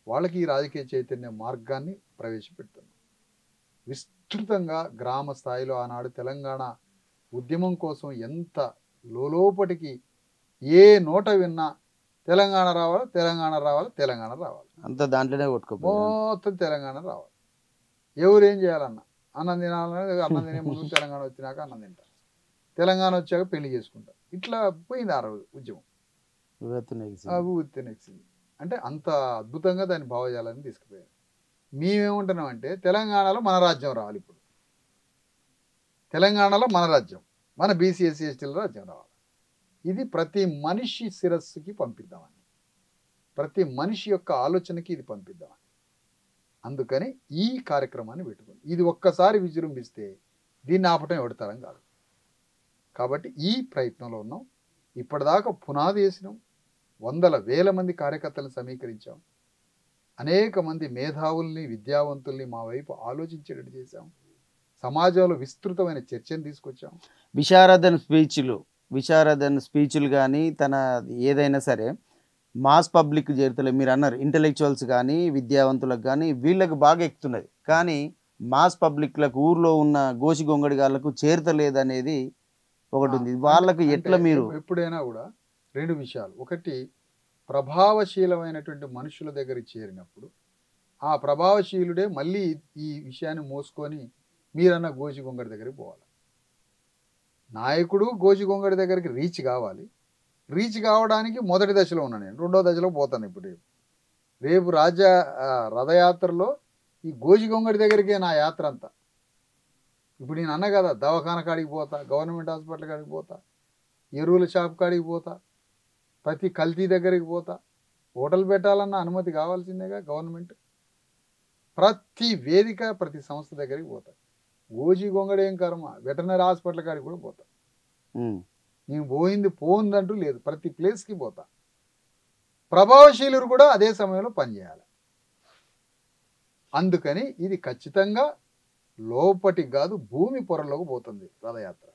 వాళ్ళకి ఈ రాజకీయ చైతన్య మార్గాన్ని ప్రవేశపెడుతున్నాం. విస్తృతంగా గ్రామ స్థాయిలో ఆనాడు తెలంగాణ ఉద్యమం కోసం ఎంత లోపటికి ఏ నోట విన్నా తెలంగాణ రావాలి, తెలంగాణ రావాలి, తెలంగాణ రావాలి, అంత దాంట్లోనే మొత్తం తెలంగాణ రావాలి. ఎవరేం చేయాలన్నా అన్నం తినాలన్నా అన్నం తినే ముందు తెలంగాణ వచ్చినాక అన్నం తింటారు, తెలంగాణ వచ్చాక పెళ్లి చేసుకుంటారు. ఇట్లా పోయింది ఆ రోజు ఉద్యమం. నెక్సింది అంటే అంత అద్భుతంగా దాని భావజాలాన్ని తీసుకుపోయారు. మేమేమంటున్నామంటే తెలంగాణలో మన రాజ్యం రావాలి. ఇప్పుడు తెలంగాణలో మన రాజ్యం, మన బీసీ ఎస్సీ ఎస్టీల రాజ్యం రావాలి. ఇది ప్రతి మనిషి శిరస్సుకి పంపిద్దామని. ప్రతి మనిషి యొక్క ఆలోచనకి ఇది పంపిద్దాం. అందుకని ఈ కార్యక్రమాన్ని పెట్టుకుంది. ఇది ఒక్కసారి విజృంభిస్తే దీన్ని ఆపటం ఎవడతరం కాదు. కాబట్టి ఈ ప్రయత్నంలో ఉన్నాం. ఇప్పటిదాకా పునాది వేసినాం. వందల వేల మంది కార్యకర్తలను సమీకరించాం. అనేక మంది మేధావుల్ని విద్యావంతుల్ని మా వైపు ఆలోచించేటట్టు చేశాం. సమాజంలో విస్తృతమైన చర్చను తీసుకొచ్చాం. విశారదన్ స్పీచ్లు కానీ తన ఏదైనా సరే మాస్ పబ్లిక్ చేరుతలేదు. మీరు అన్నారు ఇంటెలెక్చువల్స్ కానీ విద్యావంతులకు కానీ వీళ్ళకి బాగా ఎక్కుతున్నది, కానీ మాస్ పబ్లిక్లకు ఊర్లో ఉన్న గోసి గొంగడిగాళ్ళకు చేరుతలేదనేది ఒకటి ఉంది. వాళ్ళకు ఎట్లా మీరు ఎప్పుడైనా కూడా రెండు విషయాలు. ఒకటి, ప్రభావశీలమైనటువంటి మనుషుల దగ్గరికి చేరినప్పుడు ఆ ప్రభావశీలుడే మళ్ళీ ఈ విషయాన్ని మోసుకొని మీరన్న గోసి గొంగడి దగ్గరికి పోవాలి. నాయకుడు గోసి గొంగడి దగ్గరికి రీచ్ కావాలి. రీచ్ కావడానికి మొదటి దశలో ఉన్నాను నేను, రెండో దశలో పోతాను. ఇప్పుడు రేపు రథయాత్రలో ఈ గోసి గొంగడి దగ్గరికే నా యాత్ర అంతా. ఇప్పుడు నేను అన్న కదా, దవాఖాన కాడికి పోతా, గవర్నమెంట్ హాస్పిటల్ కాడికి పోతా, ఎరువుల షాప్ కాడికి పోతా, ప్రతి కల్తీ దగ్గరికి పోతా. హోటల్ పెట్టాలన్న అనుమతి కావాల్సిందేగా గవర్నమెంట్. ప్రతి వేదిక ప్రతి సంస్థ దగ్గరికి పోతా. గోజీ గొంగడి ఏం కర్మ, వెటర్నరీ హాస్పిటల్ కాడికి కూడా పోతా. నేను పోయిందంటూ లేదు, ప్రతి ప్లేస్కి పోతా. ప్రభావశీలురు కూడా అదే సమయంలో పనిచేయాలి. అందుకని ఇది ఖచ్చితంగా లోపటికి కాదు భూమి పొరలోకి పోతుంది రథయాత్ర.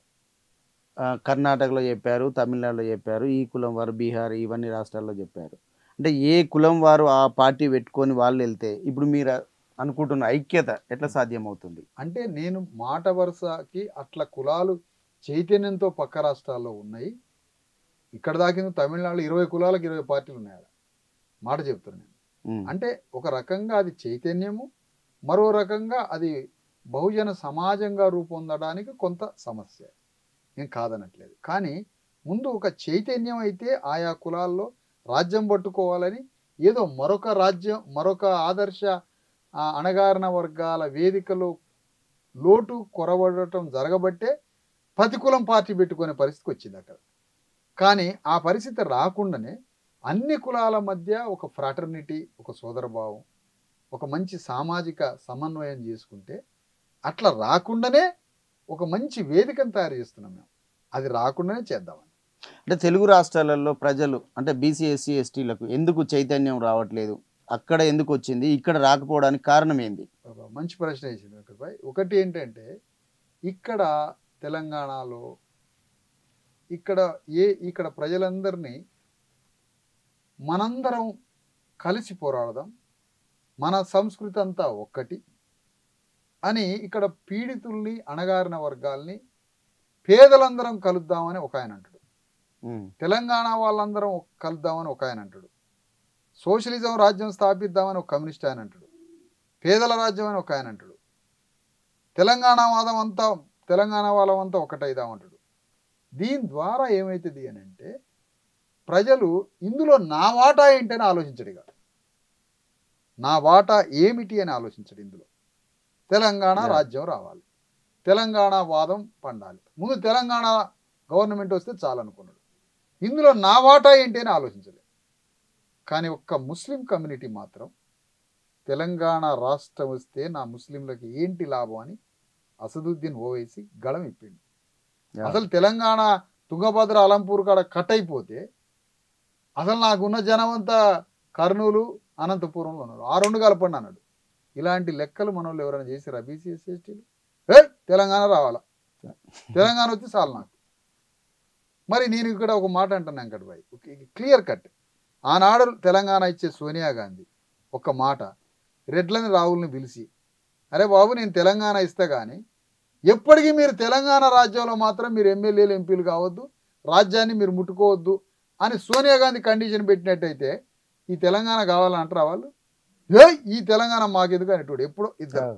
కర్ణాటకలో చెప్పారు, తమిళనాడులో చెప్పారు, ఈ కులం వారు బీహార్ ఇవన్నీ రాష్ట్రాల్లో చెప్పారు. అంటే ఏ కులం వారు ఆ పార్టీ పెట్టుకొని వాళ్ళు వెళ్తే ఇప్పుడు మీరు అనుకుంటున్న ఐక్యత ఎట్లా సాధ్యమవుతుంది? అంటే నేను మాట వరుసకి అట్లా కులాలు చైతన్యంతో పక్క రాష్ట్రాల్లో ఉన్నాయి. ఇక్కడ దాకా తమిళనాడులో 20 కులాలకు 20 పార్టీలు ఉన్నాయి. మాట చెప్తున్నాను నేను. అంటే ఒక రకంగా అది చైతన్యము, మరో రకంగా అది బహుజన సమాజంగా రూపొందడానికి కొంత సమస్య, నేను కాదనట్లేదు. కానీ ముందు ఒక చైతన్యం అయితే ఆయా కులాల్లో రాజ్యం పట్టుకోవాలని ఏదో మరొక ఆదర్శ అణగారిన వర్గాల వేదికలో లోటు కొరవడటం జరగబట్టే ప్రతికూలం పార్టీ పెట్టుకునే పరిస్థితికి వచ్చింది అక్కడ. కానీ ఆ పరిస్థితి రాకుండానే అన్ని కులాల మధ్య ఒక ఫ్రాటర్నిటీ, ఒక సోదరభావం, ఒక మంచి సామాజిక సమన్వయం చేసుకుంటే అట్లా రాకుండానే ఒక మంచి వేదికను తయారు చేస్తున్నాం మేము. అది రాకుండానే చేద్దామని. అంటే తెలుగు రాష్ట్రాలలో ప్రజలు అంటే బీసీ ఎస్సీ ఎస్టీలకు ఎందుకు చైతన్యం రావట్లేదు, అక్కడ ఎందుకు వచ్చింది, ఇక్కడ రాకపోవడానికి కారణం ఏంది? మంచి ప్రశ్న వేసింది వెంకటరాయ్. ఒకటి ఏంటంటే ఇక్కడ తెలంగాణలో ఇక్కడ ప్రజలందరినీ మనందరం కలిసి పోరాడదాం, మన సంస్కృతి అంతా ఒక్కటి అని ఇక్కడ పీడితుల్ని అణగారిన వర్గాల్ని పేదలందరం కలుద్దామని ఒక ఆయన అంటాడు. తెలంగాణ వాళ్ళందరం కలుద్దామని ఒక ఆయన అంటాడు. సోషలిజం రాజ్యం స్థాపిద్దామని ఒక కమ్యూనిస్ట్ ఆయన అంటాడు. పేదల రాజ్యం అని ఒక ఆయన అంటాడు. తెలంగాణ వాళ్ళంతా ఒకటైదామంటాడు. దీని ద్వారా ఏమవుతుంది అని అంటే ప్రజలు ఇందులో నా వాటా ఏంటని ఆలోచించడు. కాదు, నా వాటా ఏమిటి అని ఆలోచించడు. ఇందులో తెలంగాణ రాజ్యం రావాలి, తెలంగాణ వాదం పండాలి, ముందు తెలంగాణ గవర్నమెంట్ వస్తే చాలనుకున్నాడు. ఇందులో నా వాటా ఏంటి అని ఆలోచించలేదు. కానీ ఒక్క ముస్లిం కమ్యూనిటీ మాత్రం తెలంగాణ రాష్ట్రం వస్తే నా ముస్లింలకి ఏంటి లాభం అని అసదుద్దీన్ ఓవైసీ గళం ఇప్పిండు. అసలు తెలంగాణ తుంగభద్ర అలంపూర్ కాడ కట్ అయిపోతే అసలు నాకున్న జనం అంతా కర్నూలు అనంతపురంలో ఉన్నారు, ఆ రెండు కలపండి అన్నాడు. ఇలాంటి లెక్కలు మన వాళ్ళు ఎవరైనా చేశారా? బీసీ ఎస్సీ ఎస్టీలు తెలంగాణ రావాలా, తెలంగాణ వచ్చి చాలు నాకు. మరి నేను ఇక్కడ ఒక మాట అంటాను వెంకటబాయ్, క్లియర్ కట్. ఆనాడు తెలంగాణ ఇచ్చే సోనియా గాంధీ ఒక మాట, రెడ్లని రావుల్ని పిలిచి, అరే బాబు నేను తెలంగాణ ఇస్తా కానీ ఎప్పటికీ మీరు తెలంగాణ రాజ్యంలో మాత్రం మీరు ఎమ్మెల్యేలు ఎంపీలు కావద్దు, రాజ్యాన్ని మీరు ముట్టుకోవద్దు అని సోనియా గాంధీ కండిషన్ పెట్టినట్టయితే ఈ తెలంగాణ కావాలని అంటారా వాళ్ళు? ఈ తెలంగాణ మాకెందుకు అనేటోడు ఎప్పుడో ఇద్దరు.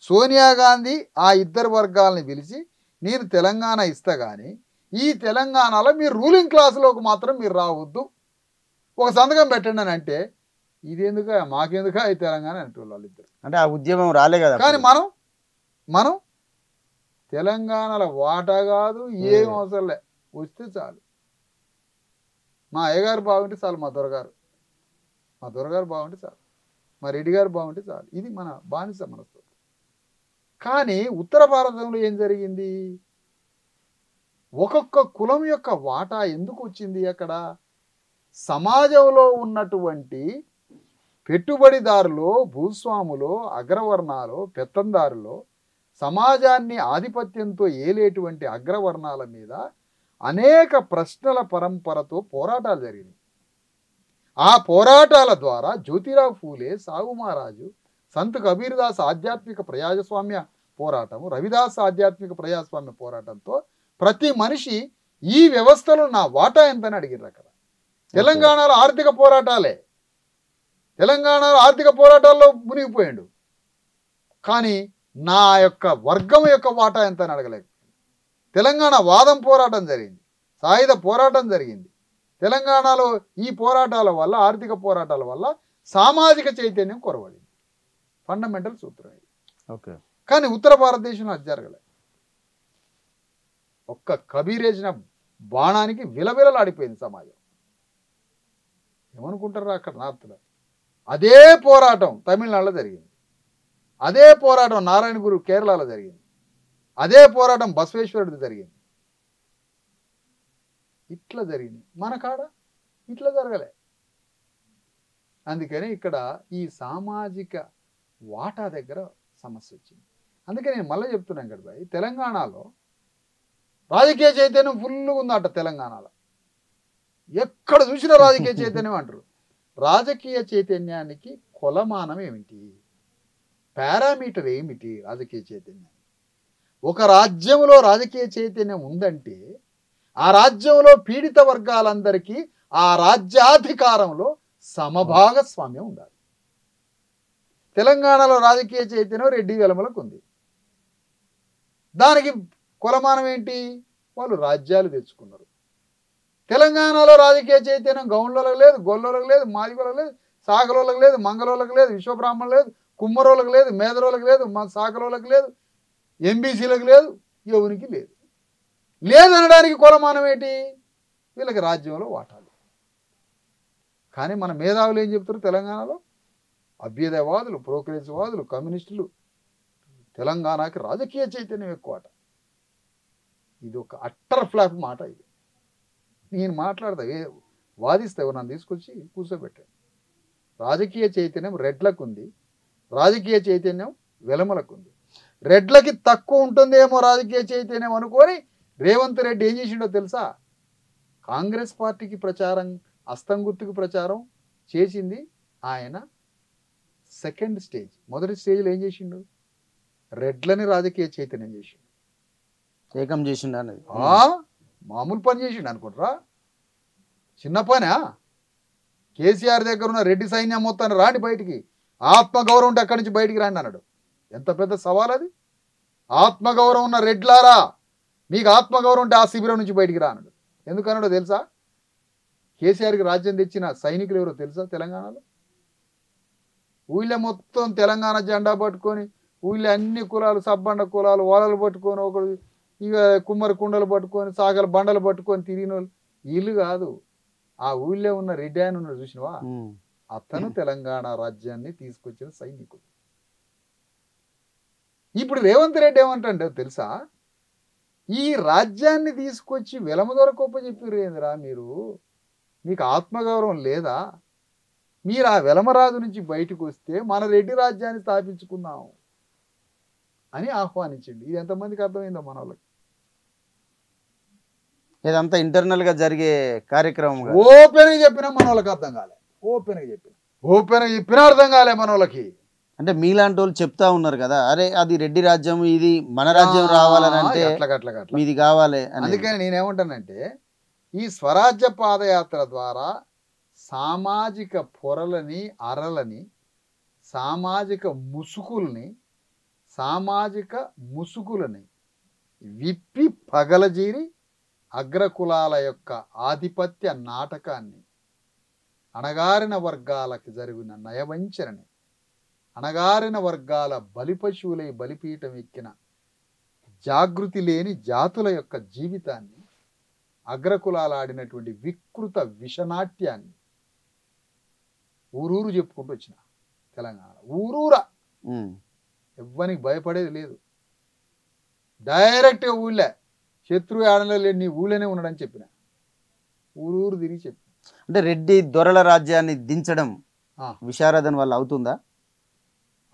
సోనియా గాంధీ ఆ ఇద్దరు వర్గాలని పిలిచి నేను తెలంగాణ ఇస్తా కానీ ఈ తెలంగాణలో మీరు రూలింగ్ క్లాసులోకి మాత్రం మీరు రావద్దు, ఒక సంతకం పెట్టండి అని అంటే ఇదెందుక మాకెందుక ఈ తెలంగాణ అనేటోళ్ళు వాళ్ళిద్దరు. అంటే ఆ ఉద్యమం రాలే కదా. కానీ మనం తెలంగాణలో వాటా కాదు, ఏం అవసరం లే, వస్తే చాలు. మా అయ్యగారు బాగుంటే చాలు, మా దొరగారు మా దొరగారు బాగుంటే చాలు, మా రెడ్డి గారు బాగుంటే చాలు. ఇది మన బానిస మనస్తత్వం. కానీ ఉత్తర భారతంలో ఏం జరిగింది? ఒక్కొక్క కులం యొక్క వాటా ఎందుకు వచ్చింది అక్కడ? సమాజంలో ఉన్నటువంటి పెట్టుబడిదారులు, భూస్వాములు, అగ్రవర్ణాలు, పెత్తందారులు, సమాజాన్ని ఆధిపత్యంతో ఏలేటువంటి అగ్రవర్ణాల మీద అనేక ప్రశ్నల పరంపరతో పోరాటాలు జరిగినాయి. ఆ పోరాటాల ద్వారా జ్యోతిరావు ఫూలే, సాగు మహారాజు, సంత్ కబీర్దాస్ ఆధ్యాత్మిక ప్రజాస్వామ్య పోరాటం, రవిదాస్ ఆధ్యాత్మిక ప్రజాస్వామ్య పోరాటంతో ప్రతి మనిషి ఈ వ్యవస్థలో నా వాటా ఎంతని అడిగిర్రు అక్కడ. తెలంగాణలో ఆర్థిక పోరాటాలే, తెలంగాణలో ఆర్థిక పోరాటాల్లో మునిగిపోయాడు. కానీ నా యొక్క వర్గం యొక్క వాటా ఎంత అని అడగలేదు. తెలంగాణ వాదం పోరాటం జరిగింది, సాయుధ పోరాటం జరిగింది. తెలంగాణలో ఈ పోరాటాల వల్ల, ఆర్థిక పోరాటాల వల్ల సామాజిక చైతన్యం కొరవడింది. ఫండమెంటల్ సూత్రం ఇది. ఓకే. కానీ ఉత్తర భారతదేశంలో అది జరగలేదు. ఒక్క కబీర్ వేసిన బాణానికి విలవిలలాడిపోయింది సమాజం. ఏమనుకుంటారు అక్కడ నార్త్లో? అదే పోరాటం తమిళనాడులో జరిగింది, అదే పోరాటం నారాయణ గురు కేరళలో జరిగింది, అదే పోరాటం బసవేశ్వరుడిది జరిగింది. ఇట్లా జరిగింది. మన కాడ ఇట్లా జరగలే. అందుకని ఇక్కడ ఈ సామాజిక వాటా దగ్గర సమస్య వచ్చింది. అందుకే నేను మళ్ళీ చెప్తున్నాను కదా భాయ్, తెలంగాణలో రాజకీయ చైతన్యం ఫుల్గా ఉందట. తెలంగాణలో ఎక్కడ చూసినా రాజకీయ చైతన్యం అంటారు. రాజకీయ చైతన్యానికి కొలమానం ఏమిటి, పారామీటర్ ఏమిటి రాజకీయ చైతన్యానికి? ఒక రాజ్యంలో రాజకీయ చైతన్యం ఉందంటే ఆ రాజ్యంలో పీడిత వర్గాలందరికీ ఆ రాజ్యాధికారంలో సమభాగస్వామ్యం ఉండాలి. తెలంగాణలో రాజకీయ చైతన్యం రెడ్డి వెలమలకు ఉంది. దానికి కొలమానం ఏంటి? వాళ్ళు రాజ్యాలు తెచ్చుకున్నారు. తెలంగాణలో రాజకీయ చైతన్యం గౌండ్లకు లేదు, గొల్లోలకు లేదు, మాదిగోలకు లేదు, సాగలోలకు లేదు, మంగళోలకు లేదు, విశ్వబ్రాహ్మణులకు లేదు, కుమ్మరోలకు లేదు, మేదరోలకు లేదు, సాగలోలకు లేదు, ఎంబీసీలకు లేదు, ఎవరికి లేదు. లేదనడానికి కొలమానం ఏంటి? వీళ్ళకి రాజ్యంలో వాటాలు. కానీ మన మేధావులు ఏం చెప్తారు? తెలంగాణలో అభ్యుదయవాదులు, ప్రోగ్రెసివ్వాదులు, కమ్యూనిస్టులు తెలంగాణకి రాజకీయ చైతన్యం ఎక్కువ అట. ఇది ఒక అట్టర్ ఫ్లాప్ మాట. ఇది నేను మాట్లాడతా, వాదిస్తా, నన్ను తీసుకొచ్చి కూర్చోబెట్టాను. రాజకీయ చైతన్యం రెడ్లకు ఉంది, రాజకీయ చైతన్యం వెలమలకు ఉంది. రెడ్లకి తక్కువ ఉంటుందేమో రాజకీయ చైతన్యం అనుకొని రేవంత్ రెడ్డి ఏం చేసిండో తెలుసా? కాంగ్రెస్ పార్టీకి ప్రచారం, అస్తం గుర్తుకు ప్రచారం చేసింది ఆయన సెకండ్ స్టేజ్. మొదటి స్టేజ్లో ఏం చేసిండు? రెడ్లని రాజకీయ చైతన్యం చేసిండు, ఏకం చేసిండు అనేది. మామూలు పని చేసిండు అనుకుంటారా? చిన్న పనా? కేసీఆర్ దగ్గర ఉన్న రెడ్డి సైన్యం మొత్తాన్ని రాండి బయటికి, ఆత్మగౌరవం ఉంటే అక్కడి నుంచి బయటికి రాండి అన్నాడు. ఎంత పెద్ద సవాల్ అది! ఆత్మగౌరవం ఉన్న రెడ్లారా, మీకు ఆత్మగౌరవం ఉంటే ఆ శిబిరం నుంచి బయటికి రా అన్నాడు. ఎందుకన్నాడో తెలుసా? కేసీఆర్కి రాజ్యం తెచ్చిన సైనికులు ఎవరో తెలుసా? తెలంగాణలో ఊళ్ళో మొత్తం తెలంగాణ జెండా పట్టుకొని, ఊళ్ళో అన్ని కులాలు, సబ్బండ కులాలు ఓలలు పట్టుకొని, ఒకడు ఇక కుమ్మరి కుండలు పట్టుకొని, సాగల బండలు పట్టుకొని తిరిగిన వాళ్ళు వీళ్ళు కాదు. ఆ ఊళ్ళో ఉన్న రెడ్డి ఆయన ఉన్నాడు చూసినవా, అతను తెలంగాణ రాజ్యాన్ని తీసుకొచ్చిన సైనికుడు. ఇప్పుడు రేవంత్ రెడ్డి ఏమంటే తెలుసా? ఈ రాజ్యాన్ని తీసుకొచ్చి వెలమ దొరకొప్ప చెప్పారు ఏందిరా మీరు? మీకు ఆత్మగౌరవం లేదా? మీరు ఆ వెలమరాజు నుంచి బయటకు వస్తే మన రెడ్డి రాజ్యాన్ని స్థాపించుకుందాం అని ఆహ్వానించండి. ఇది ఎంతమందికి అర్థమైందో మన వాళ్ళకి? ఇదంతా ఇంటర్నల్ గా జరిగే కార్యక్రమం. ఓపెన్గా చెప్పినా మన వాళ్ళకి అర్థం కాలే. ఓపెన్గా చెప్పినా అర్థం కాలే మన వాళ్ళకి. అంటే మీలాంటి వాళ్ళు చెప్తా ఉన్నారు కదా, అరే అది రెడ్డి రాజ్యం, ఇది మన రాజ్యం రావాలని అంటే ఇది కావాలి. అందుకని నేనేమంటానంటే, ఈ స్వరాజ్య పాదయాత్ర ద్వారా సామాజిక పొరలని, అరలని, సామాజిక ముసుగులని విప్పి పగలజీరి అగ్రకులాల యొక్క ఆధిపత్య నాటకాన్ని, అణగారిన వర్గాలకు జరిగిన నయవంచనని, అణగారిన వర్గాల బలిపశువులై బలిపీఠం ఎక్కిన జాగృతి లేని జాతుల యొక్క జీవితాన్ని, అగ్రకులాలు ఆడినటువంటి వికృత విషనాట్యాన్ని ఊరూరు చెప్పుకుంటూ వచ్చిన తెలంగాణ ఊరూరా ఉమ్. ఎవ్వనికి భయపడేది లేదు. డైరెక్ట్గా ఊళ్ళే శత్రువు ఆడలో లేడు, నీ ఊళ్ళోనే ఉన్నాడని చెప్పిన. ఊరూరు తిరిగి చెప్పిన. అంటే రెడ్డి దొరల రాజ్యాన్ని దించడం ఆ. విశారదన్ వల్ల అవుతుందా?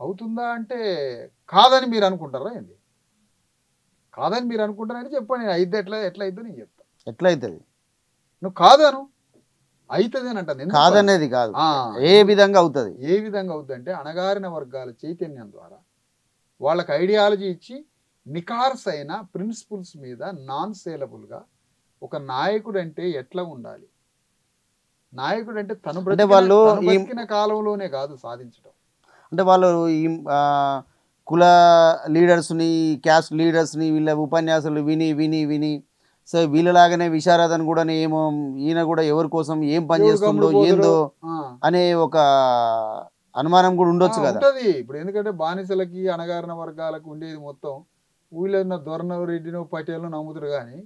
అవుతుందా అంటే కాదని మీరు అనుకుంటారా ఏంది? కాదని మీరు అనుకుంటారని చెప్పండి. నేను అయితే ఎట్లా అయిద్దో నేను చెప్తా. ఎట్లా అవుతుంది? నువ్వు కాదను, అవుతుంది అని అంటాను. ఎందుకు కాదనేది కాదు, ఆ, ఏ విధంగా అవుతుంది? ఏ విధంగా అవుతుందంటే అణగారిన వర్గాల చైతన్యం ద్వారా వాళ్ళకి ఐడియాలజీ ఇచ్చి నికార్సైన ప్రిన్సిపల్స్ మీద నాన్ సేలబుల్గా ఒక నాయకుడు అంటే ఎట్లా ఉండాలి, నాయకుడు అంటే తను బ్రతికిన కాలంలోనే కాదు సాధించడం. అంటే వాళ్ళు ఈ కుల లీడర్స్ని, క్యాస్ట్ లీడర్స్ని వీళ్ళ ఉపన్యాసాలు విని విని విని సో వీళ్ళలాగానే విశారదన్ కూడా ఏమో ఈయన కూడా ఎవరి కోసం ఏం పని చేస్తుందో ఏందో అనే ఒక అనుమానం కూడా ఉండొచ్చు కదా. ఉంటది. ఇప్పుడు ఎందుకంటే బానిసలకి అణగారిన వర్గాలకు ఉండేది మొత్తం ఊళ్ళో ఉన్న దొరనో రెడ్డినో పటేల్నో నమ్ముతారు, కానీ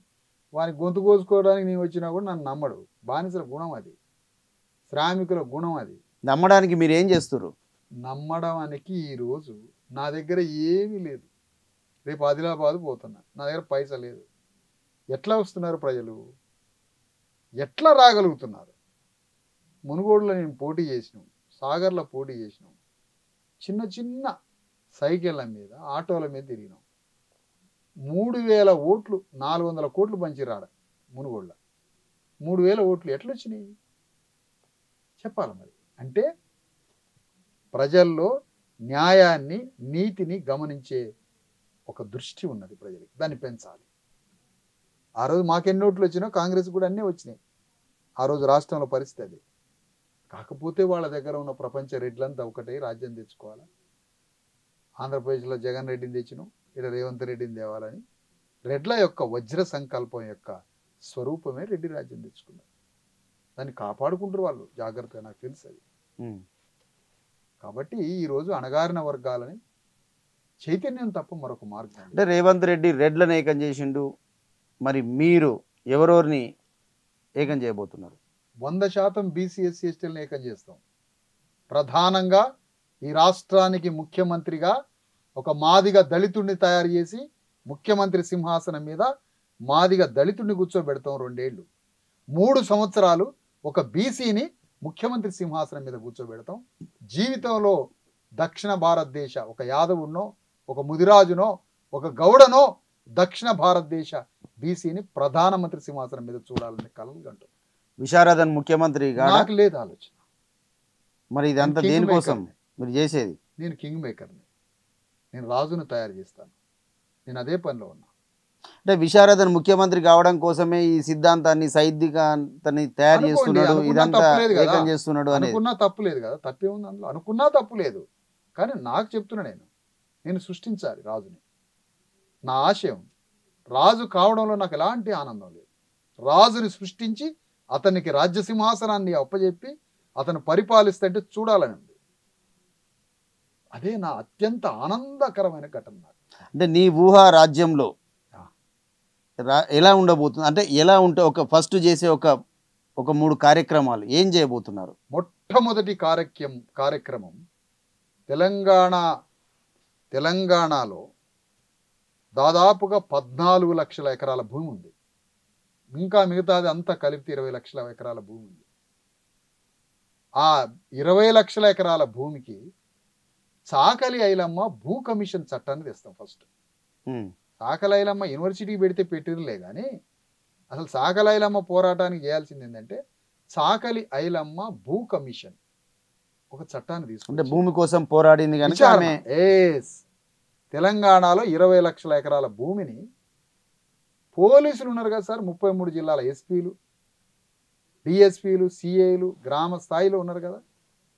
వాని గొంతు కోసుకోవడానికి నేను వచ్చినా కూడా నన్ను నమ్మడు. బానిసల గుణం అది, శ్రామికుల గుణం అది. నమ్మడానికి మీరు ఏం చేస్తారు? నమ్మడానికి ఈరోజు నా దగ్గర ఏమీ లేదు. రేపు ఆదిలాబాద్ పోతున్నా, నా దగ్గర పైసా లేదు. ఎట్లా వస్తున్నారు ప్రజలు, ఎట్లా రాగలుగుతున్నారు? మునుగోడులో నేను పోటీ చేసినాం, సాగర్లో పోటీ చేసినాం, చిన్న చిన్న సైకిళ్ళ మీద ఆటోల మీద తిరిగినాం. 3000 ఓట్లు, 400 కోట్లు పంచిరాడ మునుగోడులో. 3000 ఓట్లు ఎట్లా వచ్చినాయి చెప్పాలి మరి. అంటే ప్రజల్లో న్యాయాన్ని, నీతిని గమనించే ఒక దృష్టి ఉన్నది ప్రజలకి, దాన్ని పెంచాలి. ఆ రోజు మాకెన్ని ఓట్లు వచ్చినా కాంగ్రెస్ కూడా అన్నీ వచ్చినాయి. ఆ రోజు రాష్ట్రంలో పరిస్థితి అది. కాకపోతే వాళ్ళ దగ్గర ఉన్న ప్రపంచ రెడ్లంతా ఒకటే రాజ్యం తెచ్చుకోవాలి. ఆంధ్రప్రదేశ్లో జగన్ రెడ్డిని తెచ్చినాం, ఇక్కడ రేవంత్ రెడ్డిని తేవాలని రెడ్ల యొక్క వజ్ర సంకల్పం యొక్క స్వరూపమే రెడ్డి రాజ్యం తెచ్చుకున్నారు. దాన్ని కాపాడుకుంటారు వాళ్ళు జాగ్రత్తగా, నాకు తెలుసు అది. కాబట్టి ఈరోజు అణగారిన వర్గాలని చైతన్యం తప్ప మరొక మార్గం. అంటే రేవంత్ రెడ్డి రెడ్లను ఏకం చేసిండు, మరి మీరు ఎవరెవరిని ఏకం చేయబోతున్నారు? 100% బీసీ ఎస్సీ ఎస్టీలను ఏకం చేస్తాం. ప్రధానంగా ఈ రాష్ట్రానికి ముఖ్యమంత్రిగా ఒక మాదిగ దళితుడిని తయారు చేసి ముఖ్యమంత్రి సింహాసనం మీద మాదిగ దళితుడిని కూర్చోబెడతాం. 2 ఏళ్ళు 3 సంవత్సరాలు ఒక బీసీని ముఖ్యమంత్రి సింహాసనం మీద కూర్చోబెడతాం. జీవితంలో దక్షిణ భారతదేశ ఒక యాదవునో, ఒక ముదిరాజునో, ఒక గౌడనో దక్షిణ భారతదేశ బీసీని ప్రధానమంత్రి సింహాసనం మీద చూడాలని కలలు కంటాం. విశారదన్ ముఖ్యమంత్రి నాకు లేదు ఆలోచన. మరి ఇదంతా దేనికోసం మీరు చేసేది? నేను కింగ్ మేకర్ని, నేను రాజును తయారు చేస్తాను, నేను అదే పనిలో ఉన్నా. అంటే విశారదన్ ముఖ్యమంత్రి కావడం కోసమే ఈ సిద్ధాంతాన్ని, సైద్ధాంతాన్ని తయారు చేస్తున్నాడు, ఇదంతా ఏకం చేస్తున్నాడు అని అనుకున్నా తప్పు లేదు కదా. తప్పే ఉంది అందులో, అనుకున్నా తప్పు లేదు. కానీ నాకు చెప్తున్నా, నేను సృష్టించాలి రాజుని. నా ఆశయం రాజు కావడంలో నాకు ఎలాంటి ఆనందం లేదు. రాజుని సృష్టించి అతనికి రాజ్యసింహాసనాన్ని అప్పచెప్పి అతను పరిపాలిస్తుంటే చూడాలని ఉంది. అదే నా అత్యంత ఆనందకరమైన ఘటన. అంటే నీ ఊహా రాజ్యంలో ఎలా ఉండబోతుంది? అంటే ఎలా ఉంటే ఒక ఫస్ట్ చేసే ఒక 3 కార్యక్రమాలు ఏం చేయబోతున్నారు? మొట్టమొదటి కార్యక్రమం తెలంగాణలో దాదాపుగా 14 లక్షల ఎకరాల భూమి ఉంది. ఇంకా మిగతాది అంతా కలిపితే 20 లక్షల ఎకరాల భూమి ఉంది. ఆ 20 లక్షల ఎకరాల భూమికి చాకలి ఐలమ్మ భూ కమిషన్ చట్టాన్ని తెస్తాం. ఫస్ట్ చాకలి ఐలమ్మ యూనివర్సిటీకి పెడితే పెట్టిరలే, కానీ అసలు చాకలి ఐలమ్మ పోరాటానికి చేయాల్సింది ఏంటంటే చాకలి ఐలమ్మ భూ కమిషన్ ఒక చట్టాన్ని తీసుకుంటే భూమి కోసం పోరాడింది. కానీ తెలంగాణలో 20 లక్షల ఎకరాల భూమిని పోలీసులు ఉన్నారు కదా సార్, 33 జిల్లాల ఎస్పీలు, డిఎస్పీలు, సిఐలు గ్రామ స్థాయిలో ఉన్నారు కదా,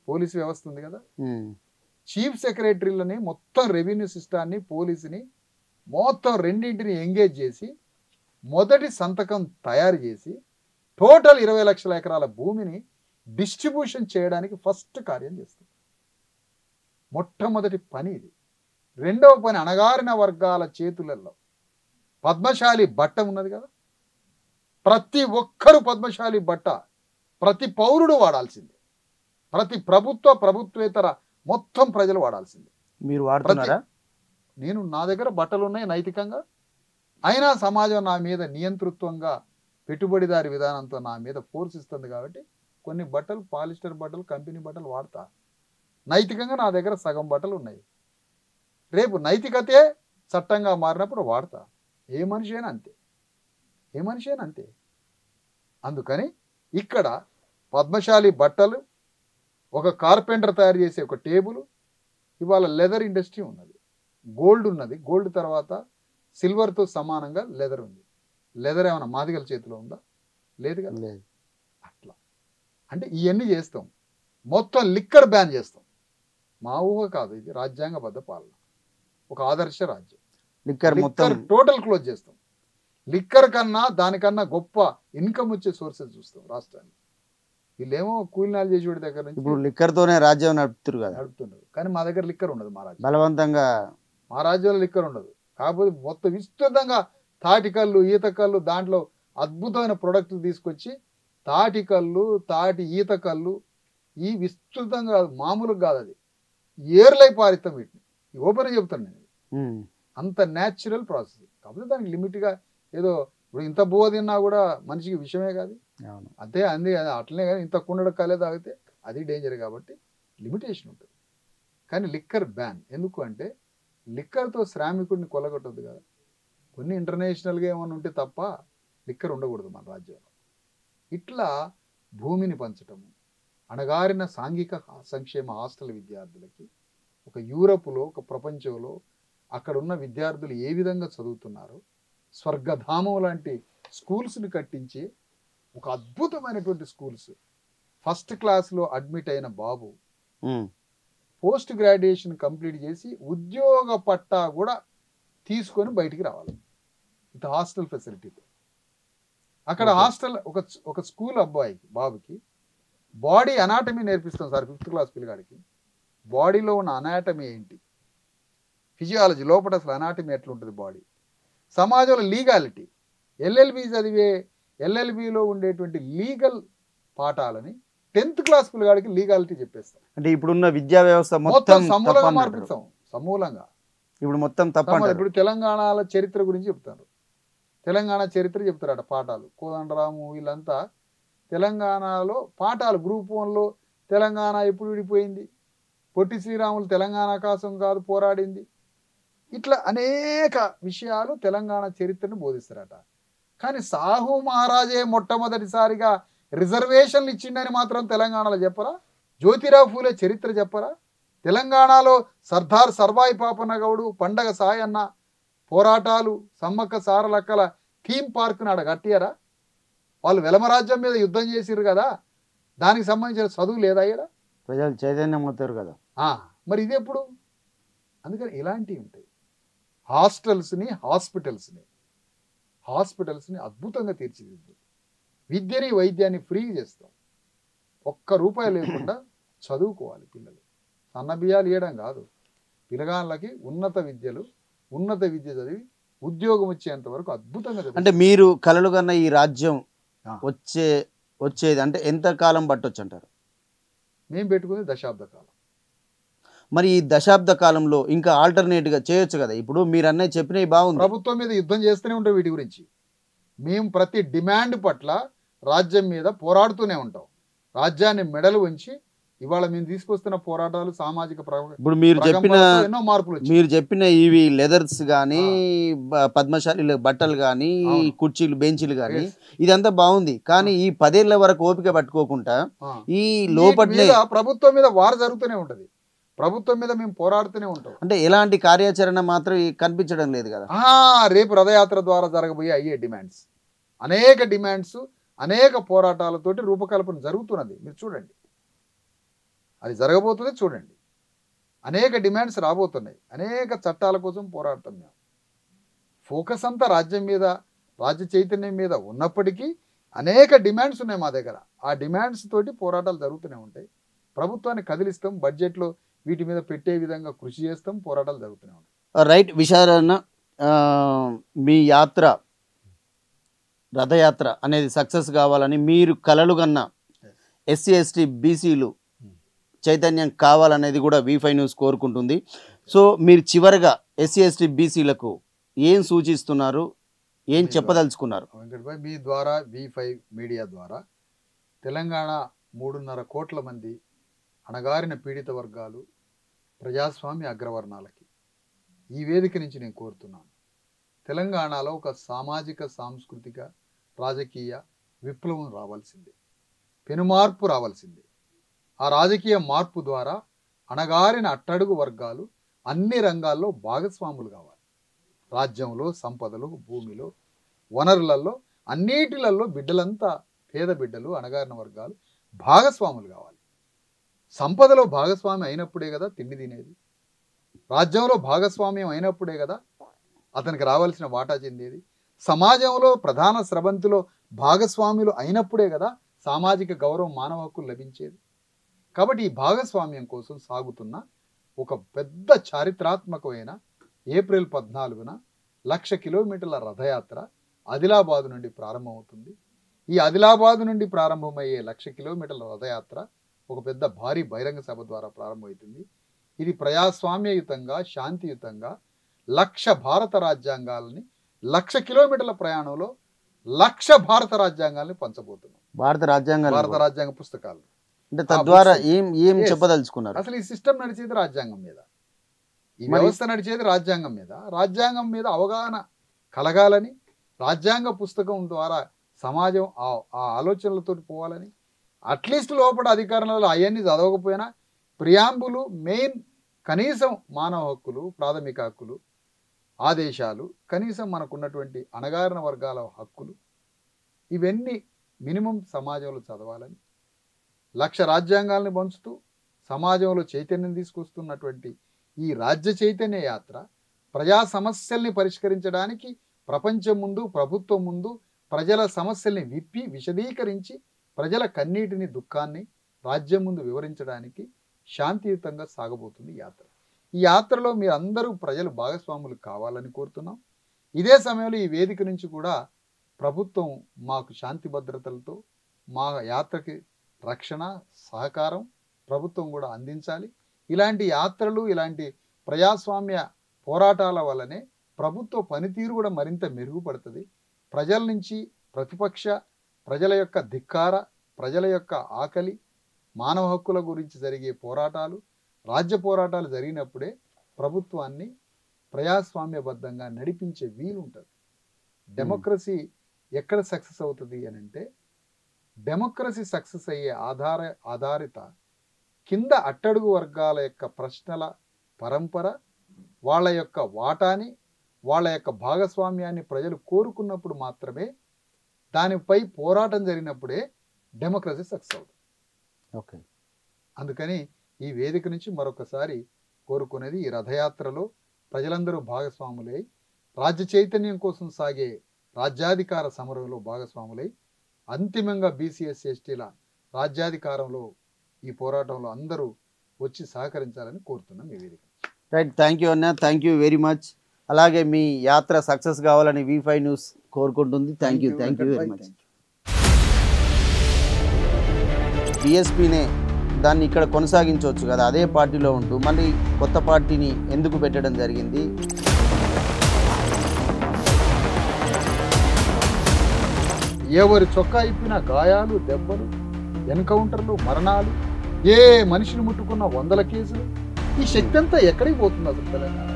పోలీసు వ్యవస్థ ఉంది కదా. చీఫ్ సెక్రటరీలని మొత్తం రెవెన్యూ సిస్టాన్ని, పోలీసుని మొత్తం రెండింటిని ఎంగేజ్ చేసి మొదటి సంతకం తయారు చేసి టోటల్ 20 లక్షల ఎకరాల భూమిని డిస్ట్రిబ్యూషన్ చేయడానికి ఫస్ట్ కార్యం చేస్తుంది. మొట్టమొదటి పని ఇది. రెండవ పని, అణగారిన వర్గాల చేతులలో పద్మశాలి బట్ట ఉన్నది కదా, ప్రతి ఒక్కరు పద్మశాలి బట్ట ప్రతి పౌరుడు వాడాల్సిందే. ప్రతి ప్రభుత్వేతర మొత్తం ప్రజలు వాడాల్సిందే. మీరు వాడుతున్నారా? నేను నా దగ్గర బట్టలు ఉన్నాయి నైతికంగా, అయినా సమాజం నా మీద నియంతృత్వంగా పెట్టుబడిదారి విధానంతో నా మీద ఫోర్స్ ఇస్తుంది కాబట్టి కొన్ని బట్టలు పాలిస్టర్ బట్టలు కంపెనీ బట్టలు వాడతా. నైతికంగా నా దగ్గర సగం బట్టలు ఉన్నాయి. రేపు నైతికతే చట్టంగా మారినప్పుడు వాడతా. ఏ మనిషి అయినా అంతే. అందుకని ఇక్కడ పద్మశాలి బట్టలు, ఒక కార్పెంటర్ తయారు చేసే ఒక టేబుల్, ఇవాళ లెదర్ ఇండస్ట్రీ ఉన్నది, గోల్డ్ ఉన్నది, గోల్డ్ తర్వాత సిల్వర్తో సమానంగా లెదర్ ఉంది. లెదర్ ఏమైనా మాదిగల చేతిలో ఉందా? లేదు కదా. అట్లా అంటే ఇవన్నీ చేస్తాం. మొత్తం లిక్కర్ బ్యాన్ చేస్తాం. మా ఊహ కాదు, ఇది రాజ్యాంగబద్ధ పాలన, ఒక ఆదర్శ రాజ్యం. లిక్కర్ మొత్తం టోటల్ క్లోజ్ చేస్తాం. లిక్కర్ కన్నా దానికన్నా గొప్ప ఇన్కమ్ వచ్చే సోర్సెస్ చూస్తాం రాష్ట్రాన్ని. వీళ్ళేమో కూలినాలు చేసేవాడి దగ్గర నుంచి ఇప్పుడు లిక్కర్ తోనే రాజ్యం నడుపుతున్నారు. కానీ మా దగ్గర లిక్కర్ ఉండదు. మా రాజ్యం బలవంతంగా, మా రాజ్యంలో లిక్కర్ ఉండదు. కాకపోతే మొత్తం విస్తృతంగా తాటికల్లు, ఈతకల్లు, దాంట్లో అద్భుతమైన ప్రొడక్ట్లు తీసుకొచ్చి తాటికల్లు, ఈతకల్లు ఈ విస్తృతంగా మామూలుగా కాదు, అది ఏర్లై పారిస్తాం వీటిని. ఓపెన్ చెప్తాను నేను, అంత న్యాచురల్ ప్రాసెస్. కాకపోతే దానికి లిమిట్గా ఏదో ఇప్పుడు ఇంత బువ్వ తిన్నా కూడా మనిషికి విషయమే కాదు, అంతే అంది అట్లనే. కానీ ఇంత కుండడ కాలే తాగితే అది డేంజర్, కాబట్టి లిమిటేషన్ ఉంటుంది. కానీ లిక్కర్ బ్యాన్ ఎందుకు అంటే లిక్కర్తో శ్రామికుడిని కొల్లగొట్టద్దు కదా. కొన్ని ఇంటర్నేషనల్గా ఏమైనా ఉంటే తప్ప లిక్కర్ ఉండకూడదు మన రాజ్యంలో. ఇట్లా భూమిని పంచటము, అణగారిన సాంఘిక సంక్షేమ హాస్టల్ విద్యార్థులకి ఒక యూరప్లో, ఒక ప్రపంచంలో అక్కడ ఉన్న విద్యార్థులు ఏ విధంగా చదువుతున్నారో స్వర్గధామం లాంటి స్కూల్స్ని కట్టించి ఒక అద్భుతమైనటువంటి స్కూల్స్. ఫస్ట్ క్లాస్లో అడ్మిట్ అయిన బాబు పోస్ట్ గ్రాడ్యుయేషన్ కంప్లీట్ చేసి ఉద్యోగ పట్టా కూడా తీసుకొని బయటికి రావాలి విత్ హాస్టల్ ఫెసిలిటీతో. అక్కడ హాస్టల్ ఒక స్కూల్ అబ్బాయికి, బాబుకి బాడీ అనాటమీ నేర్పిస్తాం సార్. 5th క్లాస్ పిల్లగాడికి బాడీలో ఉన్న అనాటమీ ఏంటి, ఫిజియాలజీ, లోపల అసలు అనాటమీ ఎట్లుంటుంది బాడీ. సమాజంలో లీగాలిటీ, ఎల్ఎల్బి చదివే ఎల్ఎల్బిలో ఉండేటువంటి లీగల్ పాఠాలని 10th క్లాస్ పిల్లగాడికి లీగాలిటీ చెప్పేస్తాం. అంటే ఇప్పుడున్న విద్యా వ్యవస్థ మొత్తం సమూలంగా మార్పిస్తాం. సమూలంగా ఇప్పుడు మొత్తం తప్ప. ఇప్పుడు తెలంగాణల చరిత్ర గురించి చెప్తారు, తెలంగాణ చరిత్ర చెప్తారట పాఠాలు. కోదండరాము వీళ్ళంతా తెలంగాణలో పాఠాలు గ్రూప్ 1లో తెలంగాణ ఎప్పుడు విడిపోయింది, పొట్టి శ్రీరాములు తెలంగాణ కోసం కాదు పోరాడింది, ఇట్లా అనేక విషయాలు తెలంగాణ చరిత్రను బోధిస్తారట. కానీ సాహు మహారాజే మొట్టమొదటిసారిగా రిజర్వేషన్లు ఇచ్చిండని మాత్రం తెలంగాణలో చెప్పరా? జ్యోతిరావు ఫూలే చరిత్ర చెప్పరా? తెలంగాణలో సర్దార్ సర్వాయి పాపన్న గౌడు, పండగ సాయన్న పోరాటాలు, సమ్మక్క సారలక్కల థీమ్ పార్క్ నాడ కట్టియరా? వాళ్ళు వెలమరాజ్యం మీద యుద్ధం చేసిరు కదా, దానికి సంబంధించిన చదువు లేదా? ఇక్కడ ప్రజలు చైతన్యం అవుతారు కదా. మరి ఇది ఎప్పుడు? అందుకని ఇలాంటివి ఉంటాయి. హాస్టల్స్ని అద్భుతంగా తీర్చిదిద్దు. విద్యని వైద్యాన్ని ఫ్రీగా చేస్తాం. ₹1 లేకుండా చదువుకోవాలి పిల్లలు. సన్న బియ్యాలు ఇవ్వడం కాదు, పిల్లగాళ్ళకి ఉన్నత విద్య చదివి ఉద్యోగం వచ్చేంత వరకు అద్భుతంగా. అంటే మీరు కలలు కన్నా ఈ రాజ్యం వచ్చేది అంటే ఎంత కాలం పట్టొచ్చు అంటారు? మేము పెట్టుకునే దశాబ్ద కాలం. మరి ఈ దశాబ్ద కాలంలో ఇంకా ఆల్టర్నేట్గా చేయొచ్చు కదా. ఇప్పుడు మీరు అన్నయ్య చెప్పినవి బాగుంది. ప్రభుత్వం మీద యుద్ధం చేస్తూనే ఉంటాం వీటి గురించి. మేము ప్రతి డిమాండ్ పట్ల రాజ్యం మీద పోరాడుతూనే ఉంటాం. రాజ్యాన్ని మెడలు ఉంచి ఇవాళ మేము తీసుకొస్తున్న పోరాటాలు సామాజిక ఇప్పుడు ఎన్నో మార్పులు. మీరు చెప్పిన ఇవి లెదర్స్ కానీ, పద్మశాలి బట్టలు కానీ, కుర్చీలు, బెంచీలు కానీ, ఇదంతా బాగుంది. కానీ ఈ 10 ఏళ్ల వరకు ఓపిక పట్టుకోకుండా ఈ లోపల ప్రభుత్వం మీద వార్ జరుగుతూనే ఉంటది. ప్రభుత్వం మీద మేము పోరాడుతూనే ఉంటాం. అంటే ఎలాంటి కార్యాచరణ మాత్రం కనిపించడం లేదు కదా. రేపు రథయాత్ర ద్వారా జరగబోయే అయ్యే డిమాండ్స్, అనేక డిమాండ్స్, అనేక పోరాటాలతోటి రూపకల్పన జరుగుతున్నది. మీరు చూడండి, అది జరగబోతుంది. చూడండి, అనేక డిమాండ్స్ రాబోతున్నాయి. అనేక చట్టాల కోసం పోరాడతాం మేము. ఫోకస్ అంతా రాజ్యం మీద, రాజ్య చైతన్యం మీద ఉన్నప్పటికీ అనేక డిమాండ్స్ ఉన్నాయి మా దగ్గర. ఆ డిమాండ్స్ తోటి పోరాటాలు జరుగుతూనే ఉంటాయి. ప్రభుత్వాన్ని కదిలిస్తాం, బడ్జెట్లో వీటి మీద పెట్టే విధంగా కృషి చేస్తాం, పోరాటాలు జరుగుతూనే ఉంటాయి. రైట్ విశారన్న, మీ యాత్ర, రథయాత్ర అనేది సక్సెస్ కావాలని మీరు కలలు కన్నా ఎస్సీ ఎస్టీ బీసీలు చైతన్యం కావాలనేది కూడా V5 న్యూస్ కోరుకుంటుంది. సో మీరు చివరగా ఎస్సీ ఎస్టీ బీసీలకు ఏం సూచిస్తున్నారు, ఏం చెప్పదలుచుకున్నారు? వెంకట్ భాయ్, మీ ద్వారా V5 మీడియా ద్వారా తెలంగాణ 3.5 కోట్ల మంది అణగారిన పీడిత వర్గాలు, ప్రజాస్వామ్య అగ్రవర్ణాలకి ఈ వేదిక నుంచి నేను కోరుతున్నాను, తెలంగాణలో ఒక సామాజిక సాంస్కృతిక రాజకీయ విప్లవం రావాల్సిందే, పెనుమార్పు రావాల్సిందే. ఆ రాజకీయ మార్పు ద్వారా అణగారిన అట్టడుగు వర్గాలు అన్ని రంగాల్లో భాగస్వాములు కావాలి. రాజ్యంలో, సంపదలు, భూమిలో, వనరులలో, అన్నిటిలలో బిడ్డలంతా, పేద బిడ్డలు, అణగారిన వర్గాలు భాగస్వాములు కావాలి. సంపదలో భాగస్వామి అయినప్పుడే కదా తిండి తినేది. రాజ్యంలో భాగస్వామ్యం అయినప్పుడే కదా అతనికి రావాల్సిన వాటా చెందేది. సమాజంలో ప్రధాన స్రవంతిలో భాగస్వాములు అయినప్పుడే కదా సామాజిక గౌరవం, మానవ హక్కులు లభించేది. కాబట్టి ఈ భాగస్వామ్యం కోసం సాగుతున్న ఒక పెద్ద చారిత్రాత్మకమైన ఏప్రిల్ 14న 1,00,000 కిలోమీటర్ల రథయాత్ర ఆదిలాబాద్ నుండి ప్రారంభమవుతుంది. ఈ ఆదిలాబాద్ నుండి ప్రారంభమయ్యే 1,00,000 కిలోమీటర్ల రథయాత్ర ఒక పెద్ద భారీ బహిరంగ సభ ద్వారా ప్రారంభమవుతుంది. ఇది ప్రజాస్వామ్యయుతంగా, శాంతియుతంగా 1,00,000 భారత రాజ్యాంగాలని 1,00,000 కిలోమీటర్ల ప్రయాణంలో 1,00,000 భారత రాజ్యాంగాల్ని పంచబోతున్నాం. భారత రాజ్యాంగ పుస్తకాలు అంటే తద్వారా ఏం చెప్పదలుచుకున్నారు? అసలు ఈ సిస్టమ్ నడిచేది రాజ్యాంగం మీద, ఈ వ్యవస్థ నడిచేది రాజ్యాంగం మీద. రాజ్యాంగం మీద అవగాహన కలగాలని, రాజ్యాంగ పుస్తకం ద్వారా సమాజం ఆ ఆలోచనలతో పోవాలని, అట్లీస్ట్ లోపల అధికారంలో అవన్నీ చదవకపోయినా ప్రియాంబులు, మెయిన్ కనీసం మానవ హక్కులు, ప్రాథమిక హక్కులు, ఆదేశాలు, కనీసం మనకున్నటువంటి అణగారిన వర్గాల హక్కులు, ఇవన్నీ మినిమం సమాజంలో చదవాలని, 1,00,000 రాజ్యాంగాల్ని పంచుతూ సమాజంలో చైతన్యం తీసుకొస్తున్నటువంటి ఈ రాజ్య చైతన్య యాత్ర ప్రజా సమస్యల్ని పరిష్కరించడానికి ప్రపంచం ముందు, ప్రభుత్వం ముందు ప్రజల సమస్యల్ని విప్పి విశదీకరించి ప్రజల కన్నీటిని, దుఃఖాన్ని రాజ్యం ముందు వివరించడానికి శాంతియుతంగా సాగబోతుంది యాత్ర. ఈ యాత్రలో మీరందరూ ప్రజలు భాగస్వాములు కావాలని కోరుతున్నాం. ఇదే సమయంలో ఈ వేదిక నుంచి కూడా ప్రభుత్వం మాకు శాంతి భద్రతలతో మా యాత్రకి రక్షణ, సహకారం ప్రభుత్వం కూడా అందించాలి. ఇలాంటి యాత్రలు, ఇలాంటి ప్రజాస్వామ్య పోరాటాల వల్లనే ప్రభుత్వ పనితీరు కూడా మరింత మెరుగుపడుతుంది. ప్రజల నుంచి ప్రతిపక్ష, ప్రజల యొక్క ధిక్కార, ప్రజల యొక్క ఆకలి, మానవ హక్కుల గురించి జరిగే పోరాటాలు, రాజ్య పోరాటాలు జరిగినప్పుడే ప్రభుత్వాన్ని ప్రజాస్వామ్యబద్ధంగా నడిపించే వీలు ఉంటుంది. డెమోక్రసీ ఎక్కడ సక్సెస్ అవుతుంది అని అంటే, డెమోక్రసీ సక్సెస్ అయ్యే ఆధారిత కింద అట్టడుగు వర్గాల యొక్క ప్రశ్నల పరంపర, వాళ్ళ యొక్క వాటాని, వాళ్ళ యొక్క భాగస్వామ్యాన్ని ప్రజలు కోరుకున్నప్పుడు మాత్రమే, దానిపై పోరాటం జరిగినప్పుడే డెమోక్రసీ సక్సెస్ అవుతుంది. ఓకే, అందుకని ఈ వేదిక నుంచి మరొకసారి కోరుకునేది, ఈ రథయాత్రలో ప్రజలందరూ భాగస్వాములై రాజ్య చైతన్యం కోసం సాగే రాజ్యాధికార సమరంలో భాగస్వాములై అంతిమంగా బీసీఎస్ ఎస్టీల రాజ్యాధికారంలో ఈ పోరాటంలో అందరూ వచ్చి సహకరించాలని కోరుతున్నాం ఈ వేదిక. రైట్, థ్యాంక్ యూ అన్న, థ్యాంక్ యూ వెరీ మచ్. అలాగే మీ యాత్ర సక్సెస్ కావాలని V5 న్యూస్ కోరుకుంటుంది. Thank you very much. బీఎస్పీనే దాన్ని ఇక్కడ కొనసాగించవచ్చు కదా, అదే పార్టీలో ఉంటూ మళ్ళీ కొత్త పార్టీని ఎందుకు పెట్టడం జరిగింది? ఎవరి చొక్కా ఇప్పిన గాయాలు, దెబ్బలు, ఎన్కౌంటర్లు, మరణాలు, ఏ మనిషిని ముట్టుకున్న 100 కేసులు, ఈ శక్తి అంతా ఎక్కడికి పోతుంది అసలు తెలంగాణ?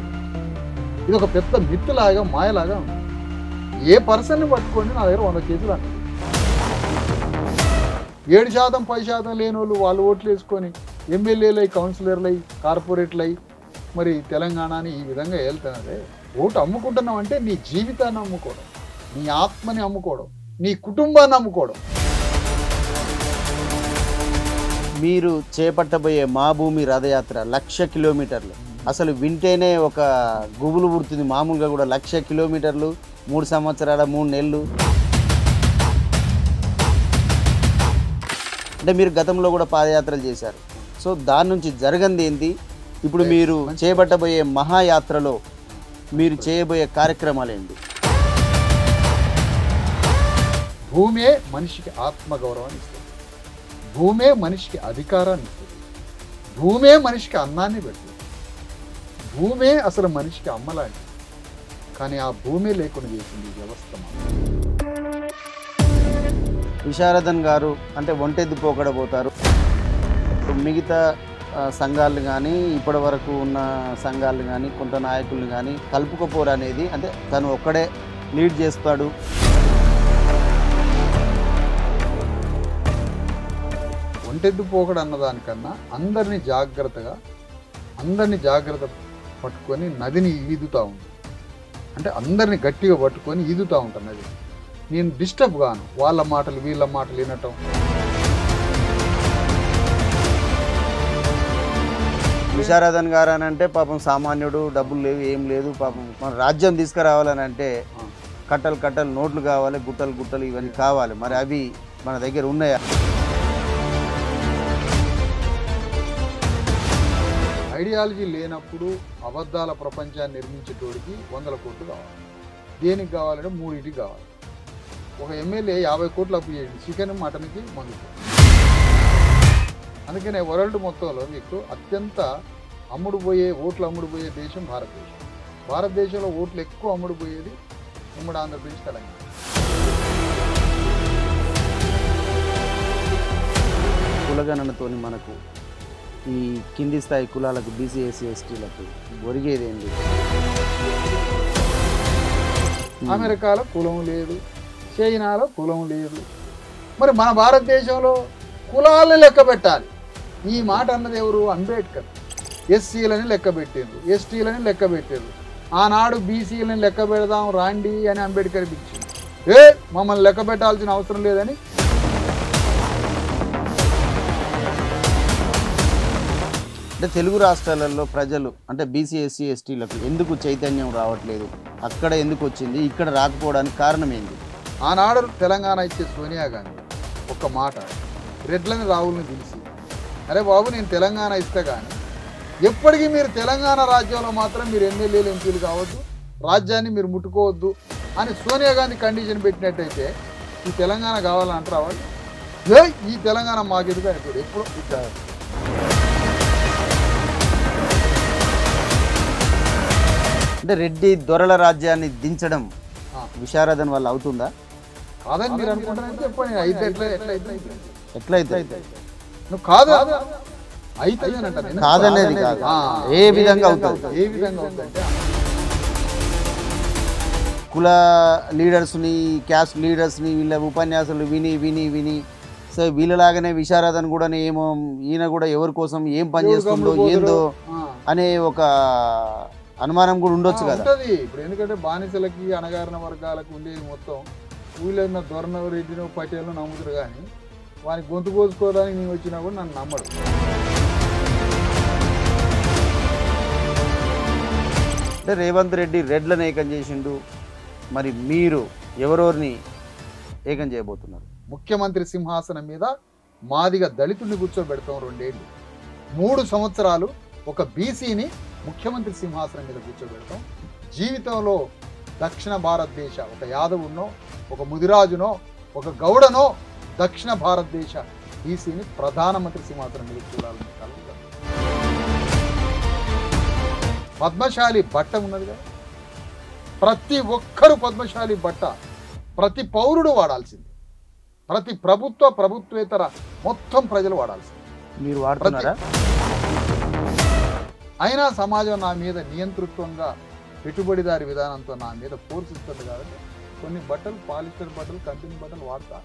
ఇది ఒక పెద్ద మిత్తులాగా, మాయలాగా ఉంది. ఏ పర్సన్ని పట్టుకోండి నా దగ్గర 100 కేసులు అంటారు. 7% 10% లేని వాళ్ళు ఓట్లు వేసుకొని ఎమ్మెల్యేలై, కౌన్సిలర్లై, కార్పొరేట్లై మరి తెలంగాణని ఈ విధంగా వెళ్తున్నదే. ఓటు అమ్ముకుంటున్నావు అంటే నీ జీవితాన్ని అమ్ముకోవడం, నీ ఆత్మని అమ్ముకోవడం, నీ కుటుంబాన్ని అమ్ముకోవడం. మీరు చేపట్టబోయే మా భూమి రథయాత్ర 1,00,000 కిలోమీటర్లు, అసలు వింటేనే ఒక గుబులు పుడుతుంది. మామూలుగా కూడా 1,00,000 కిలోమీటర్లు, 3 సంవత్సరాల 3 నెలలు. అంటే మీరు గతంలో కూడా పాదయాత్రలు చేశారు. సో దాని నుంచి జరగంది ఏంటి? ఇప్పుడు మీరు చేపట్టబోయే మహాయాత్రలో మీరు చేయబోయే కార్యక్రమాలు ఏంటి? భూమే మనిషికి ఆత్మగౌరవాన్ని ఇస్తుంది, భూమే మనిషికి అధికారాన్ని ఇస్తుంది, భూమే మనిషికి అన్నాన్ని పెట్టింది. భూమే అసలు మనిషికి అమ్మలాంటి. కానీ ఆ భూమే లేకుండా చేసింది ఈ వ్యవస్థ. విశారదన్ గారు అంటే ఒంటెద్దు పోకడబోతారు. మిగతా సంఘాలు కానీ ఇప్పటి వరకు ఉన్న సంఘాలు కానీ కొంత నాయకులు కానీ కలుపుకపోరు అనేది, అంటే తను ఒక్కడే లీడ్ చేస్తాడు. ఒంటెద్దు పోకడ అన్నదానికన్నా అందరినీ జాగ్రత్త పట్టుకొని నదిని ఈదుతూ ఉంది. అంటే అందరినీ గట్టిగా పట్టుకొని ఈదుతూ ఉంటాను నది. నేను డిస్టర్బ్ గాను, వాళ్ళ మాటలు వీళ్ళ మాటలు వినటం. విశారదన్ గారు అని అంటే పాపం సామాన్యుడు, డబ్బులు లేవు, ఏం లేదు, పాపం మన రాజ్యం తీసుకురావాలని అంటే కట్టలు నోట్లు కావాలి, గుట్టలు ఇవన్నీ కావాలి. మరి అవి మన దగ్గర ఉన్నాయా? ఐడియాలజీ లేనప్పుడు అబద్ధాల ప్రపంచాన్ని నిర్మించేటోడికి 100 కోట్లు కావాలి. దేనికి కావాలంటే 3 కావాలి. ఒక ఎమ్మెల్యే 50 కోట్లు అప్పు చేయండి చికెన్ మటన్కి మందుకు. అందుకనే వరల్డ్ మొత్తంలో మీకు అత్యంత ఓట్లు అమ్ముడుపోయే దేశం భారతదేశం. భారతదేశంలో ఓట్లు ఎక్కువ అమ్ముడుపోయేది ఉమ్మడి ఆంధ్రప్రదేశ్, తెలంగాణ. కులగణనతో మనకు ఈ కింది స్థాయి కులాలకు, బీసీ, ఎస్సీ, ఎస్టీలకు ఒరిగేదేంటి? అమెరికాలో కులం లేదు, చైనాలో కులం లేదు. మరి మన భారతదేశంలో కులాలను లెక్క పెట్టాలి. ఈ మాట అన్నది ఎవరు? అంబేద్కర్. ఎస్సీలని లెక్క పెట్టారు, ఎస్టీలని లెక్క పెట్టారు. ఆనాడు బీసీలని లెక్క పెడదాం రాండి అని అంబేద్కర్ ఇచ్చింది. మమ్మల్ని లెక్క పెట్టాల్సిన అవసరం లేదని అంటే తెలుగు రాష్ట్రాలలో ప్రజలు అంటే బీసీ, ఎస్సీ, ఎస్టీలకు ఎందుకు చైతన్యం రావట్లేదు? అక్కడ ఎందుకు వచ్చింది, ఇక్కడ రాకపోవడానికి కారణం ఏంటి? ఆనాడు తెలంగాణ ఇచ్చే సోనియా గాంధీ ఒక్క మాట రెడ్లని రావుల్ని పిలిచి, అరే బాబు నేను తెలంగాణ ఇస్తే కానీ ఎప్పటికీ మీరు తెలంగాణ రాజ్యంలో మాత్రం మీరు ఎమ్మెల్యేలు, ఎంపీలు కావద్దు, రాజ్యాన్ని మీరు ముట్టుకోవద్దు అని సోనియా గాంధీ కండిషన్ పెట్టినట్టయితే ఈ తెలంగాణ కావాలని అంటారు వాళ్ళు. ఈ తెలంగాణ మాకెదుగు అయిపోయాడు ఎప్పుడు. అంటే రెడ్డి దొరల రాజ్యాన్ని దించడం విశారదన్ వల్ల అవుతుందా? కాదని మీరు అనుకుంటారంటే చెప్పండి. అయితే ఎట్లయితే నువ్వు కాదు అవుతుంది అని అంటారు. కాదనేది కాదు, ఏ విధంగా అవుతుంది? ఏ విధంగా అవుతుందంటే కుల లీడర్స్ని, క్యాస్ట్ లీడర్స్ని వీళ్ళ ఉపన్యాసాలు విని సో వీళ్ళలాగానే విశారదన్ కూడా ఏమో ఈయన కూడా ఎవరి కోసం ఏం పని చేస్తుందో ఏందో అనే ఒక అనుమానం కూడా ఉండొచ్చు కదా. ఇప్పుడు ఎందుకంటే బానిసలకి, అణగారిన వర్గాలకు ఉండేది మొత్తం ఊళ్ళో ఉన్న దొరనవ, రెడ్డినో, పటేలు నమ్ముతారు. కానీ వానికి గొంతు కోసుకోవడానికి నేను వచ్చినా కూడా నన్ను నమ్మడు. అంటే రేవంత్ రెడ్డి రెడ్లను ఏకం చేసిండు, మరి మీరు ఎవరెవరిని ఏకం చేయబోతున్నారు? ముఖ్యమంత్రి సింహాసనం మీద మాదిగా దళితుడిని కూర్చోబెడతాం 2 ఏళ్ళు. 3 సంవత్సరాలు ఒక బీసీని ముఖ్యమంత్రి సింహాసనం మీద కూర్చోబెడతాం. జీవితంలో దక్షిణ భారతదేశ ఒక యాదవునో, ఒక ముదిరాజునో, ఒక గౌడనో దక్షిణ భారతదేశ బీసీని ప్రధానమంత్రి సింహాసనం మీద చూడాలని కలుగుతాం. పద్మశాలి బట్ట ఉన్నది కదా, ప్రతి ఒక్కరు పద్మశాలి బట్ట ప్రతి పౌరుడు వాడాల్సింది. ప్రతి ప్రభుత్వేతర మొత్తం ప్రజలు వాడాల్సింది. మీరు వాడుతున్నారా? అయినా సమాజం నా మీద నియంతృత్వంగా పెట్టుబడిదారి విధానంతో నా మీద ఫోర్స్ ఇస్తుంది కాబట్టి కొన్ని బట్టలు, పాలిస్టర్ బట్టలు, కంపెనీ బట్టలు వాడతా.